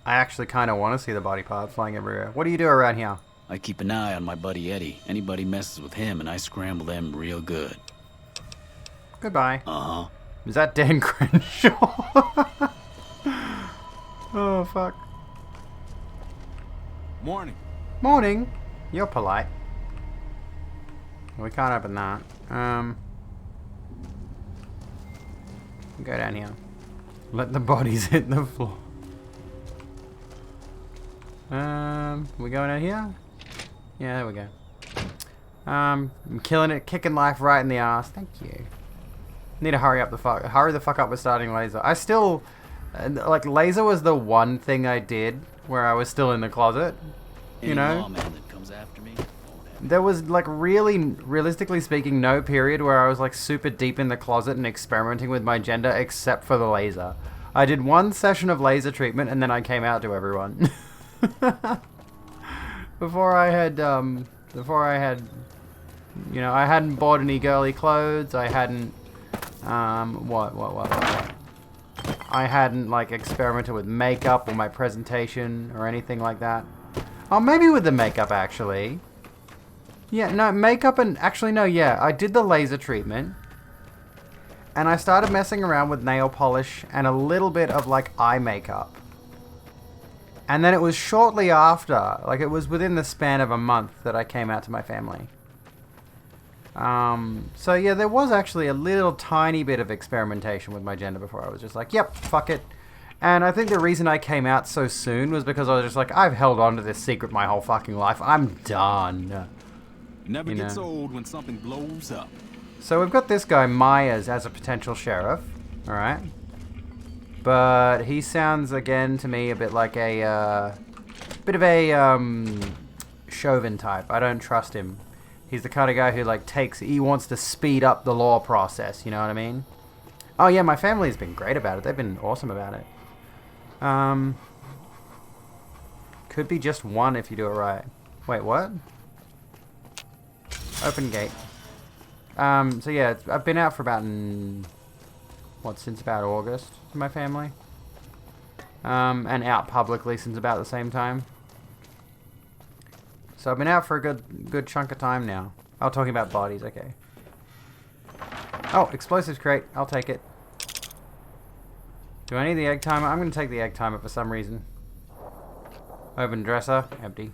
I actually kind of want to see the body parts flying everywhere. What do you do around here? I keep an eye on my buddy Eddie. Anybody messes with him and I scramble them real good. Goodbye. Uh-huh. Is that Dan Crenshaw? Oh, fuck. Morning. Morning. You're polite. We can't open that. Go down here. Let the bodies hit the floor. We going out here? Yeah, there we go. I'm killing it, kicking life right in the ass. Thank you. Need to hurry the fuck up with starting laser. I still, like, laser was the one thing I did where I was still in the closet. You know? Lawman that comes after me. There was, like, realistically speaking, no period where I was, like, super deep in the closet and experimenting with my gender except for the laser. I did one session of laser treatment and then I came out to everyone. Before I had, you know, I hadn't bought any girly clothes. I hadn't, what? I hadn't, like, experimented with makeup or my presentation or anything like that. Oh, maybe with the makeup, actually. Yeah, no, makeup and... Actually, no, yeah. I did the laser treatment. And I started messing around with nail polish and a little bit of, like, eye makeup. And then it was shortly after, like, it was within the span of a month that I came out to my family. So, yeah, there was actually a little tiny bit of experimentation with my gender before I was just like, yep, fuck it. And I think the reason I came out so soon was because I was just like, I've held on to this secret my whole fucking life. I'm done. Never gets old when something blows up. So we've got this guy, Myers, as a potential sheriff. Alright. But he sounds, again, to me a bit like a, bit of a, Chauvin type. I don't trust him. He's the kind of guy who, like, he wants to speed up the law process, you know what I mean? Oh, yeah, my family's been great about it. They've been awesome about it. Could be just one if you do it right. Wait, what? Open gate. So yeah, I've been out for about, since about August with my family. And out publicly since about the same time. So I've been out for a good chunk of time now. Oh, talking about bodies, okay. Oh, explosives crate, I'll take it. Do I need the egg timer? I'm gonna take the egg timer for some reason. Open dresser, empty.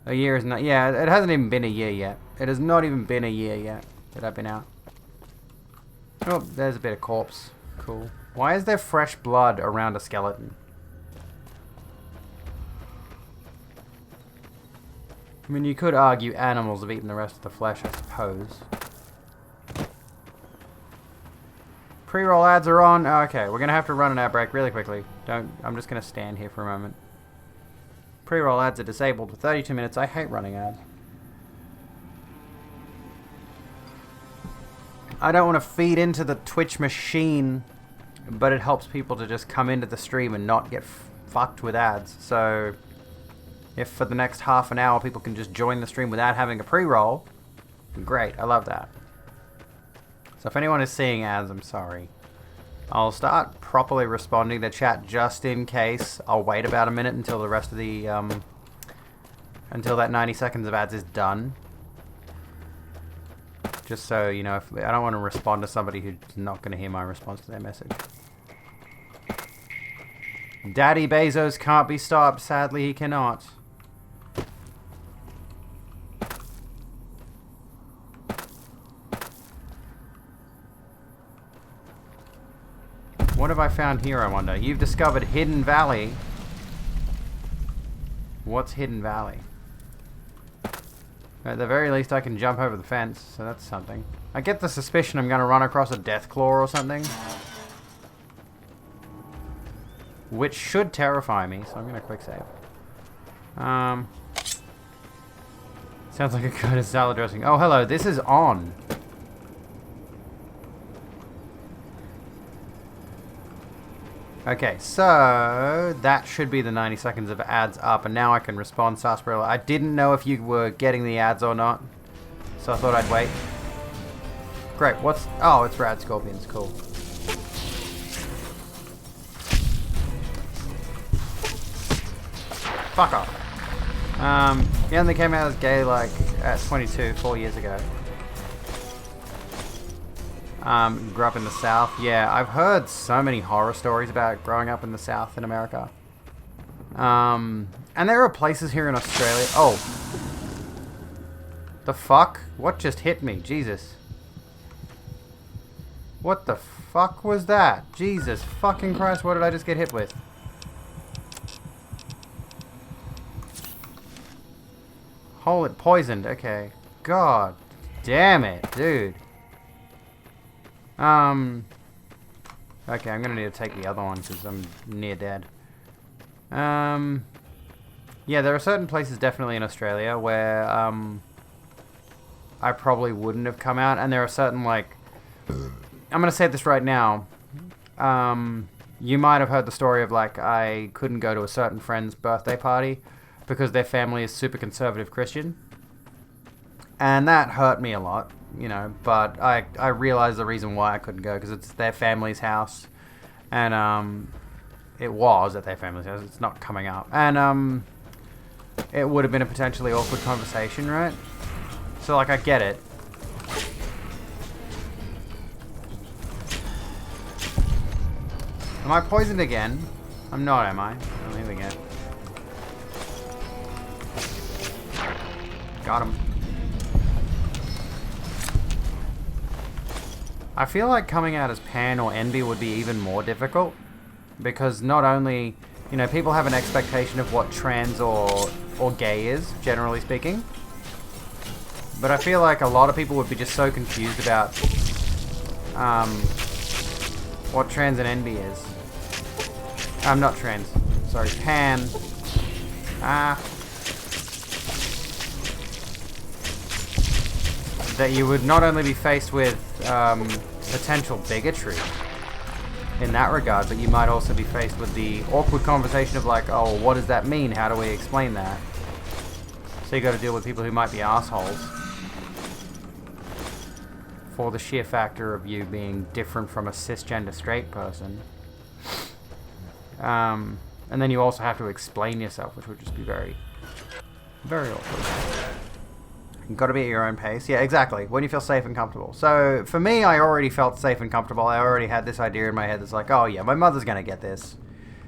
A year is not, yeah, it hasn't even been a year yet. It has not even been a year yet that I've been out. Oh, there's a bit of corpse. Cool. Why is there fresh blood around a skeleton? I mean, you could argue animals have eaten the rest of the flesh, I suppose. Pre-roll ads are on. Oh, okay, we're gonna have to run an ad break really quickly. I'm just gonna stand here for a moment. Pre-roll ads are disabled for 32 minutes. I hate running ads. I don't want to feed into the Twitch machine, but it helps people to just come into the stream and not get fucked with ads. So, if for the next half an hour people can just join the stream without having a pre-roll, great, I love that. So if anyone is seeing ads, I'm sorry. I'll start properly responding to chat just in case. I'll wait about a minute until the rest of the, until that 90 seconds of ads is done. Just so, you know, if I don't want to respond to somebody who's not going to hear my response to their message. Daddy Bezos can't be stopped. Sadly, he cannot. What have I found here, I wonder? You've discovered Hidden Valley. What's Hidden Valley? At the very least, I can jump over the fence, so that's something. I get the suspicion I'm going to run across a Deathclaw or something. Which should terrify me, so I'm going to quick save. Sounds like a kind of salad dressing. Oh, hello, this is on. Okay, so that should be the 90 seconds of ads up, and now I can respond, Sarsaparilla. I didn't know if you were getting the ads or not, so I thought I'd wait. Great, what's... Oh, it's Rad Scorpions, cool. Fuck off. He only came out as gay, like, at 22, 4 years ago. Grew up in the South. Yeah, I've heard so many horror stories about growing up in the South in America. And there are places here in Australia... Oh. The fuck? What just hit me? Jesus. What the fuck was that? Jesus fucking Christ, what did I just get hit with? Holy, poisoned, okay. God damn it, dude. Okay, I'm gonna need to take the other one because I'm near dead. Yeah, there are certain places definitely in Australia where, I probably wouldn't have come out, and there are certain, like, I'm gonna say this right now. You might have heard the story of, like, I couldn't go to a certain friend's birthday party because their family is super conservative Christian. And that hurt me a lot, you know, but I realized the reason why I couldn't go, because it's their family's house. And, it was at their family's house. It's not coming up. And, it would have been a potentially awkward conversation, right? So, like, I get it. Am I poisoned again? I'm not, am I? Oh, here we go. Got him. I feel like coming out as Pan or Envy would be even more difficult. Because not only, you know, people have an expectation of what trans or gay is, generally speaking. But I feel like a lot of people would be just so confused about what trans and Envy is. I'm not trans. Sorry, Pan. That you would not only be faced with potential bigotry in that regard, but you might also be faced with the awkward conversation of like, oh, what does that mean? How do we explain that? So you got to deal with people who might be assholes for the sheer factor of you being different from a cisgender straight person. And then you also have to explain yourself, which would just be very, very awkward. You've got to be at your own pace. Yeah, exactly. When you feel safe and comfortable. So, for me, I already felt safe and comfortable. I already had this idea in my head that's like, oh yeah, my mother's going to get this.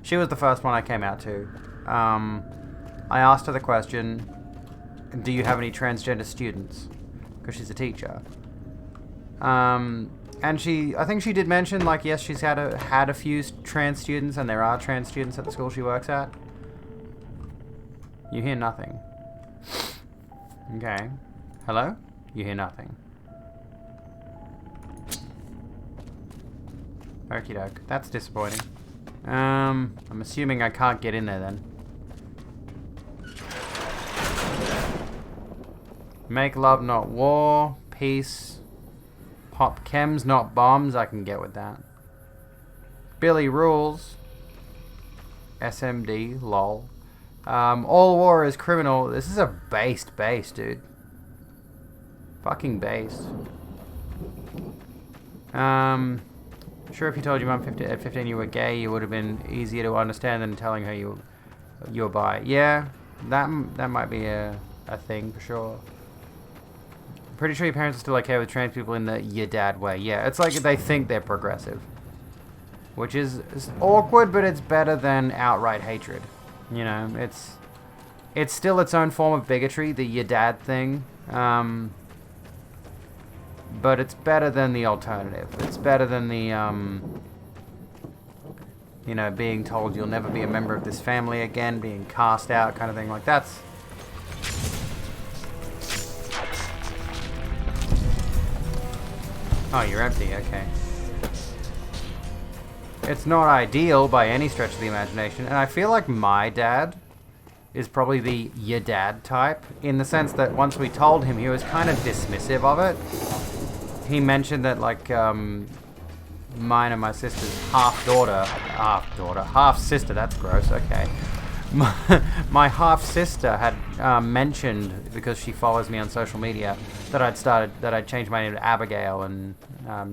She was the first one I came out to. I asked her the question, do you have any transgender students? Because she's a teacher. And I think she did mention, like, yes, she's had a few trans students, and there are trans students at the school she works at. You hear nothing. Okay. Hello? You hear nothing. Okie doke. That's disappointing. I'm assuming I can't get in there then. Make love, not war. Peace. Pop chems, not bombs. I can get with that. Billy rules. SMD, lol. All war is criminal. This is a based base, dude. Fucking based. Sure, if you told your mum at 15 you were gay, you would have been easier to understand than telling her you were bi. Yeah, that might be a thing for sure. Pretty sure your parents are still okay with trans people in the your dad way. Yeah, it's like they think they're progressive. Which is awkward, but it's better than outright hatred. You know, it's still its own form of bigotry, the your dad thing. But it's better than the alternative. It's better than the, you know, being told you'll never be a member of this family again, being cast out kind of thing. Like, that's... Oh, you're empty, okay. It's not ideal by any stretch of the imagination, and I feel like my dad is probably the your dad type, in the sense that once we told him, he was kind of dismissive of it. He mentioned that, like, mine and my sister's half-sister, that's gross, okay. My half-sister had mentioned, because she follows me on social media, that I'd changed my name to Abigail and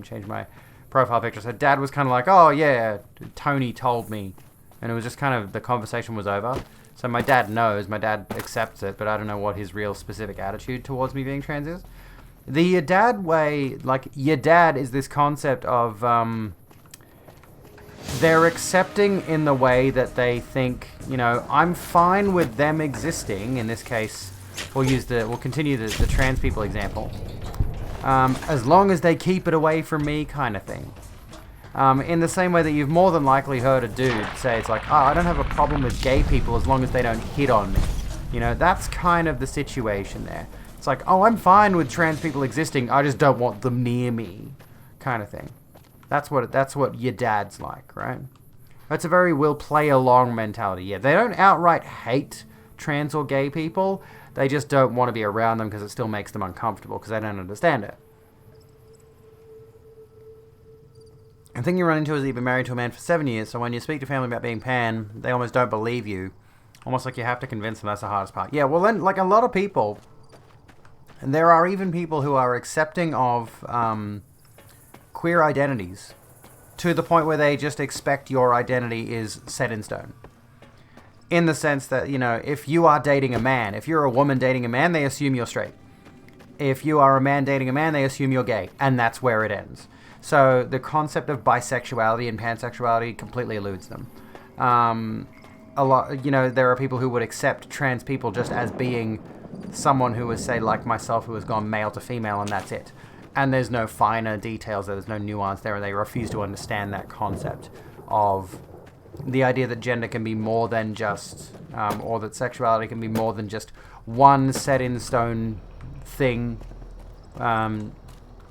changed my profile picture. So Dad was kind of like, oh yeah, Tony told me. And it was just kind of, the conversation was over. So my dad knows, my dad accepts it, but I don't know what his real specific attitude towards me being trans is. The your dad way, like, your dad is this concept of, they're accepting in the way that they think, you know, I'm fine with them existing. In this case, we'll continue the trans people example. as long as they keep it away from me, kind of thing. In the same way that you've more than likely heard a dude say, it's like, oh, I don't have a problem with gay people as long as they don't hit on me. You know, that's kind of the situation there. It's like, oh, I'm fine with trans people existing, I just don't want them near me, kind of thing. That's what your dad's like, right? That's a very will play along mentality. Yeah, they don't outright hate trans or gay people. They just don't want to be around them because it still makes them uncomfortable because they don't understand it. The thing you run into is that you've been married to a man for 7 years, so when you speak to family about being pan, they almost don't believe you. Almost like you have to convince them. That's the hardest part. Yeah, well then, like a lot of people, and there are even people who are accepting of queer identities to the point where they just expect your identity is set in stone. In the sense that, you know, if you are dating a man, if you're a woman dating a man, they assume you're straight. If you are a man dating a man, they assume you're gay. And that's where it ends. So the concept of bisexuality and pansexuality completely eludes them. A lot, you know, there are people who would accept trans people just as being someone who is, say, like myself, who has gone male to female, and that's it. And there's no finer details, there's no nuance there, and they refuse to understand that concept of the idea that gender can be more than just, or that sexuality can be more than just one set-in-stone thing,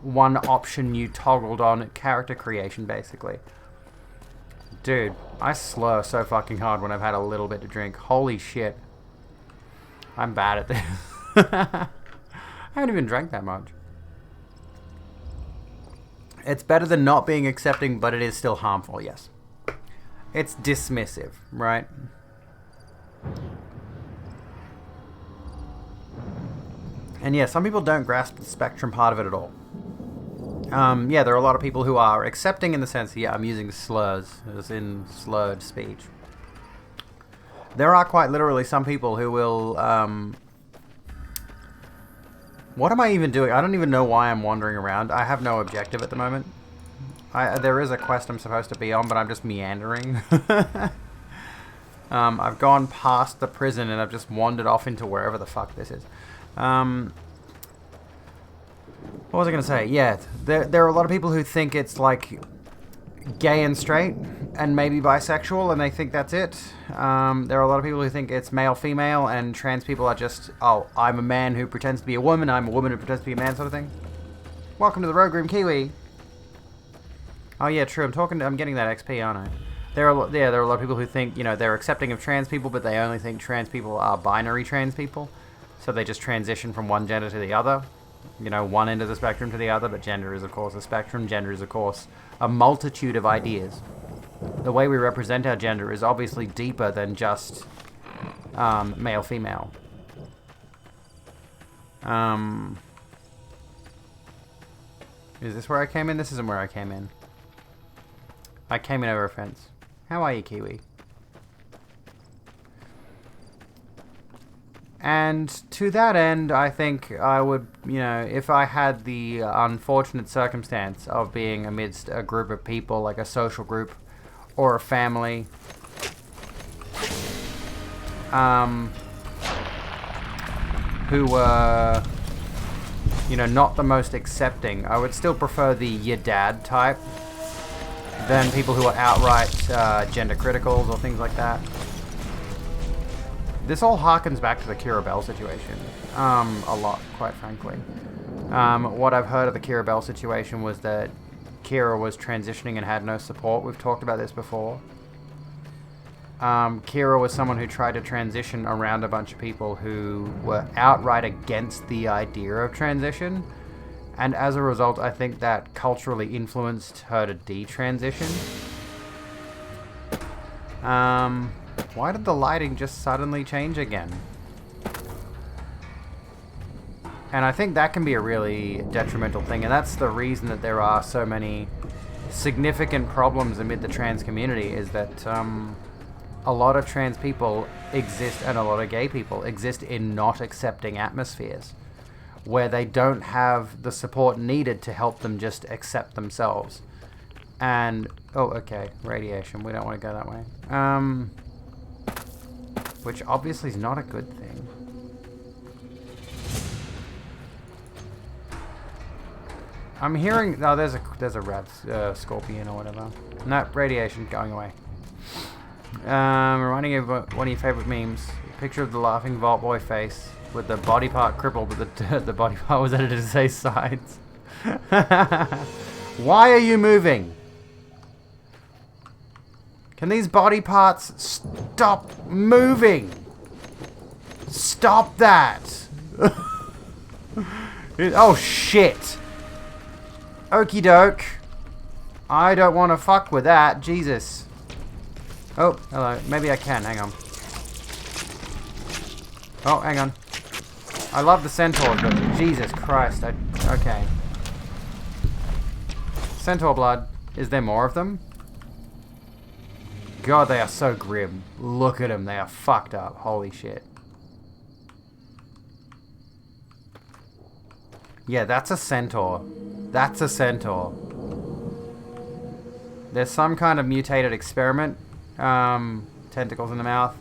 one option you toggled on, character creation, basically. Dude, I slur so fucking hard when I've had a little bit to drink. Holy shit. I'm bad at this. I haven't even drank that much. It's better than not being accepting, but it is still harmful, yes. It's dismissive, right? And yeah, some people don't grasp the spectrum part of it at all. Yeah, there are a lot of people who are accepting in the sense that, yeah, I'm using slurs, as in slurred speech. There are quite literally some people who will, what am I even doing? I don't even know why I'm wandering around. I have no objective at the moment. There is a quest I'm supposed to be on, but I'm just meandering. I've gone past the prison and I've just wandered off into wherever the fuck this is. What was I going to say? Yeah, there are a lot of people who think it's like gay and straight and maybe bisexual, and they think that's it. There are a lot of people who think it's male-female, and trans people are just, oh, I'm a man who pretends to be a woman, I'm a woman who pretends to be a man, sort of thing. Welcome to the Rogue Room, Kiwi. Oh yeah, true. I'm getting that XP, aren't I? There are a lot of people who think, you know, they're accepting of trans people, but they only think trans people are binary trans people, so they just transition from one gender to the other. You know, one end of the spectrum to the other, but gender is, of course, a spectrum. Gender is, of course, a multitude of ideas. The way we represent our gender is obviously deeper than just male-female. Is this where I came in? This isn't where I came in. I came in over a fence. How are you, Kiwi? And to that end, I think I would, you know, if I had the unfortunate circumstance of being amidst a group of people, like a social group or a family, who were, you know, not the most accepting, I would still prefer the your dad type than people who are outright gender criticals or things like that. This all harkens back to the Keira Bell situation, a lot, quite frankly. What I've heard of the Keira Bell situation was that Keira was transitioning and had no support. We've talked about this before. Keira was someone who tried to transition around a bunch of people who were outright against the idea of transition. And as a result, I think that culturally influenced her to detransition. Why did the lighting just suddenly change again? And I think that can be a really detrimental thing, and that's the reason that there are so many significant problems amid the trans community, is that a lot of trans people exist, and a lot of gay people exist in not accepting atmospheres, where they don't have the support needed to help them just accept themselves. And, oh, okay, radiation, we don't want to go that way. Which obviously is not a good thing. I'm hearing... Oh, there's a rat, scorpion or whatever. No, radiation going away. Reminding you of one of your favorite memes. Picture of the laughing Vault Boy face with the body part crippled, but the body part was edited to say sides. Why are you moving? Can these body parts stop moving? Stop that! Oh shit! Okie doke. I don't want to fuck with that. Jesus. Oh, hello. Maybe I can. Hang on. Oh, hang on. I love the centaurs, but Jesus Christ. Okay. Centaur blood. Is there more of them? God, they are so grim. Look at them. They are fucked up. Holy shit. Yeah, that's a centaur. That's a centaur. There's some kind of mutated experiment. Tentacles in the mouth.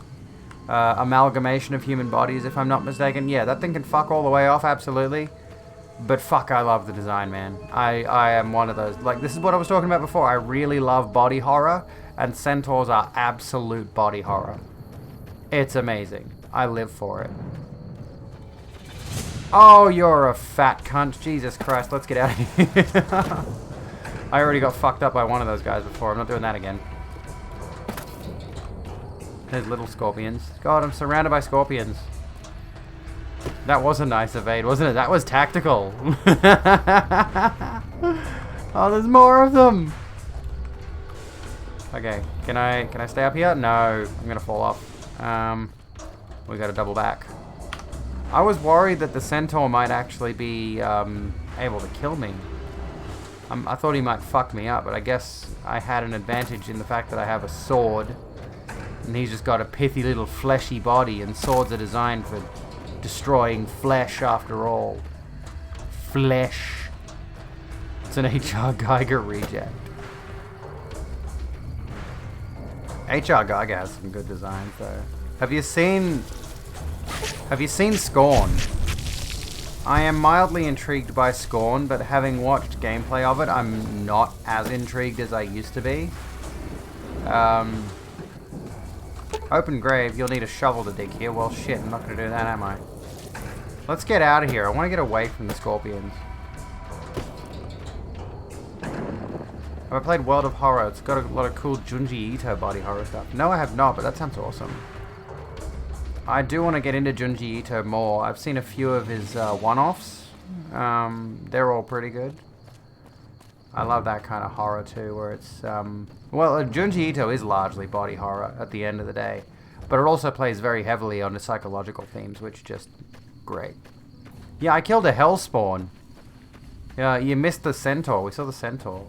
Amalgamation of human bodies, if I'm not mistaken. Yeah, that thing can fuck all the way off, absolutely. But fuck, I love the design, man. I am one of those. Like, this is what I was talking about before. I really love body horror, and centaurs are absolute body horror. It's amazing. I live for it. Oh, you're a fat cunt. Jesus Christ, let's get out of here. I already got fucked up by one of those guys before. I'm not doing that again. There's little scorpions. God, I'm surrounded by scorpions. That was a nice evade, wasn't it? That was tactical. Oh, there's more of them. Okay, can I stay up here? No, I'm gonna fall off. We gotta double back. I was worried that the centaur might actually be able to kill me. I thought he might fuck me up, but I guess I had an advantage in the fact that I have a sword. And he's just got a pithy little fleshy body, and swords are designed for destroying flesh after all. Flesh. It's an H.R. Geiger reject. H.R. Geiger has some good designs though. Have you seen Scorn? I am mildly intrigued by Scorn, but having watched gameplay of it, I'm not as intrigued as I used to be. Open grave, you'll need a shovel to dig here. Well, shit, I'm not going to do that, am I? Let's get out of here. I want to get away from the scorpions. Have I played World of Horror? It's got a lot of cool Junji Ito body horror stuff. No, I have not, but that sounds awesome. I do want to get into Junji Ito more. I've seen a few of his one-offs. They're all pretty good. I love that kind of horror too, where it's... well, Junji Ito is largely body horror at the end of the day. But it also plays very heavily on the psychological themes, which is just great. Yeah, I killed a Hellspawn. Yeah, you missed the centaur. We saw the centaur.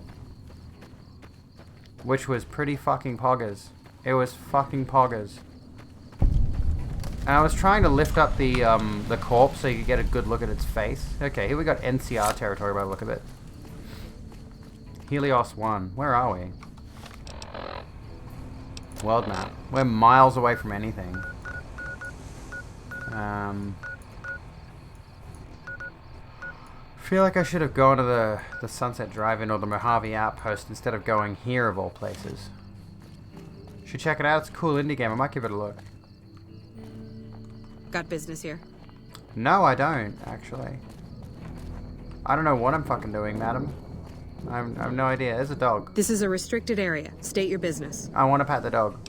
Which was pretty fucking poggers. It was fucking poggers. And I was trying to lift up the corpse so you could get a good look at its face. Okay, here we got NCR territory by the look of it. Helios 1. Where are we? World map. We're miles away from anything. Feel like I should have gone to the Sunset Drive-In or the Mojave Outpost instead of going here of all places. Should check it out. It's a cool indie game. I might give it a look. Got business here? No, I don't, actually. I don't know what I'm fucking doing, madam. I have no idea. There's a dog. This is a restricted area. State your business. I want to pat the dog.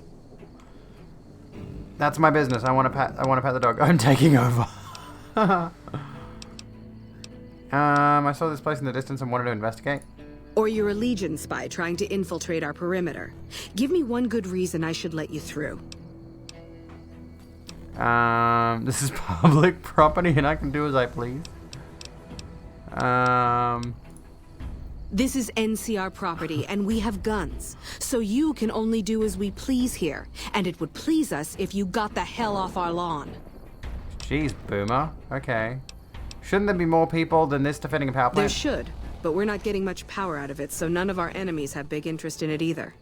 That's my business. I want to pat the dog. I'm taking over. I saw this place in the distance and wanted to investigate. Or you're a Legion spy trying to infiltrate our perimeter. Give me one good reason I should let you through. This is public property and I can do as I please. This is NCR property, and we have guns. So you can only do as we please here. And it would please us if you got the hell off our lawn. Jeez, Boomer. Okay. Shouldn't there be more people than this defending a power plant? There should, but we're not getting much power out of it, so none of our enemies have big interest in it either.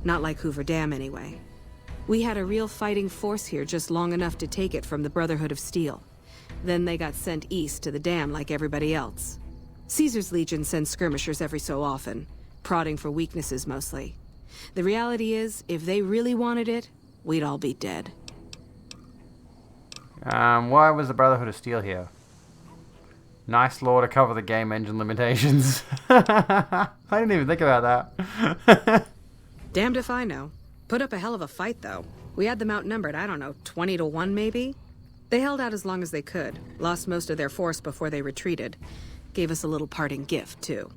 Not like Hoover Dam, anyway. We had a real fighting force here just long enough to take it from the Brotherhood of Steel. Then they got sent east to the dam like everybody else. Caesar's Legion sends skirmishers every so often, prodding for weaknesses mostly. The reality is, if they really wanted it, we'd all be dead. Why was the Brotherhood of Steel here? Nice law to cover the game engine limitations. I didn't even think about that. Damned if I know. Put up a hell of a fight, though. We had them outnumbered, I don't know, 20 to 1 maybe? They held out as long as they could, lost most of their force before they retreated. Gave us a little parting gift, too.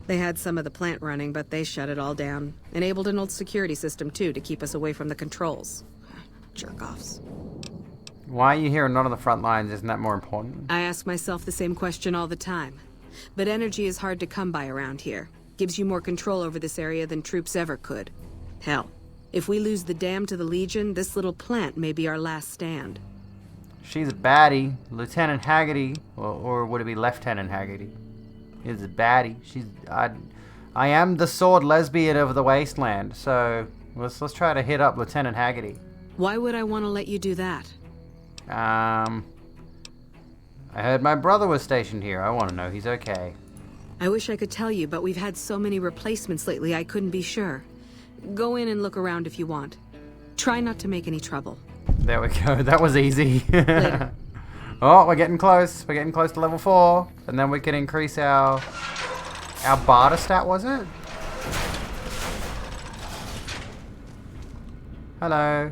They had some of the plant running, but they shut it all down. Enabled an old security system, too, to keep us away from the controls. Jerk-offs. Why are you here and not on the front lines? Isn't that more important? I ask myself the same question all the time. But energy is hard to come by around here. Gives you more control over this area than troops ever could. Hell, if we lose the dam to the Legion, this little plant may be our last stand. She's a baddie. Lieutenant Haggerty, or would it be Lieutenant Haggerty? Is a baddie. I am the sword lesbian of the wasteland, so let's try to hit up Lieutenant Haggerty. Why would I want to let you do that? I heard my brother was stationed here. I want to know he's okay. I wish I could tell you, but we've had so many replacements lately I couldn't be sure. Go in and look around if you want. Try not to make any trouble. There we go. That was easy. Later. Oh, we're getting close. We're getting close to level 4. And then we can increase our barter stat, was it? Hello.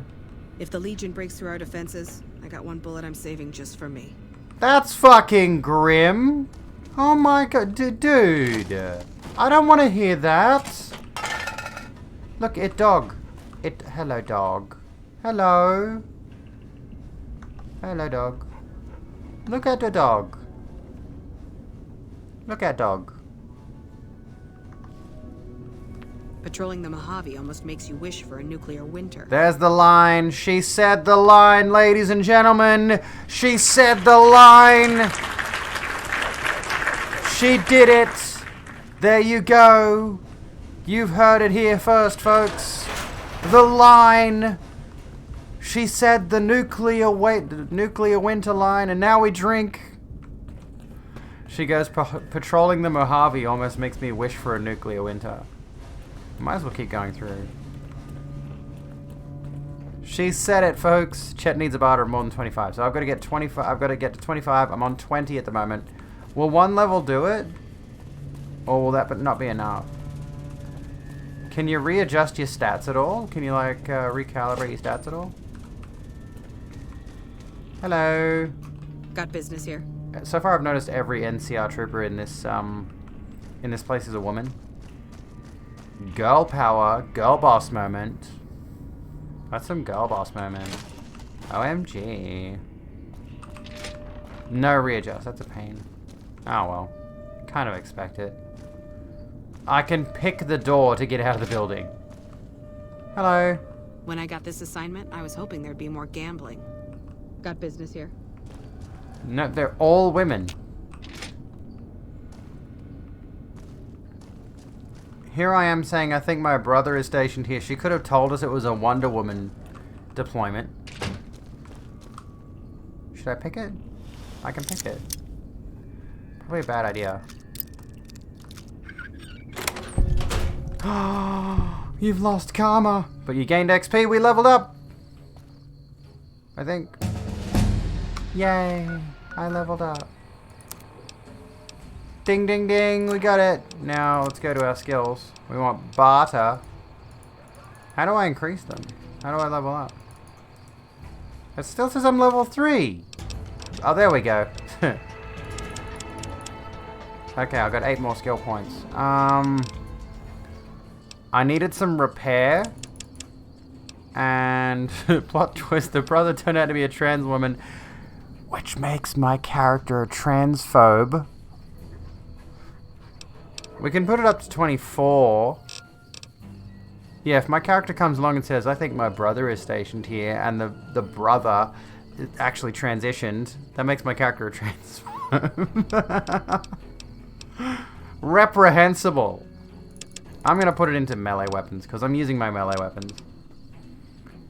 If the Legion breaks through our defenses, I got one bullet I'm saving just for me. That's fucking grim. Oh my god, dude. I don't want to hear that. Look, dog. Hello, dog. Hello. Hello, dog. Look at the dog. Look at dog. Patrolling the Mojave almost makes you wish for a nuclear winter. There's the line. She said the line, ladies and gentlemen. She said the line. She did it. There you go. You've heard it here first, folks. The line. She said the nuclear winter line, and now we drink. She goes, patrolling the Mojave almost makes me wish for a nuclear winter. Might as well keep going through. She said it, folks. Chet needs a barter of more than 25. So I've got to get 25. I've got to get to 25. I'm on 20 at the moment. Will one level do it? Or will that not be enough? Can you readjust your stats at all? Can you, like, recalibrate your stats at all? Hello. Got business here. So far I've noticed every NCR trooper in this place is a woman. Girl power, girl boss moment. That's some girl boss moment. OMG. No readjust, that's a pain. Oh well. Kind of expect it. I can pick the door to get out of the building. Hello. When I got this assignment, I was hoping there'd be more gambling. Got business here. No, they're all women. Here I am saying I think my brother is stationed here. She could have told us it was a Wonder Woman deployment. Should I pick it? I can pick it. Probably a bad idea. You've lost karma. But you gained XP. We leveled up. I think. Yay. I leveled up. Ding, ding, ding. We got it. Now let's go to our skills. We want barter. How do I increase them? How do I level up? It still says I'm level 3. Oh, there we go. Okay, I've got 8 more skill points. I needed some repair. And plot twist, the brother turned out to be a trans woman, which makes my character a transphobe. We can put it up to 24. Yeah, if my character comes along and says, I think my brother is stationed here, and the brother actually transitioned, that makes my character a transphobe. Reprehensible. I'm going to put it into melee weapons, because I'm using my melee weapons.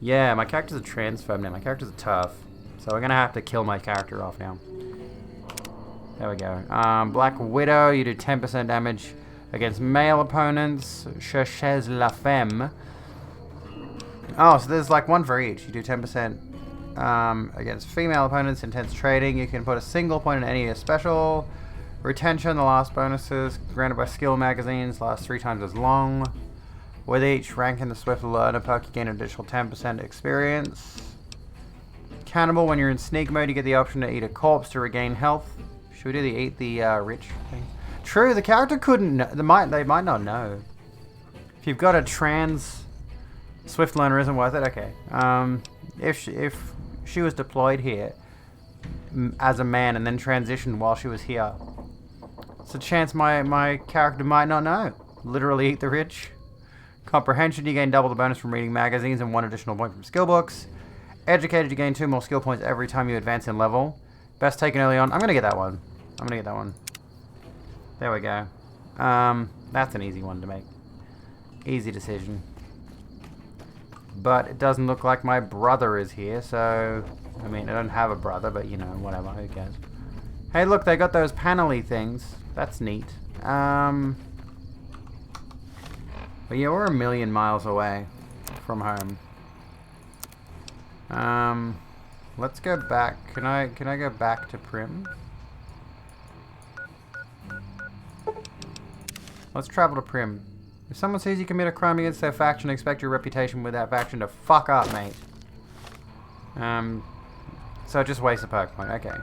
Yeah, my character's a transphobe now. My character's a tough. So we're going to have to kill my character off now. There we go. Black Widow, you do 10% damage against male opponents. Cherchez la femme. Oh, so there's like one for each. You do 10% against female opponents. Intense trading. You can put a single point in any of your special. Retention, the last bonuses granted by skill magazines last 3 times as long. With each rank in the Swift Learner perk, you gain an additional 10% experience. Cannibal, when you're in sneak mode, you get the option to eat a corpse to regain health. Should we do the eat the rich thing? True, the character couldn't know. They might not know. If you've got a trans Swift Learner isn't worth it, okay. If she was deployed here as a man and then transitioned while she was here, it's a chance my character might not know. Literally eat the rich. Comprehension, you gain double the bonus from reading magazines and 1 additional point from skill books. Educated, you gain 2 more skill points every time you advance in level. Best taken early on. I'm gonna get that one. There we go. That's an easy one to make. Easy decision. But it doesn't look like my brother is here, so... I mean, I don't have a brother, but you know, whatever, who cares. Hey, look, they got those panel-y things. That's neat. But yeah, we're a million miles away from home. Let's go back. Can I go back to Prim? Let's travel to Prim. If someone sees you commit a crime against their faction, expect your reputation with that faction to fuck up, mate. So just waste a perk point. Okay.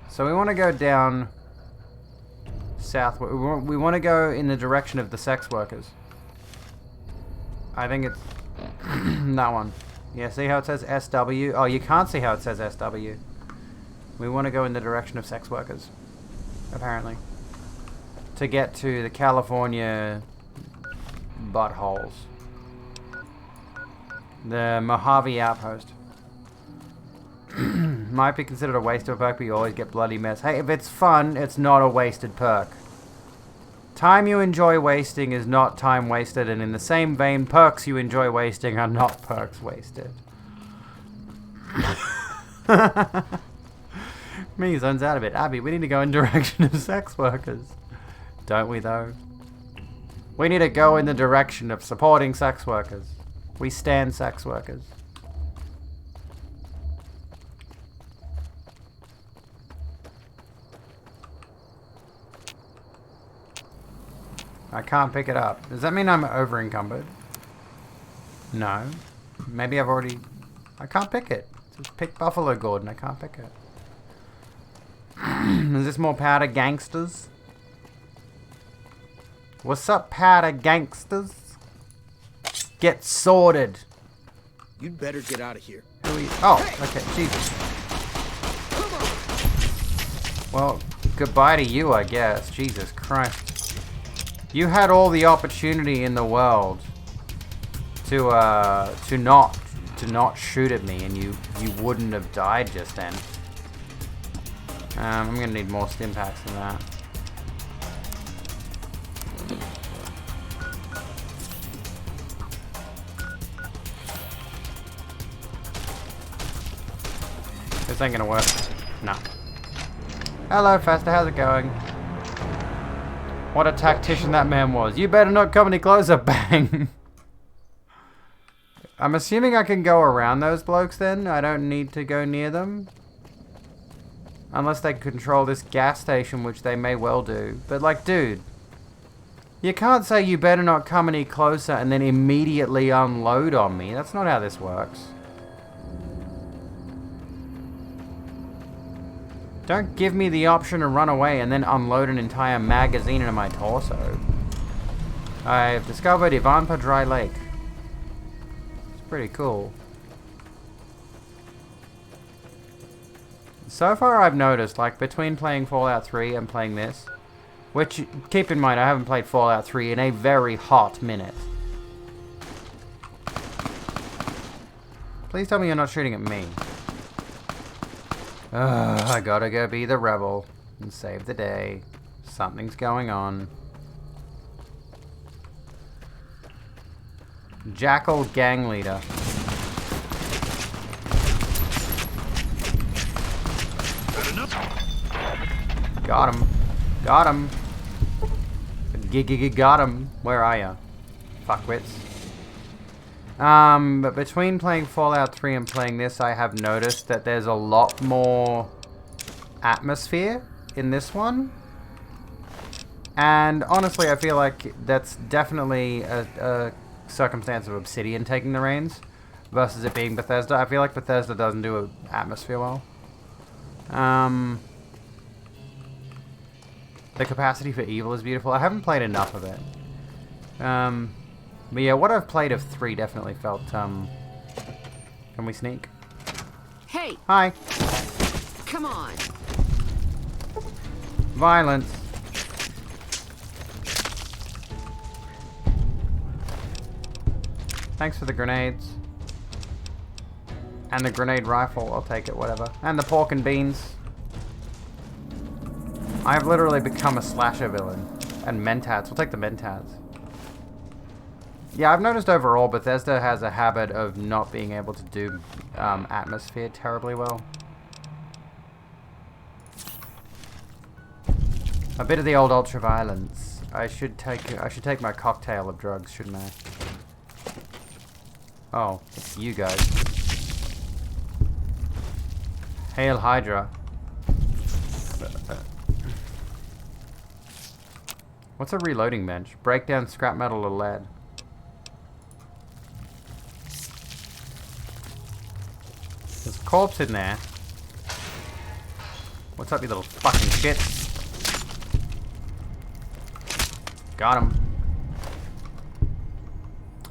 So we want to go down south. We want to go in the direction of the sex workers. I think it's that one. Yeah, see how it says SW? Oh, you can't see how it says SW. We want to go in the direction of sex workers, apparently, to get to the California buttholes. The Mojave Outpost. Might be considered a waste of a perk, but you always get bloody mess. Hey, if it's fun, it's not a wasted perk. Time you enjoy wasting is not time wasted, and in the same vein, perks you enjoy wasting are not perks wasted. Me zones out a bit. Abby, we need to go in direction of sex workers. Don't we, though? We need to go in the direction of supporting sex workers. We stand sex workers. I can't pick it up. Does that mean I'm over encumbered? No. Maybe I've already... I can't pick it. Just pick Buffalo Gordon. I can't pick it. Is this more powder gangsters? What's up, powder gangsters? Get sorted. You'd better get out of here. Oh, okay. Jesus. Well, goodbye to you, I guess. Jesus Christ. You had all the opportunity in the world to not shoot at me, and you wouldn't have died just then. I'm gonna need more stim packs than that. This ain't gonna work. No. Hello, Fester. How's it going? What a tactician that man was. You better not come any closer. Bang. I'm assuming I can go around those blokes then. I don't need to go near them. Unless they control this gas station, which they may well do. But like, dude. You can't say you better not come any closer and then immediately unload on me. That's not how this works. Don't give me the option to run away and then unload an entire magazine into my torso. I've discovered Ivanpah Dry Lake. It's pretty cool. So far I've noticed, like, between playing Fallout 3 and playing this, which, keep in mind, I haven't played Fallout 3 in a very hot minute. Please tell me you're not shooting at me. I gotta go be the rebel and save the day. Something's going on. Jackal gang leader. Got him. Got him. Got him. Where are ya? Fuckwits. But between playing Fallout 3 and playing this, I have noticed that there's a lot more atmosphere in this one. And honestly, I feel like that's definitely a circumstance of Obsidian taking the reins versus it being Bethesda. I feel like Bethesda doesn't do an atmosphere well. The capacity for evil is beautiful. I haven't played enough of it. But yeah, what I've played of 3 definitely felt, Can we sneak? Hey! Hi! Come on! Violence. Thanks for the grenades. And the grenade rifle, I'll take it, whatever. And the pork and beans. I have literally become a slasher villain. And mentats, we'll take the mentats. Yeah, I've noticed overall Bethesda has a habit of not being able to do atmosphere terribly well. A bit of the old ultra-violence. I should take my cocktail of drugs, shouldn't I? Oh, it's you guys. Hail Hydra. What's a reloading bench? Break down scrap metal or lead. There's a corpse in there. What's up, you little fucking shit? Got him.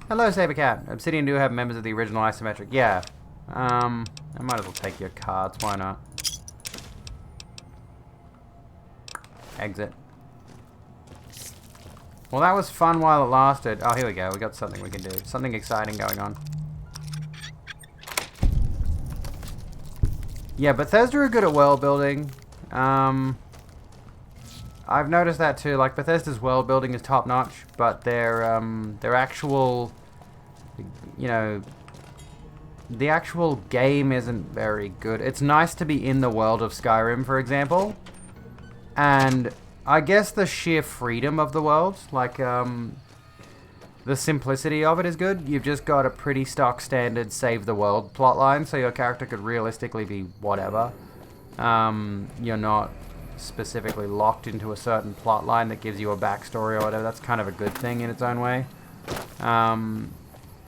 Hello, Sabercat. Obsidian do have members of the original isometric. Yeah. I might as well take your cards. Why not? Exit. Well, that was fun while it lasted. Oh, here we go. We got something we can do. Something exciting going on. Yeah, Bethesda are good at world building. I've noticed that too. Like, Bethesda's world building is top notch, but their actual, you know, the actual game isn't very good. It's nice to be in the world of Skyrim, for example, and I guess the sheer freedom of the world, like, the simplicity of it is good. You've just got a pretty stock standard save the world plotline, so your character could realistically be whatever. You're not specifically locked into a certain plotline that gives you a backstory or whatever. That's kind of a good thing in its own way.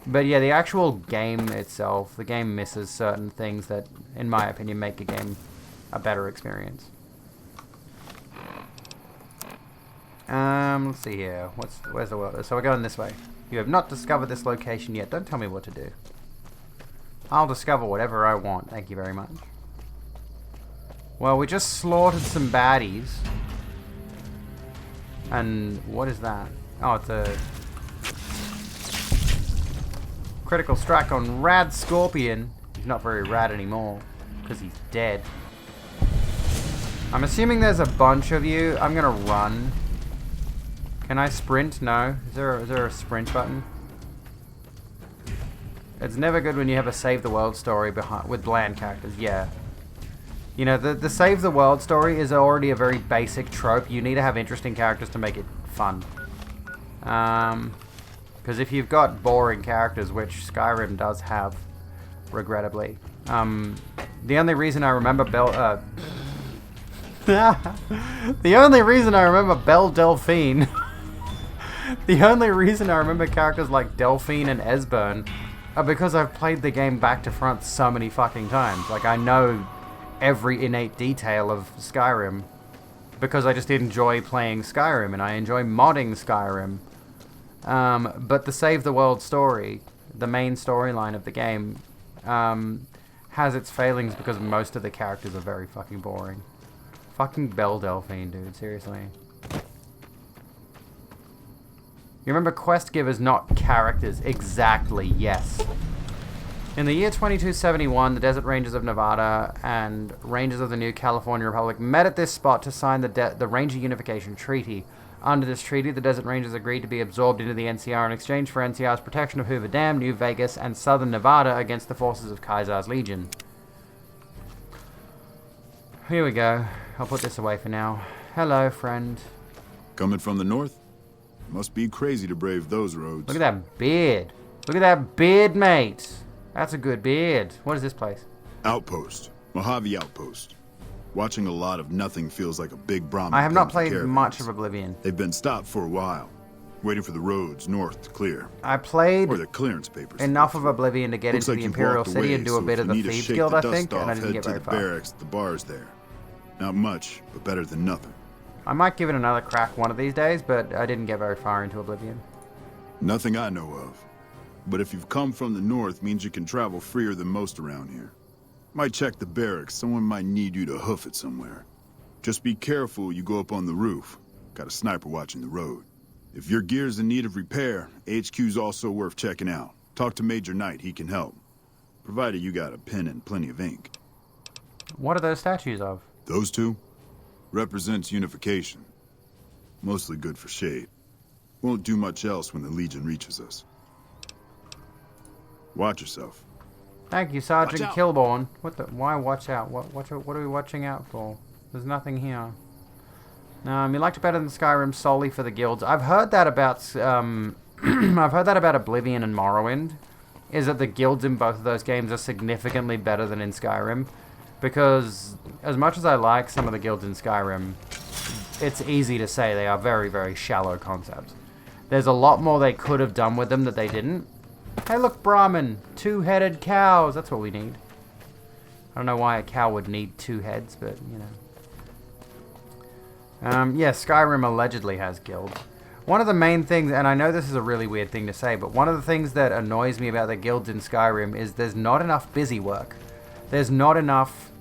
But yeah, the actual game itself, the game misses certain things that, in my opinion, make a game a better experience. Let's see here. Where's the world? So we're going this way. You have not discovered this location yet. Don't tell me what to do. I'll discover whatever I want. Thank you very much. Well, we just slaughtered some baddies. And what is that? Oh, it's a critical strike on Rad Scorpion. He's not very rad anymore because he's dead. I'm assuming there's a bunch of you. I'm gonna run. Can I sprint? No. Is there a sprint button? It's never good when you have a save the world story with bland characters. Yeah. You know, the save the world story is already a very basic trope. You need to have interesting characters to make it fun. Because if you've got boring characters, which Skyrim does have, regrettably. The only reason I remember the only reason I remember Belle Delphine the only reason I remember characters like Delphine and Esbern are because I've played the game back to front so many fucking times. Like, I know every innate detail of Skyrim because I just enjoy playing Skyrim and I enjoy modding Skyrim. But the Save the World story, the main storyline of the game, has its failings because most of the characters are very fucking boring. Fucking Belle Delphine, dude, seriously. You remember quest givers, not characters. Exactly, yes. In the year 2271, the Desert Rangers of Nevada and Rangers of the New California Republic met at this spot to sign the Ranger Unification Treaty. Under this treaty, the Desert Rangers agreed to be absorbed into the NCR in exchange for NCR's protection of Hoover Dam, New Vegas, and southern Nevada against the forces of Caesar's Legion. Here we go. I'll put this away for now. Hello, friend. Coming from the north? Must be crazy to brave those roads. Look at that beard. Look at that beard, mate. That's a good beard. What is this place? Outpost. Mojave Outpost. Watching a lot of nothing feels like a big Brahmin. I have not pen for played much of Oblivion. They've been stopped for a while, waiting for the roads north to clear. I played or the clearance papers enough of Oblivion to get Looks into like the you've Imperial walked City away, and do so a bit if of you the need to Thieves shake Guild, the I dust think, and I off, didn't head get to very the far. barracks at the bars there. Not much, but better than nothing. I might give it another crack one of these days, but I didn't get very far into Oblivion. Nothing I know of. But if you've come from the north, means you can travel freer than most around here. Might check the barracks, someone might need you to hoof it somewhere. Just be careful you go up on the roof. Got a sniper watching the road. If your gear's in need of repair, HQ's also worth checking out. Talk to Major Knight, he can help. Provided you got a pen and plenty of ink. What are those statues of? Those two? Represents unification. Mostly good for shade. Won't do much else when the Legion reaches us. Watch yourself. Thank you, Sergeant Kilborn. What the? Why watch out? What are we watching out for? There's nothing here. You liked it better than Skyrim solely for the guilds. I've heard that about I've heard that about Oblivion and Morrowind. Is that the guilds in both of those games are significantly better than in Skyrim, because as much as I like some of the guilds in Skyrim, it's easy to say they are very, very shallow concepts. There's a lot more they could have done with them that they didn't. Hey, look, Brahmin, 2-headed cows. That's what we need. I don't know why a cow would need 2 heads, but you know. Yeah, Skyrim allegedly has guilds. One of the main things, and I know this is a really weird thing to say, but one of the things that annoys me about the guilds in Skyrim is there's not enough busy work. There's not enough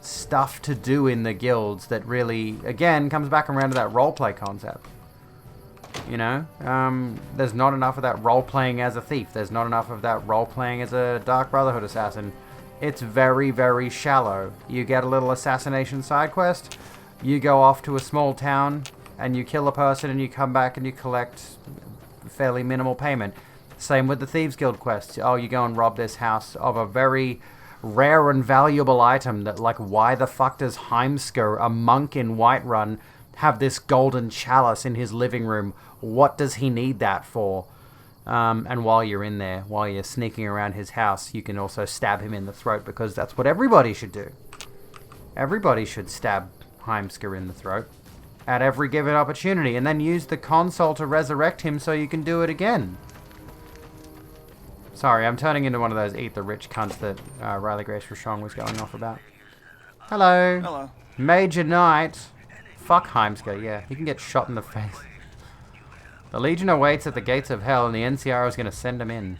stuff to do in the guilds that really, again, comes back around to that roleplay concept. You know? There's not enough of that role-playing as a thief. There's not enough of that role-playing as a Dark Brotherhood assassin. It's very, very shallow. You get a little assassination side quest, you go off to a small town, and you kill a person, and you come back and you collect fairly minimal payment. Same with the Thieves Guild quests. Oh, you go and rob this house of a very rare and valuable item that, like, why the fuck does Heimsker, a monk in Whiterun, have this golden chalice in his living room? What does he need that for? And while you're in there, while you're sneaking around his house, you can also stab him in the throat, because that's what everybody should do. Everybody should stab Heimsker in the throat at every given opportunity, and then use the console to resurrect him so you can do it again. Sorry, I'm turning into one of those eat the rich cunts that Riley Grace Rochon was going off about. Hello. Hello. Major Knight. Fuck Heimsker, yeah. He can get shot in the face. The Legion awaits at the gates of hell, and the NCR is going to send him in.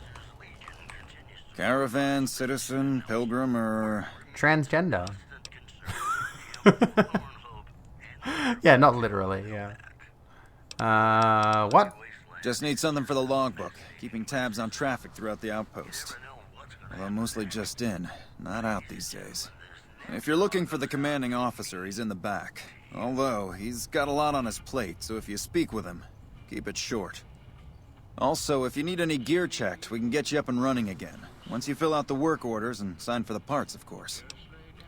Caravan, citizen, pilgrim, or... Transgender. Yeah, not literally, yeah. What? Just need something for the logbook, keeping tabs on traffic throughout the outpost. Although mostly just in, not out these days. If you're looking for the commanding officer, he's in the back. Although, he's got a lot on his plate, so if you speak with him, keep it short. Also, if you need any gear checked, we can get you up and running again. Once you fill out the work orders and sign for the parts, of course.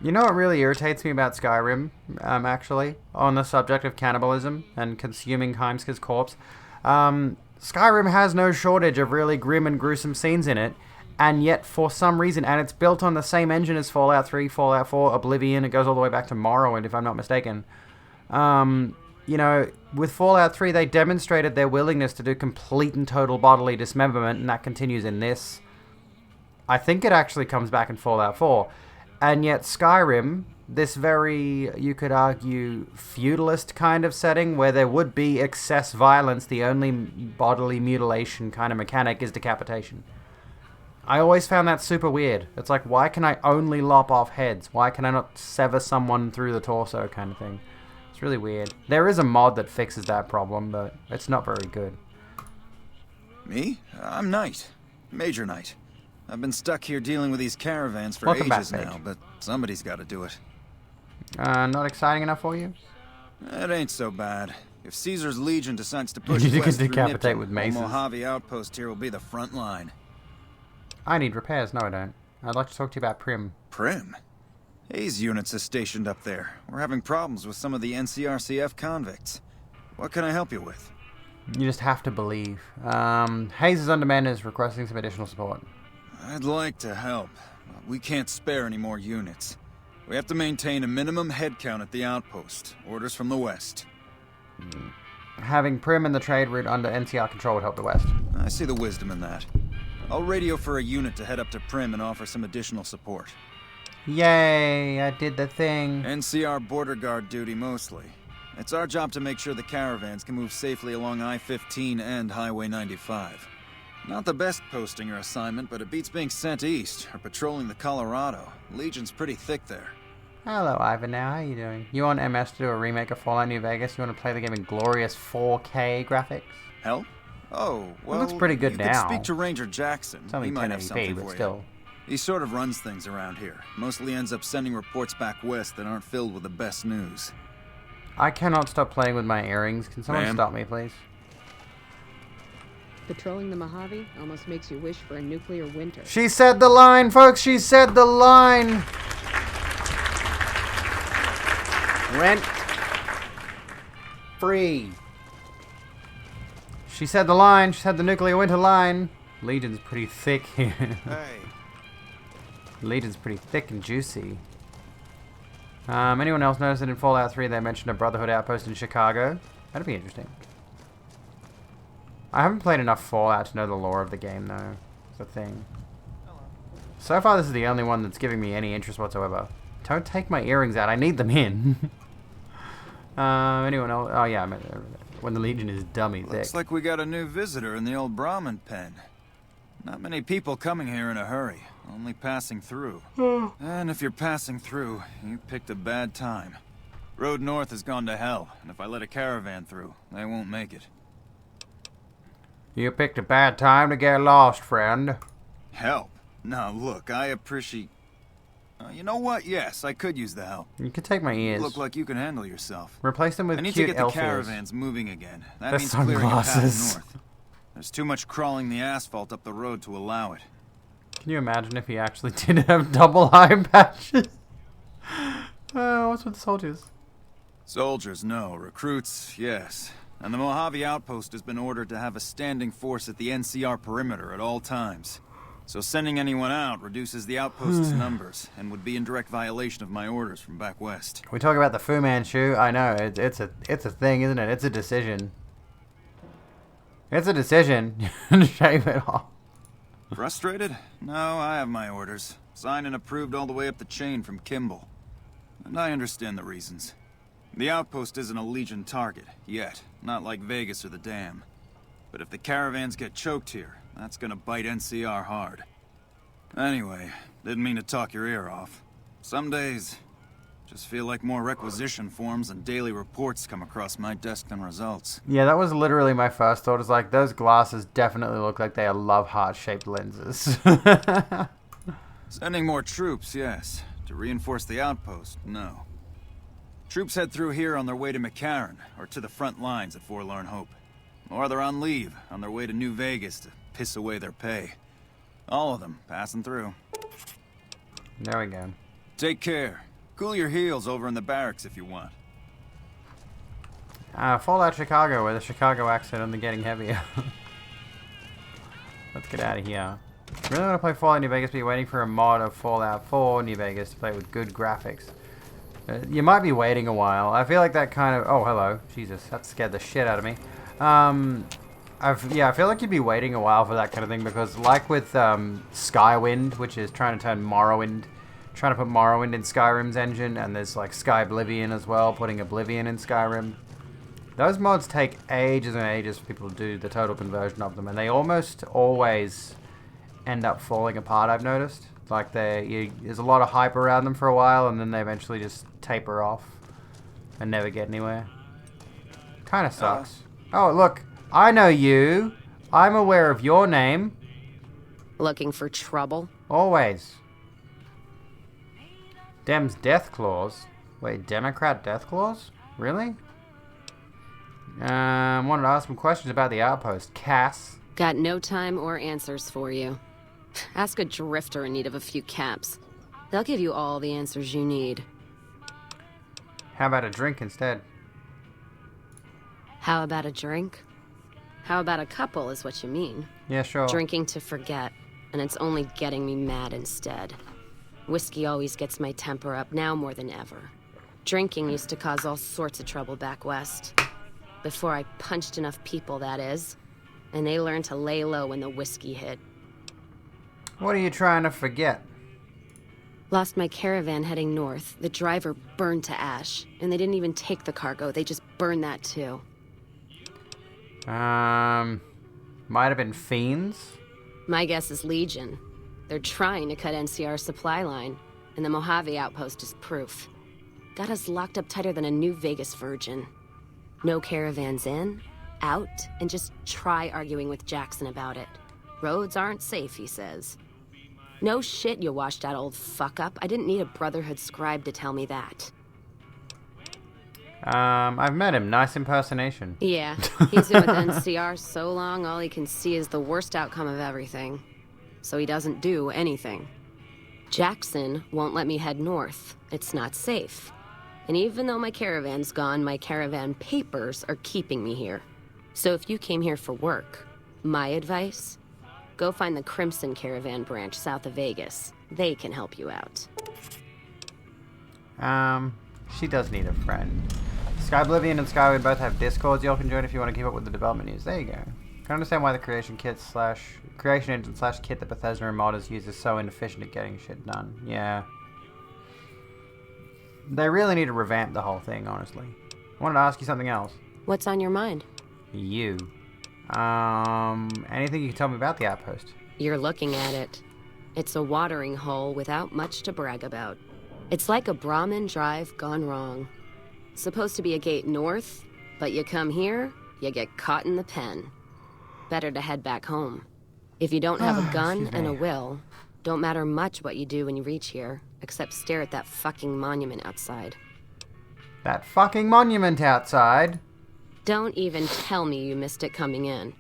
You know what really irritates me about Skyrim, actually, on the subject of cannibalism and consuming Heimsker's corpse? Skyrim has no shortage of really grim and gruesome scenes in it, and yet for some reason, and it's built on the same engine as Fallout 3, Fallout 4, Oblivion, it goes all the way back to Morrowind, if I'm not mistaken. You know, with Fallout 3, they demonstrated their willingness to do complete and total bodily dismemberment, and that continues in this. I think it actually comes back in Fallout 4. And yet Skyrim, this very, you could argue, feudalist kind of setting where there would be excess violence, the only bodily mutilation kind of mechanic is decapitation. I always found that super weird. It's like, why can I only lop off heads? Why can I not sever someone through the torso kind of thing? It's really weird. There is a mod that fixes that problem, but it's not very good. Me? I'm Knight. Major Knight. I've been stuck here dealing with these caravans for Welcome ages back, now, but somebody's got to do it. Not exciting enough for you? It ain't so bad. If Caesar's Legion decides to push You can west through decapitate Nipton, with maces. the Mojave outpost here will be the front line. I need repairs. No, I don't. I'd like to talk to you about Prim. Prim? Hayes units is stationed up there. We're having problems with some of the NCRCF convicts. What can I help you with? You just have to believe. Hayes' Underman is requesting some additional support. I'd like to help, but we can't spare any more units. We have to maintain a minimum headcount at the outpost. Orders from the west. Having Prim and the trade route under NCR control would help the west. I see the wisdom in that. I'll radio for a unit to head up to Prim and offer some additional support. Yay, I did the thing. NCR border guard duty mostly. It's our job to make sure the caravans can move safely along I-15 and Highway 95. Not the best posting or assignment, but it beats being sent east or patrolling the Colorado. Legion's pretty thick there. Hello, Ivan. Now, how you doing? You want MS to do a remake of Fallout New Vegas? You want to play the game in glorious 4K graphics? Help? Oh, well, it looks pretty good now. You could speak to Ranger Jackson. It's only He might have 1080p, something but for still. you. He sort of runs things around here. Mostly ends up sending reports back west that aren't filled with the best news. I cannot stop playing with my earrings. Can someone stop me, please? Patrolling the Mojave almost makes you wish for a nuclear winter. She said the line, folks. She said the line. Rent free. She said the line. She said the nuclear winter line. Legion's pretty thick here. Hey. Legion's pretty thick and juicy. Anyone else notice that in Fallout 3 they mentioned a Brotherhood outpost in Chicago? That'd be interesting. I haven't played enough Fallout to know the lore of the game, though. It's a thing. So far, this is the only one that's giving me any interest whatsoever. Don't take my earrings out. I need them in. Anyone else? Oh, yeah. I meant when the Legion is dummy thick. Looks like we got a new visitor in the old Brahmin pen. Not many people coming here in a hurry. Only passing through. And if you're passing through, you picked a bad time. Road north has gone to hell, and if I let a caravan through, they won't make it. You picked a bad time to get lost, friend. Help? Now, look, I appreciate... you know what? Yes, I could use the help. You could take my ears. You look like you can handle yourself. Replace them with I need cute to get the elf ears. caravans moving again. That The means clearing a path sunglasses. north. There's too much crawling the asphalt up the road to allow it. Can you imagine if he actually did have double eye patches? What's with the soldiers? Soldiers, no. Recruits, yes. And the Mojave outpost has been ordered to have a standing force at the NCR perimeter at all times. So sending anyone out reduces the outpost's numbers and would be in direct violation of my orders from back west. We talk about the Fu Manchu. I know it's a thing, isn't it? It's a decision. It's a decision. Shave it off. Frustrated? No, I have my orders. Signed and approved all the way up the chain from Kimball. And I understand the reasons. The outpost isn't a Legion target, yet. Not like Vegas or the Dam. But if the caravans get choked here, that's gonna bite NCR hard. Anyway, didn't mean to talk your ear off. Some days, just feel like more requisition forms and daily reports come across my desk than results. Yeah, that was literally my first thought. Is like, those glasses definitely look like they are love heart-shaped lenses. Sending more troops, yes. To reinforce the outpost, no. Troops head through here on their way to McCarran, or to the front lines at Forlorn Hope. Or they're on leave, on their way to New Vegas to piss away their pay. All of them passing through. There we go. Take care. Cool your heels over in the barracks if you want. Fallout Chicago, where the Chicago accent only getting heavier. Let's get out of here. Really want to play Fallout New Vegas, but you're waiting for a mod of Fallout 4 New Vegas to play with good graphics. You might be waiting a while. I feel like that kind of... Oh, hello. Jesus, that scared the shit out of me. I feel like you'd be waiting a while for that kind of thing, because like with Skywind, which is trying to turn Morrowind, trying to put Morrowind in Skyrim's engine, and there's like Sky Oblivion as well, putting Oblivion in Skyrim. Those mods take ages and ages for people to do the total conversion of them, and they almost always end up falling apart, I've noticed. Like there's a lot of hype around them for a while, and then they eventually just taper off and never get anywhere. Kind of sucks. Oh, look. I know you. I'm aware of your name. Looking for trouble? Always. Dem's death clause. Wait, Democrat death clause? Really? Wanted to ask some questions about the outpost. Cass. Got no time or answers for you. Ask a drifter in need of a few caps. They'll give you all the answers you need. How about a drink instead? How about a drink? How about a couple is what you mean. Yeah, sure. Drinking to forget, and it's only getting me mad instead. Whiskey always gets my temper up, now more than ever. Drinking used to cause all sorts of trouble back west. Before I punched enough people, that is. And they learned to lay low when the whiskey hit. What are you trying to forget? Lost my caravan heading north. The driver burned to ash. And they didn't even take the cargo, they just burned that too. Might have been fiends? My guess is Legion. They're trying to cut NCR's supply line, and the Mojave outpost is proof. Got us locked up tighter than a New Vegas virgin. No caravans in, out, and just try arguing with Jackson about it. Roads aren't safe, he says. No shit, you washed out old fuck-up. I didn't need a Brotherhood scribe to tell me that. I've met him. Nice impersonation. Yeah, he's been with NCR so long, all he can see is the worst outcome of everything. So he doesn't do anything. Jackson won't let me head north. It's not safe. And even though my caravan's gone, my caravan papers are keeping me here. So if you came here for work, my advice, go find the Crimson Caravan branch south of Vegas. They can help you out. She does need a friend. Sky Oblivion and Skyward both have Discords y'all can join if you want to keep up with the development news. There you go. Can understand why the creation engine / kit that Bethesda and modders use is so inefficient at getting shit done. Yeah. They really need to revamp the whole thing, honestly. I wanted to ask you something else. What's on your mind? You. Anything you can tell me about the outpost? You're looking at it. It's a watering hole without much to brag about. It's like a Brahmin drive gone wrong. Supposed to be a gate north, but you come here, you get caught in the pen. Better to head back home. If you don't have a gun and a will, don't matter much what you do when you reach here, except stare at that fucking monument outside. That fucking monument outside? Don't even tell me you missed it coming in.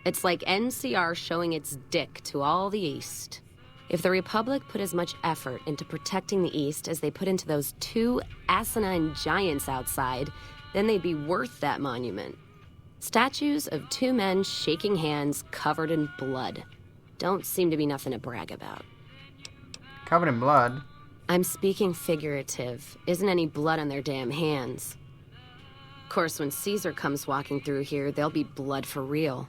It's like NCR showing its dick to all the East. If the Republic put as much effort into protecting the East as they put into those two asinine giants outside, then they'd be worth that monument. Statues of two men shaking hands covered in blood. Don't seem to be nothing to brag about. Covered in blood? I'm speaking figurative. Isn't any blood on their damn hands. Of course, when Caesar comes walking through here, there'll be blood for real.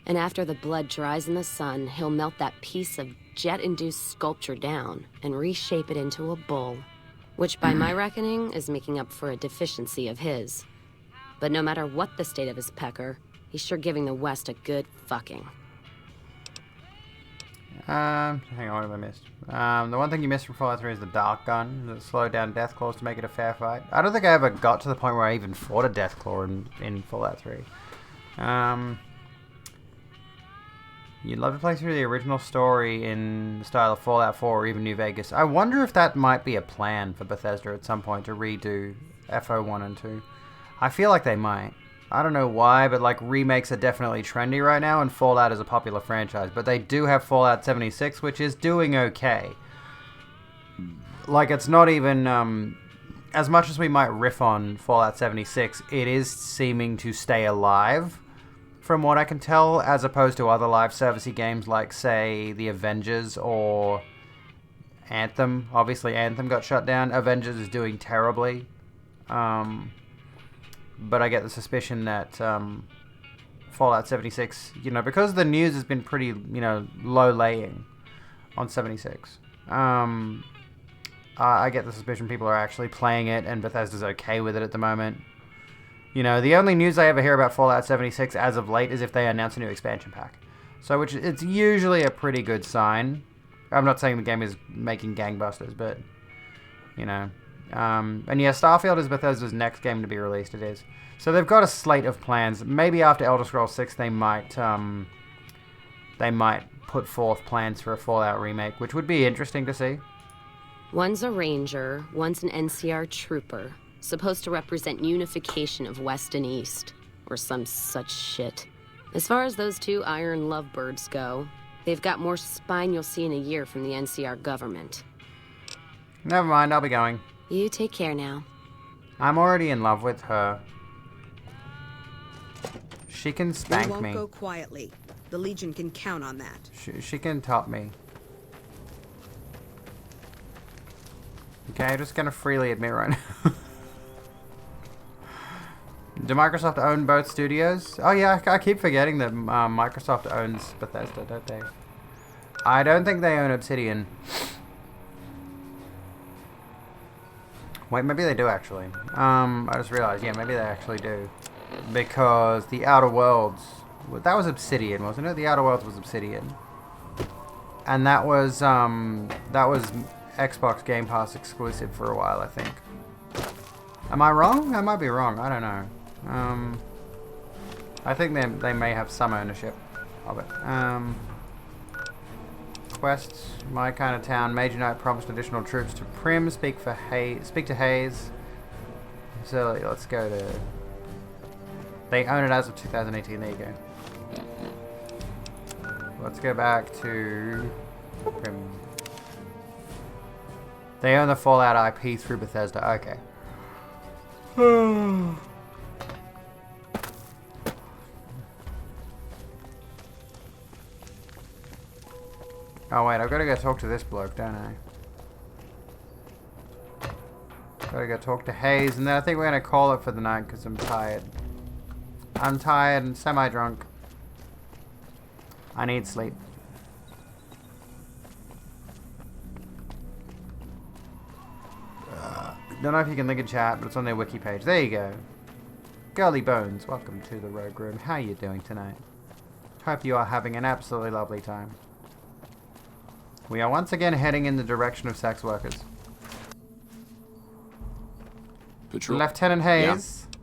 And after the blood dries in the sun, he'll melt that piece of jet-induced sculpture down and reshape it into a bull, which by my reckoning is making up for a deficiency of his. But no matter what the state of his pecker, he's sure giving the West a good fucking. Hang on, what have I missed? The one thing you missed from Fallout 3 is the Dark Gun that slowed down Deathclaws to make it a fair fight. I don't think I ever got to the point where I even fought a Deathclaw in Fallout 3. You'd love to play through the original story in the style of Fallout 4 or even New Vegas. I wonder if that might be a plan for Bethesda at some point to redo FO1 and 2. I feel like they might. I don't know why, but like remakes are definitely trendy right now, and Fallout is a popular franchise. But they do have Fallout 76, which is doing okay. Like, it's not even... as much as we might riff on Fallout 76, it is seeming to stay alive, from what I can tell, as opposed to other live servicey games like, say, The Avengers or Anthem. Obviously, Anthem got shut down. Avengers is doing terribly. But I get the suspicion that Fallout 76, because the news has been pretty, low-laying on 76. I get the suspicion people are actually playing it and Bethesda's okay with it at the moment. The only news I ever hear about Fallout 76 as of late is if they announce a new expansion pack. So, which it's usually a pretty good sign. I'm not saying the game is making gangbusters, but, and yeah, Starfield is Bethesda's next game to be released, it is. So they've got a slate of plans. Maybe after Elder Scrolls 6 they might put forth plans for a Fallout remake, which would be interesting to see. One's a ranger, one's an NCR trooper. Supposed to represent unification of West and East, or some such shit. As far as those two iron lovebirds go, they've got more spine you'll see in a year from the NCR government. Never mind, I'll be going. You take care now. I'm already in love with her. She can spank we won't me. go quietly. The Legion can count on that. She can top me. Okay, I'm just gonna freely admit right now. Do Microsoft own both studios? Oh yeah, I keep forgetting that Microsoft owns Bethesda, don't they? I don't think they own Obsidian. Wait, maybe they do actually. I just realized, yeah, maybe they actually do. Because the Outer Worlds, that was Obsidian, wasn't it? The Outer Worlds was Obsidian. And that was Xbox Game Pass exclusive for a while, I think. Am I wrong? I might be wrong, I don't know. I think they may have some ownership of it. Quests, my kind of town. Major Knight promised additional troops to Prim. Speak to Hayes. So let's go to. They own it as of 2018. There you go. Let's go back to Prim. They own the Fallout IP through Bethesda. Okay. Oh wait, I've got to go talk to this bloke, don't I? Gotta go talk to Hayes, and then I think we're gonna call it for the night because I'm tired. I'm tired and semi-drunk. I need sleep. Don't know if you can link a chat, but it's on their wiki page. There you go. Girly Bones, welcome to the Rogue Room. How are you doing tonight? Hope you are having an absolutely lovely time. We are once again heading in the direction of sex workers. Patrol. Lieutenant Hayes. Yeah.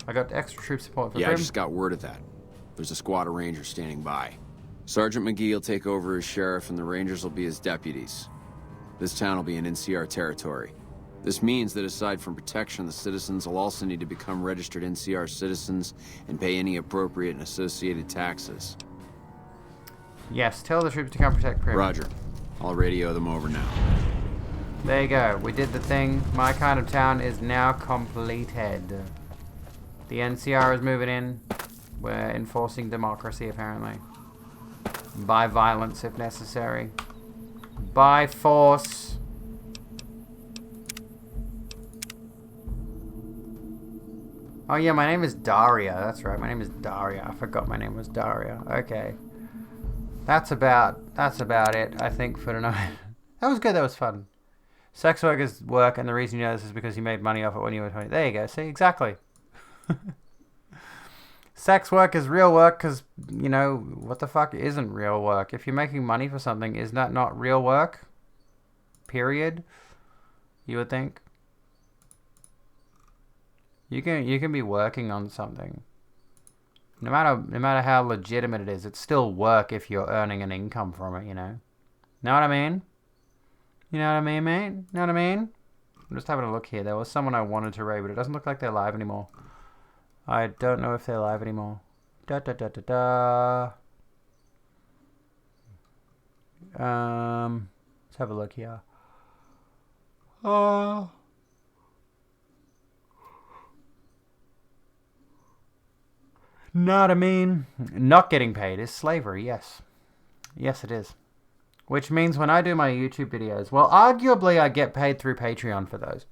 I got extra troop support for Yeah, Prim. I just got word of that. There's a squad of Rangers standing by. Sergeant McGee will take over as sheriff and the Rangers will be his deputies. This town will be in NCR territory. This means that aside from protection, the citizens will also need to become registered NCR citizens and pay any appropriate and associated taxes. Yes, tell the troops to come protect Prim. Roger. I'll radio them over now. There you go. We did the thing. My kind of town is now completed. The NCR is moving in. We're enforcing democracy, apparently. By violence, if necessary. By force. Oh yeah, my name is Daria. That's right. My name is Daria. I forgot my name was Daria. Okay. That's about it, I think, for tonight. That was good. That was fun. Sex workers work, and the reason you know this is because you made money off it when you were 20. There you go. See, exactly. Sex work is real work because, you know, what the fuck isn't real work? If you're making money for something, is that not real work? Period. You would think. You can be working on something. No matter how legitimate it is, it's still work if you're earning an income from it, you know? Know what I mean? You know what I mean, mate? Know what I mean? I'm just having a look here. There was someone I wanted to raid, but it doesn't look like they're live anymore. I don't know if they're live anymore. Let's have a look here. Know what I mean? Not getting paid is slavery, yes. Yes, it is. Which means when I do my YouTube videos, well, arguably I get paid through Patreon for those.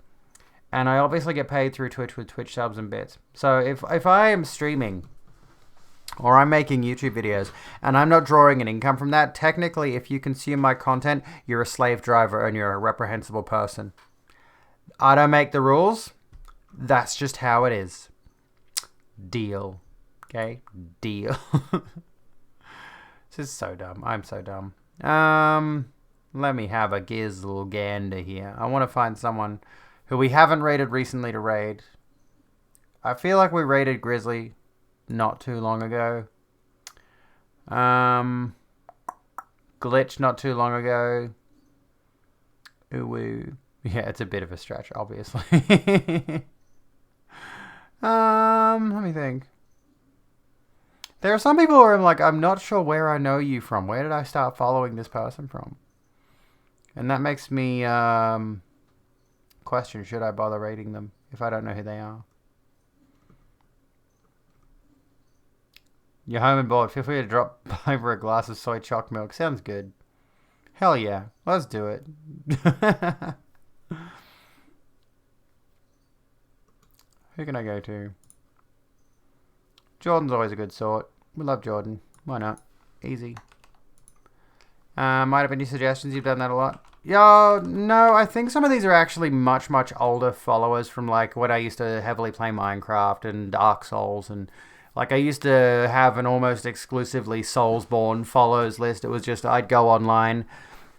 And I obviously get paid through Twitch with Twitch subs and bits. So if I am streaming or I'm making YouTube videos and I'm not drawing an income from that, technically if you consume my content, you're a slave driver and you're a reprehensible person. I don't make the rules. That's just how it is. Deal. Okay? Deal. This is so dumb. I'm so dumb. Let me have a gizzle gander here. I want to find someone who we haven't raided recently to raid. I feel like we raided Grizzly not too long ago. Glitch not too long ago. Ooh. Yeah, it's a bit of a stretch, obviously. Let me think. There are some people where I'm like, I'm not sure where I know you from. Where did I start following this person from? And that makes me question. Should I bother raiding them if I don't know who they are? You're home and bored. Feel free to drop over a glass of soy choc milk. Sounds good. Hell yeah. Let's do it. Who can I go to? Jordan's always a good sort. We love Jordan. Why not? Easy. Might have any suggestions? You've done that a lot. Yo, no, I think some of these are actually much, much older followers from like when I used to heavily play Minecraft and Dark Souls, and like I used to have an almost exclusively Soulsborne follows list. It was just I'd go online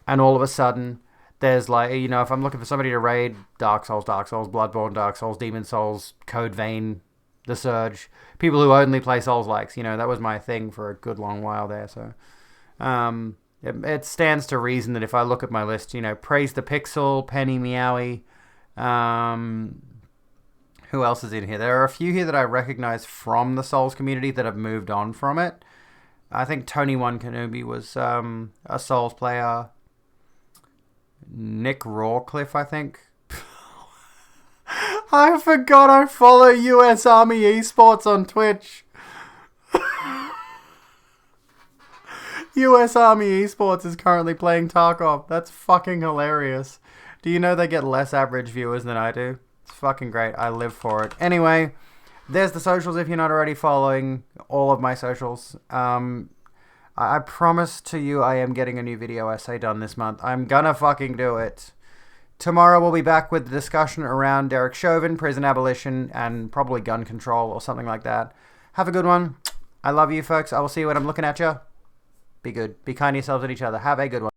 and all of a sudden there's like, you know, if I'm looking for somebody to raid, Dark Souls, Bloodborne, Dark Souls, Demon Souls, Code Vein, The Surge, people who only play Souls-likes, you know, that was my thing for a good long while there, so it stands to reason that if I look at my list, you know, Praise the Pixel, Penny Meowie, who else is in here? There are a few here that I recognize from the Souls community that have moved on from it. I think Tony One Kenobi was a Souls player. Nick Rawcliffe, I think. I forgot I follow US Army Esports on Twitch. US Army Esports is currently playing Tarkov. That's fucking hilarious. Do you know they get less average viewers than I do? It's fucking great. I live for it. Anyway, there's the socials if you're not already following all of my socials. I promise to you I am getting a new video essay done this month. I'm gonna fucking do it. Tomorrow we'll be back with the discussion around Derek Chauvin, prison abolition, and probably gun control or something like that. Have a good one. I love you folks. I will see you when I'm looking at you. Be good. Be kind to yourselves and each other. Have a good one.